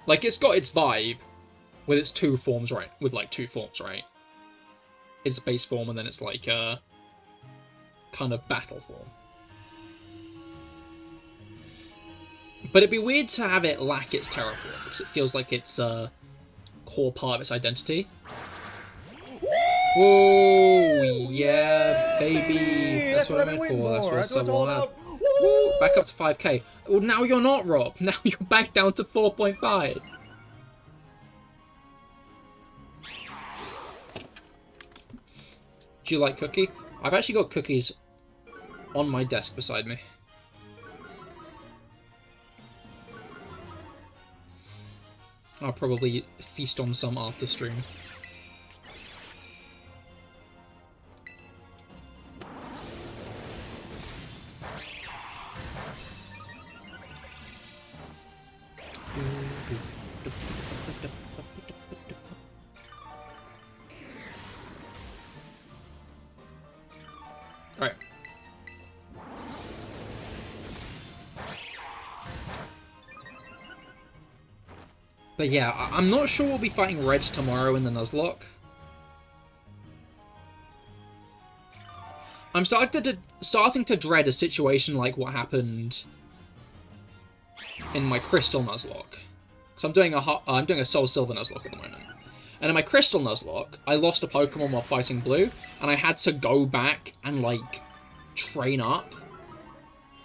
Like, it's got its vibe with its two forms, right? With, like, two forms, right? It's base form, and then it's, like, a kind of battle form. But it'd be weird to have it lack its Tera form, because it feels like it's a core part of its identity. Whoa, yeah, baby. That's what I'm in for. That's what I want. Back up to 5k. Well, now you're not, Rob. Now you're back down to 4.5. Do you like Cookie? I've actually got cookies on my desk beside me. I'll probably feast on some after stream. Alright. But yeah, I'm not sure we'll be fighting Reg tomorrow in the Nuzlocke. I'm starting to dread a situation like what happened in my Crystal Nuzlocke. Because I'm doing a Soul Silver Nuzlocke at the moment. And in my Crystal Nuzlocke, I lost a Pokemon while fighting Blue, and I had to go back and, like, train up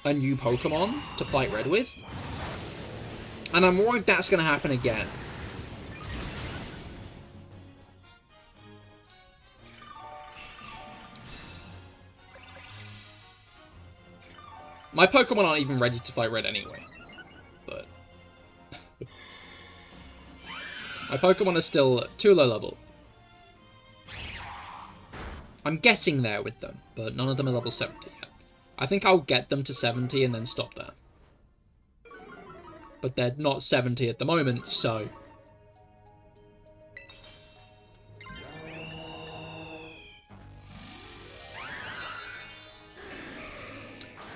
a new Pokemon to fight Red with. And I'm worried that's going to happen again. My Pokemon aren't even ready to fight Red anyway. But... my Pokemon are still too low level. I'm getting there with them, but none of them are level 70 yet. I think I'll get them to 70 and then stop there. But they're not 70 at the moment, so...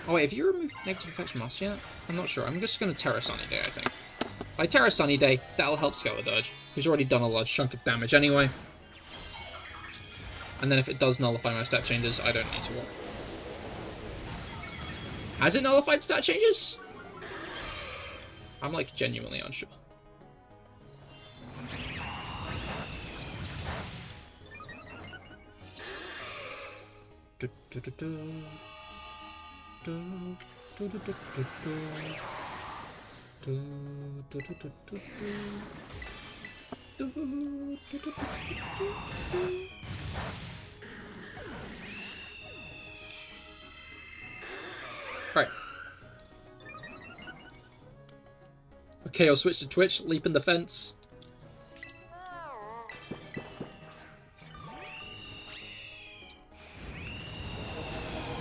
oh wait, have you removed negative effects from us yet? I'm not sure. I'm just going to Tera Sunny Day, I think. If I Tera Sunny Day, that'll help Scarlet Urge, who's already done a large chunk of damage anyway. And then if it does nullify my stat changes, I don't need to worry. Has it nullified stat changes? I'm, like, genuinely unsure. Cahir switch to Twitch, leap in the fence.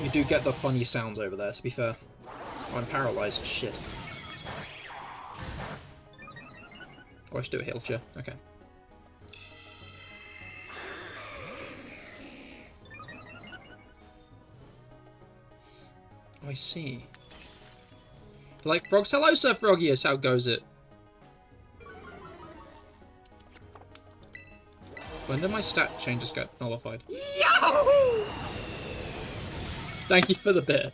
You do get the funny sounds over there, to be fair. Oh, I'm paralysed. Shit. Oh, I should do a heal cheer. Okay. Oh, I see. Like frogs. Hello, Sir Frogius. How goes it? When did my stat changes get nullified? Yahoo! Thank you for the bit.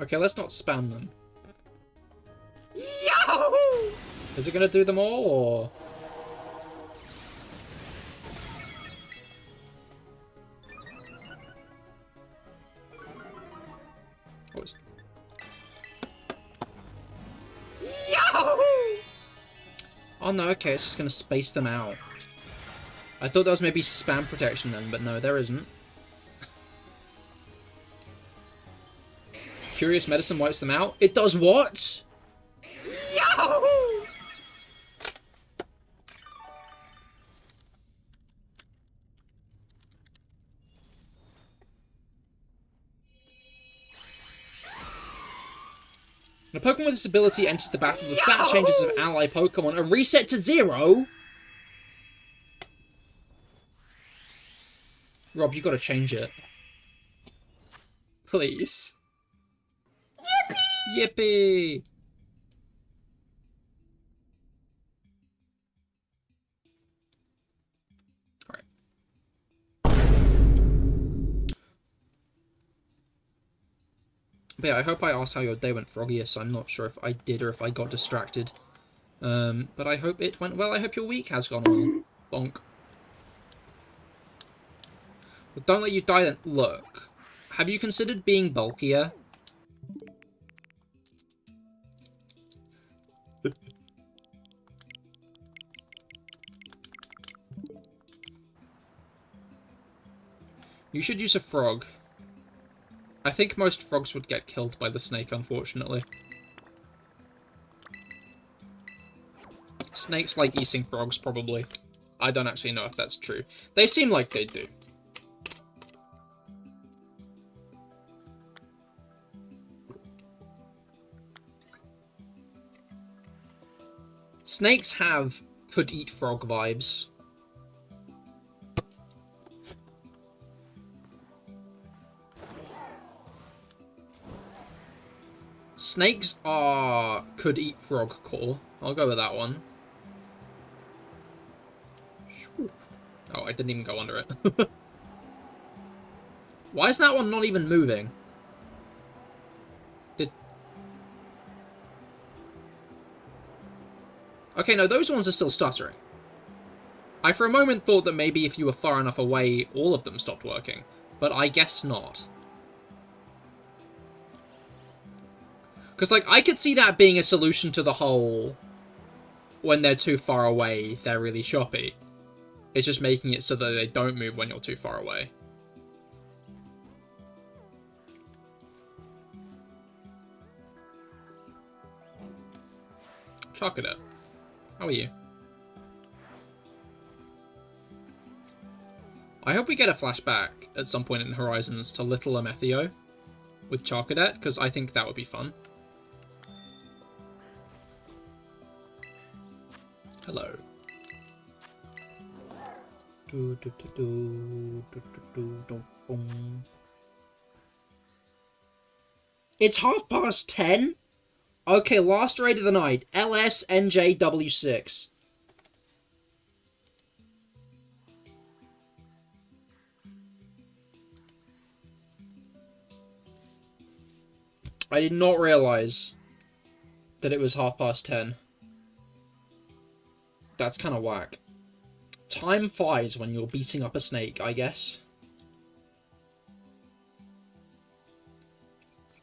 Okay, let's not spam them. Yahoo! Is it gonna do them all, or...? What is... Yahoo! Oh no, okay, it's just gonna space them out. I thought there was maybe spam protection then, but no, there isn't. Curious Medicine wipes them out. It does what? Yahoo! When a Pokemon with this ability enters the battle, the stat changes of ally Pokemon are reset to 0. Rob, you gotta change it. Please. Yippee! Yippee! Alright. But yeah, I hope I asked how your day went, Frogius. I'm not sure if I did or if I got distracted. But I hope it went well. I hope your week has gone well. Bonk. But don't let you die then. Look. Have you considered being bulkier? You should use a frog. I think most frogs would get killed by the snake, unfortunately. Snakes like eating frogs, probably. I don't actually know if that's true. They seem like they do. Snakes have could eat frog vibes. Snakes are could eat frog core. I'll go with that one. Oh, I didn't even go under it. Why is that one not even moving? Okay, no, those ones are still stuttering. I for a moment thought that maybe if you were far enough away, all of them stopped working. But I guess not. Because, like, I could see that being a solution to the whole... when they're too far away, they're really choppy. It's just making it so that they don't move when you're too far away. Chocolate. How are you? I hope we get a flashback at some point in Horizons to Little Amethio with Charcadet, because I think that would be fun. Hello. It's 10:30? Okay, last raid of the night. LSNJW6. I did not realise that it was 10:30. That's kind of whack. Time flies when you're beating up a snake, I guess.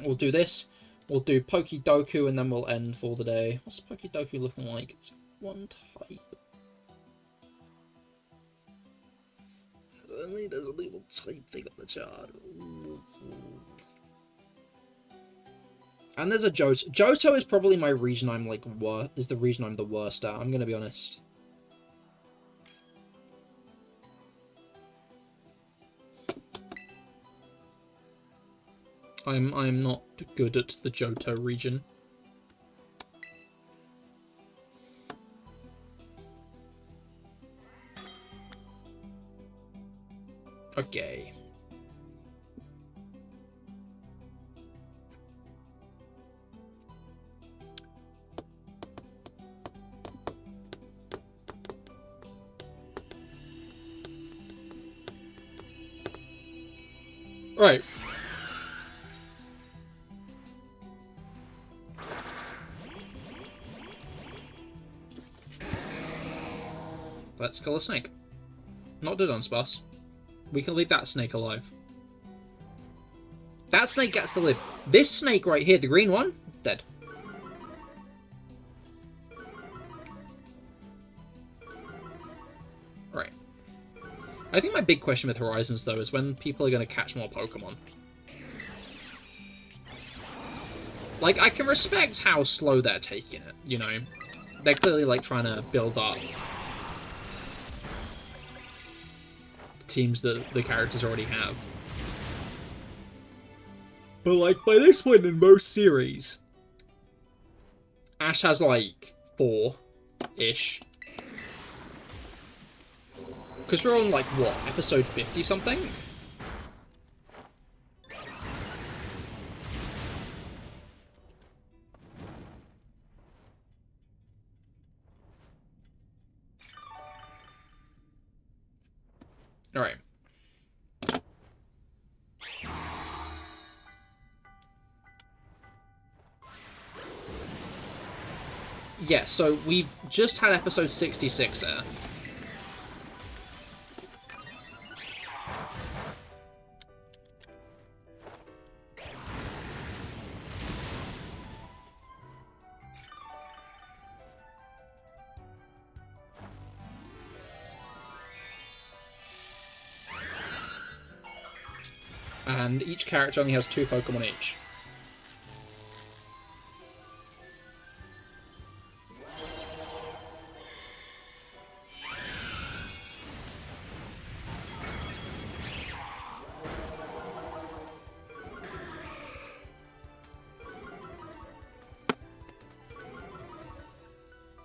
We'll do this. We'll do Pokedoku and then we'll end for the day. What's Pokedoku looking like? It's one type. only there's a little type thing on the chart. And there's a Johto. Johto is probably my region I'm like is the region I'm the worst at. I'm gonna be honest. I'm not good at the Johto region. Okay. Right. Let's kill a snake. Not the Dunsparce. We can leave that snake alive. That snake gets to live. This snake right here, the green one, dead. Right. I think my big question with Horizons, though, is when people are going to catch more Pokemon. Like, I can respect how slow they're taking it, you know? They're clearly, like, trying to build up teams that the characters already have. But, like, by this point in most series, Ash has, like, 4-ish. Because we're on, like, what, episode 50-something? Alright. Yeah, so we've just had episode 66 there. And each character only has 2 Pokemon each.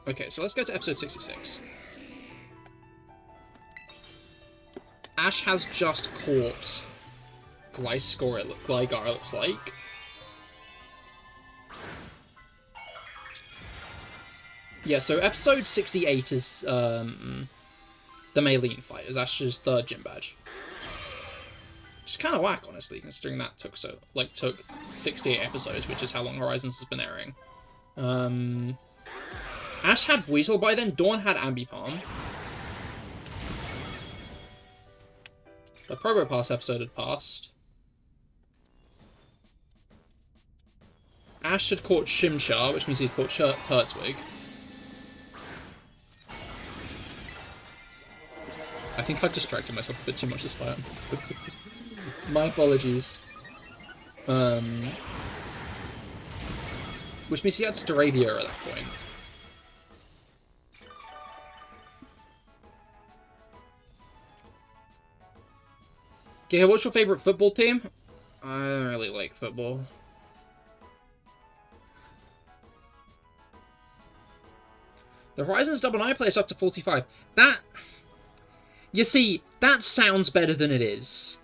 Okay, so let's go to episode 66. Ash has just caught Gligar, it looks like. Yeah, so episode 68 is the Maylene fight, is Ash's 3rd gym badge. Which is kind of whack, honestly, considering that took took 68 episodes, which is how long Horizons has been airing. Ash had Weasel by then, Dawn had Ambipom. The Probo Pass episode had passed. Ash had caught Shimchar, which means he'd caught Turtwig. I think I've distracted myself a bit too much this fight. My apologies. Which means he had Staravia at that point. Okay, what's your favourite football team? I don't really like football. The Horizons Double Eye plays up to 45. That... You see, that sounds better than it is.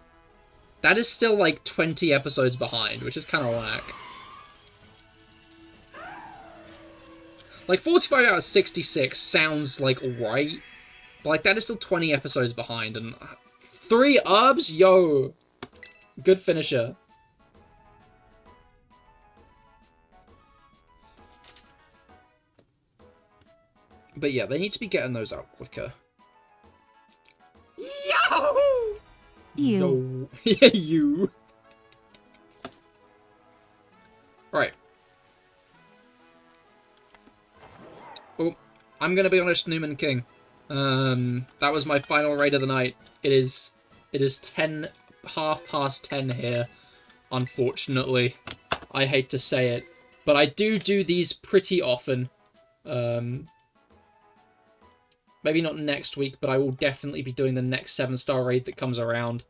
That is still like 20 episodes behind, which is kind of whack. Like, 45 out of 66 sounds like alright. But like, that is still 20 episodes behind, and... 3 herbs? Yo! Good finisher. But yeah, they need to be getting those out quicker. Yo! You. Yeah, you. Right. Oh, I'm gonna be honest, Newman King. That was my final raid of the night. It is It is 10, half past 10 here, unfortunately. I hate to say it, but I do these pretty often. Maybe not next week, but I will definitely be doing the next 7-star raid that comes around.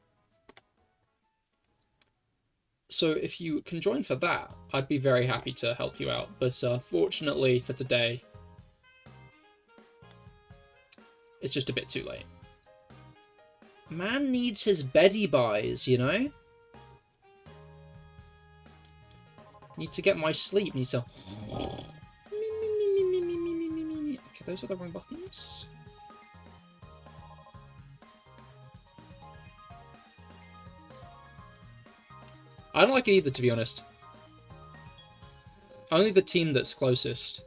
So if you can join for that, I'd be very happy to help you out. But unfortunately for today, it's just a bit too late. Man needs his Betty buys, you know? Need to get my sleep. Need to... Okay, those are the wrong buttons. I don't like it either, to be honest. Only the team that's closest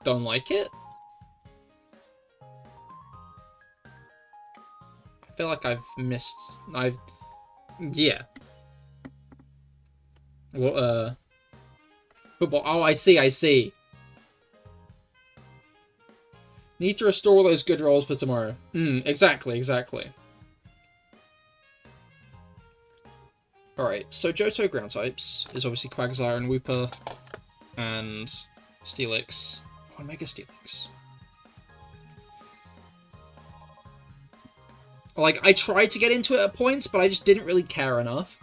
don't like it. I feel like I've missed... Yeah. What, football. Oh, I see. Need to restore all those good rolls for tomorrow. Exactly. Alright, so Johto ground types is obviously Quagsire and Wooper and Steelix. Oh, Mega Steelix. Like, I tried to get into it at points, but I just didn't really care enough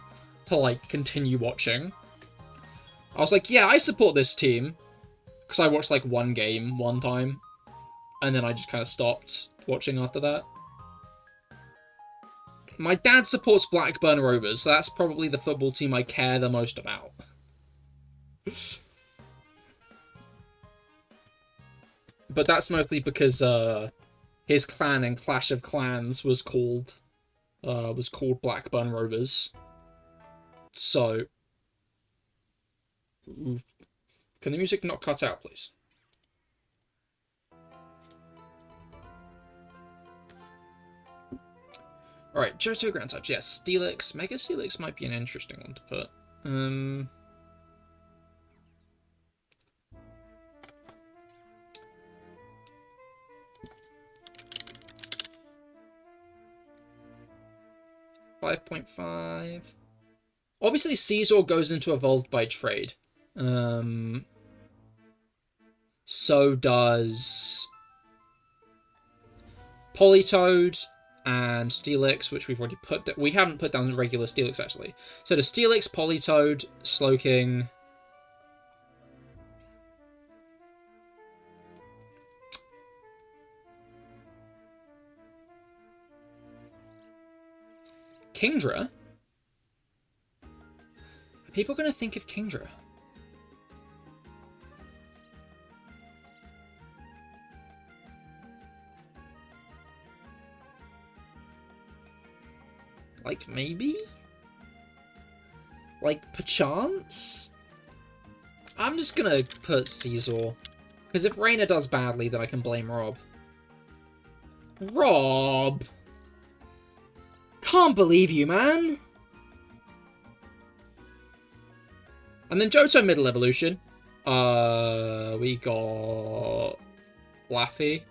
to, like, continue watching. I was like, yeah, I support this team. Because I watched, like, one game one time. And then I just kind of stopped watching after that. My dad supports Blackburn Rovers, so that's probably the football team I care the most about. But that's mostly because his clan in Clash of Clans was called Blackburn Rovers. So, can the music not cut out, please? Alright, Johto ground types, yes. Steelix. Mega Steelix might be an interesting one to put. 5.5. Obviously, Caesar goes into Evolved by trade. So does Politoed and Steelix, which we've already put... We haven't put down regular Steelix, actually. So the Steelix, Politoed, Slowking... Kingdra? Are people going to think of Kingdra? Like, maybe? Like, perchance? I'm just gonna put Caesar. Because if Reina does badly, then I can blame Rob. Rob! Can't believe you, man! And then Johto Middle Evolution. We got... Laffy.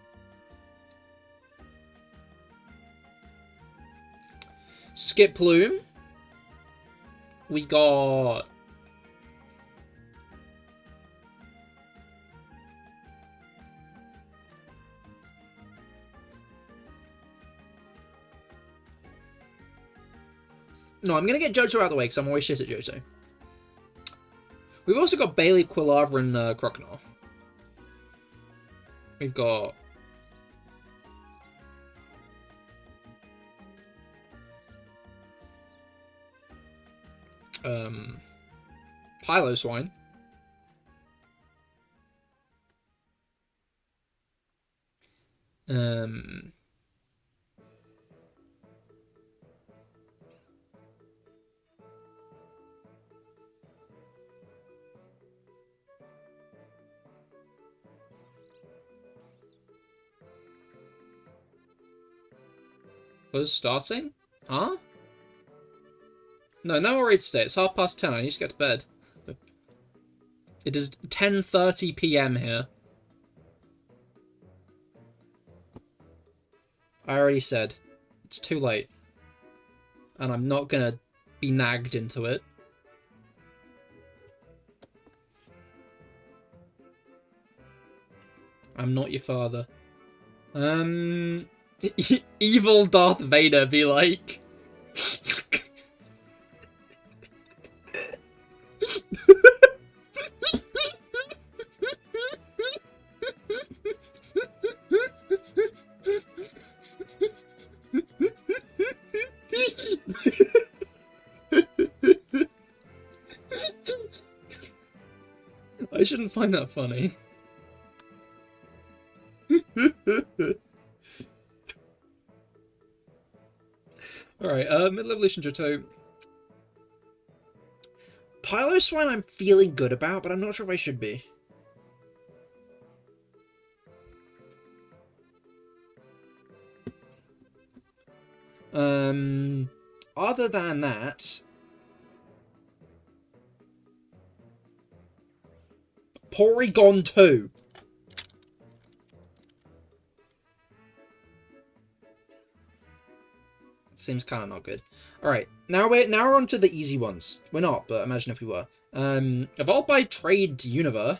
Skip Plume. We got... No, I'm going to get Johto out of the way because I'm always shit at Johto. We've also got Bailey, Quilava, and Croconaw. We've got... Piloswine. Was starting? Huh? No more raid today. It's 10:30. I need to get to bed. It is 10:30 PM here. I already said It's too late. And I'm not gonna be nagged into it. I'm not your father. Evil Darth Vader be like... I shouldn't find that funny. Alright, Middle Evolution Johto. Piloswine I'm feeling good about, but I'm not sure if I should be. Other than that... Porygon 2. Seems kind of not good. Alright, now we're on to the easy ones. We're not, but imagine if we were. Evolved by Trade Unova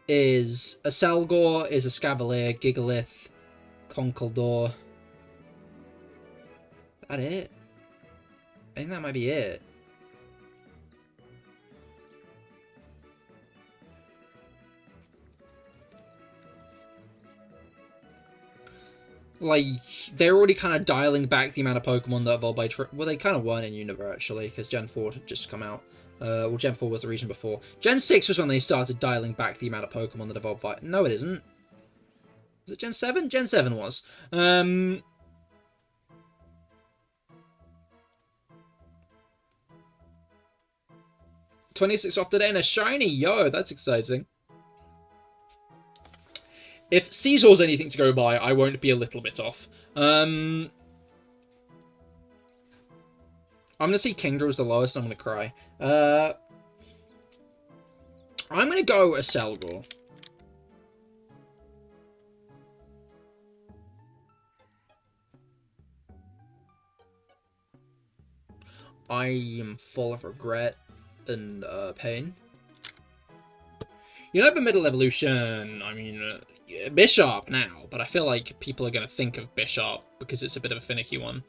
is a Selgor, is a Scavalier, Gigalith, Conkeldurr. Is that it? I think that might be it. Like, they're already kind of dialing back the amount of Pokemon that evolved by... Well, they kind of weren't in Unova, actually, because Gen 4 had just come out. Well, Gen 4 was the region before. Gen 6 was when they started dialing back the amount of Pokemon that evolved by... No, it isn't. Was it Gen 7? Gen 7 was. 26 off today and a shiny. Yo, that's exciting. If Caesar's anything to go by, I won't be a little bit off. I'm going to see Kingdraw's the lowest, and I'm going to cry. I'm going to go a Selgor. I am full of regret and pain. You know, the Middle Evolution, I mean... Bishop now, but I feel like people are going to think of Bishop because it's a bit of a finicky one.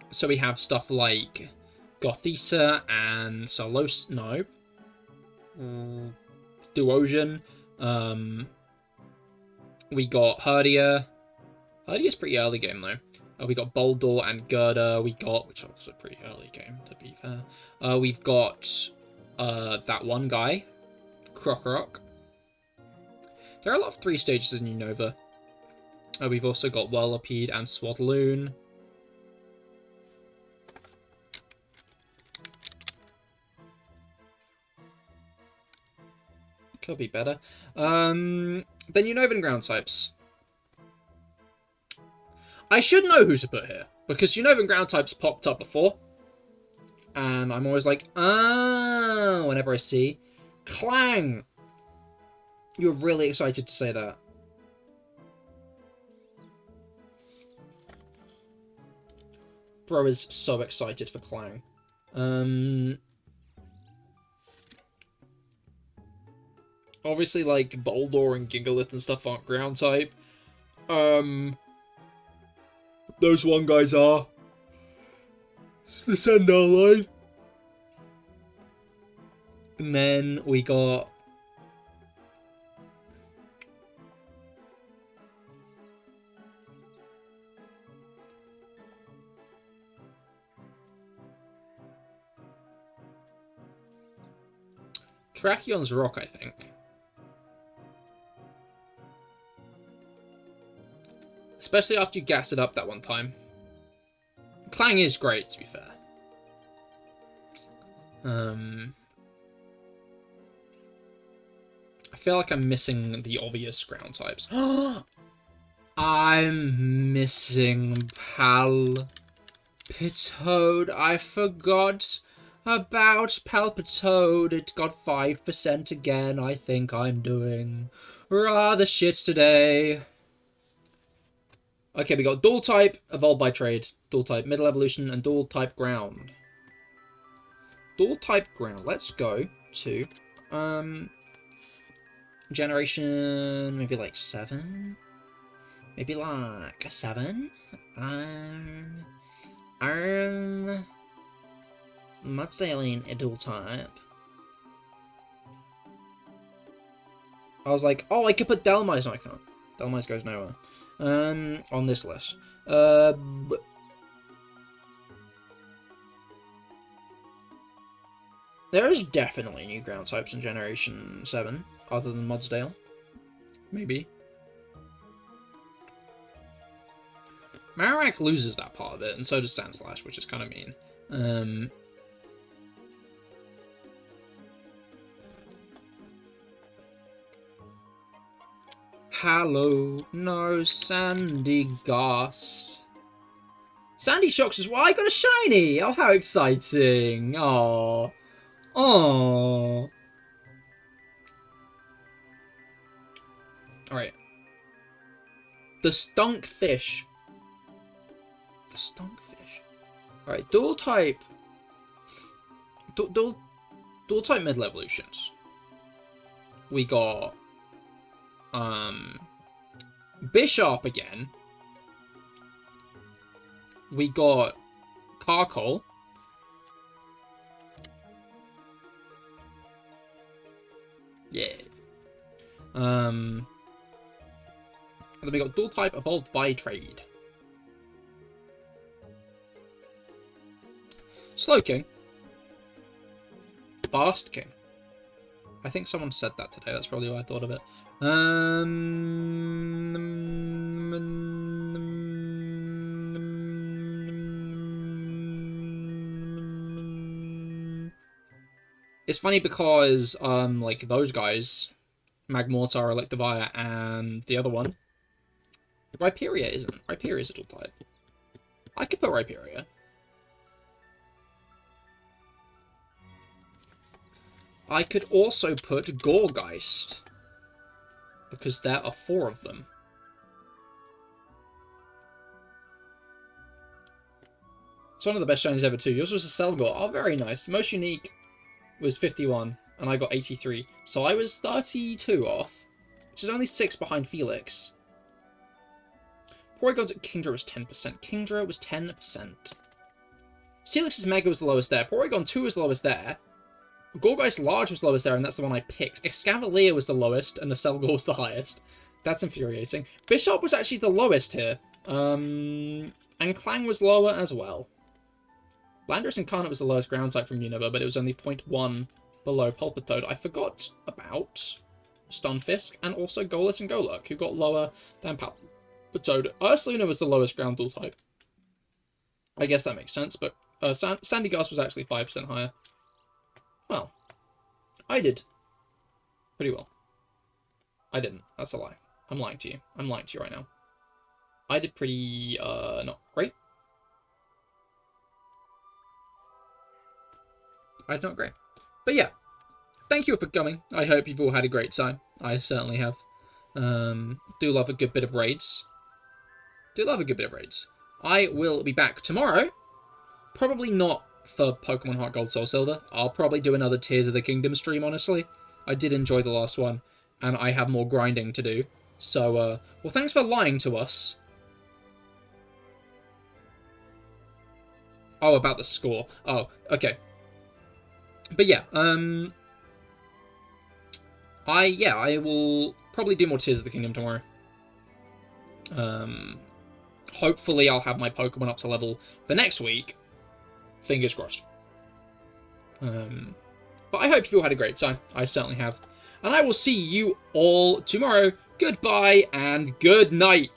So we have stuff like Gothita and Salos... No. Duosion. We got Herdia. Herdia's pretty early game, though. We got Boldor and Gerda. We got... Which is also a pretty early game, to be fair. We've got that one guy. Krokorok. There are a lot of 3 stages in Unova. We've also got Whirlipede and Swadloon. Could be better. Then Unovan ground types. I should know who to put here, because Unovan ground types popped up before. And I'm always like, ah, whenever I see Clang. You're really excited to say that. Bro is so excited for Clang. Obviously, like, Boldor and Gigalith and stuff aren't ground type. Those one guys are. It's the Sendar line. And then we got... Trachion's Rock, I think. Especially after you gas it up that one time. Clang is great, to be fair. I feel like I'm missing the obvious ground types. I'm missing Palpitoad. I forgot about Palpitoad. It got 5% again. I think I'm doing rather shit today. Okay, we got Dual Type, Evolved by Trade, Dual Type Middle Evolution, and Dual Type Ground. Dual Type Ground. Let's go to generation maybe like 7? Maybe like a 7? Mudsdale a Dual Type. I was like, oh, I could put Delmise. No, I can't. Delmise goes nowhere. On this list. There is definitely new ground types in Generation 7, other than Mudsdale. Maybe. Marowak loses that part of it, and so does Sandslash, which is kind of mean. Hello, no Sandy Ghost. Sandy Shocks as well. I got a shiny. Oh, how exciting! Oh, oh. All right. The Stunk Fish. The Stunk Fish. All right. Dual type. Dual type middle evolutions. We got. Bishop again. We got Carkol. Yeah. And then we got Dual Type Evolved by Trade. Slowking. Fast King. I think someone said that today. That's probably why I thought of it. It's funny because, like, those guys, Magmortar, Electivire, and the other one, Rhyperior isn't. Rhyperior is a dual type. I could put Rhyperior. I could also put Gorgeist, because there are 4 of them. It's one of the best shinies ever too. Yours was a Selgor. Oh, very nice. Most unique was 51, and I got 83. So I was 32 off, which is only 6 behind Felix. Porygon's Kingdra was 10%. Kingdra was 10%. Steelix's Mega was the lowest there. Porygon 2 was the lowest there. Gorgeist Large was the lowest there, and that's the one I picked. Escavalier was the lowest, and the Selgor was the highest. That's infuriating. Bishop was actually the lowest here. And Clang was lower as well. Landorus Incarnate was the lowest ground type from Unova, but it was only 0.1 below Pulpitoad. I forgot about Stunfisk, and also Golus and Golurk, who got lower than Pulpitoad. Ursaluna was the lowest ground dual type. I guess that makes sense, but Sandy Gus was actually 5% higher. Well, I did pretty well. I didn't. That's a lie. I'm lying to you. I'm lying to you right now. I did pretty, not great. I did not great. But yeah, thank you for coming. I hope you've all had a great time. I certainly have. Do love a good bit of raids. I will be back tomorrow. Probably not for Pokemon Heart Gold Soul Silver. I'll probably do another Tears of the Kingdom stream, honestly. I did enjoy the last one, and I have more grinding to do. So, well, thanks for lying to us. Oh, about the score. Oh, okay. But yeah, I will probably do more Tears of the Kingdom tomorrow. Hopefully I'll have my Pokemon up to level for next week. Fingers crossed. But I hope you all had a great time. I certainly have. And I will see you all tomorrow. Goodbye and good night.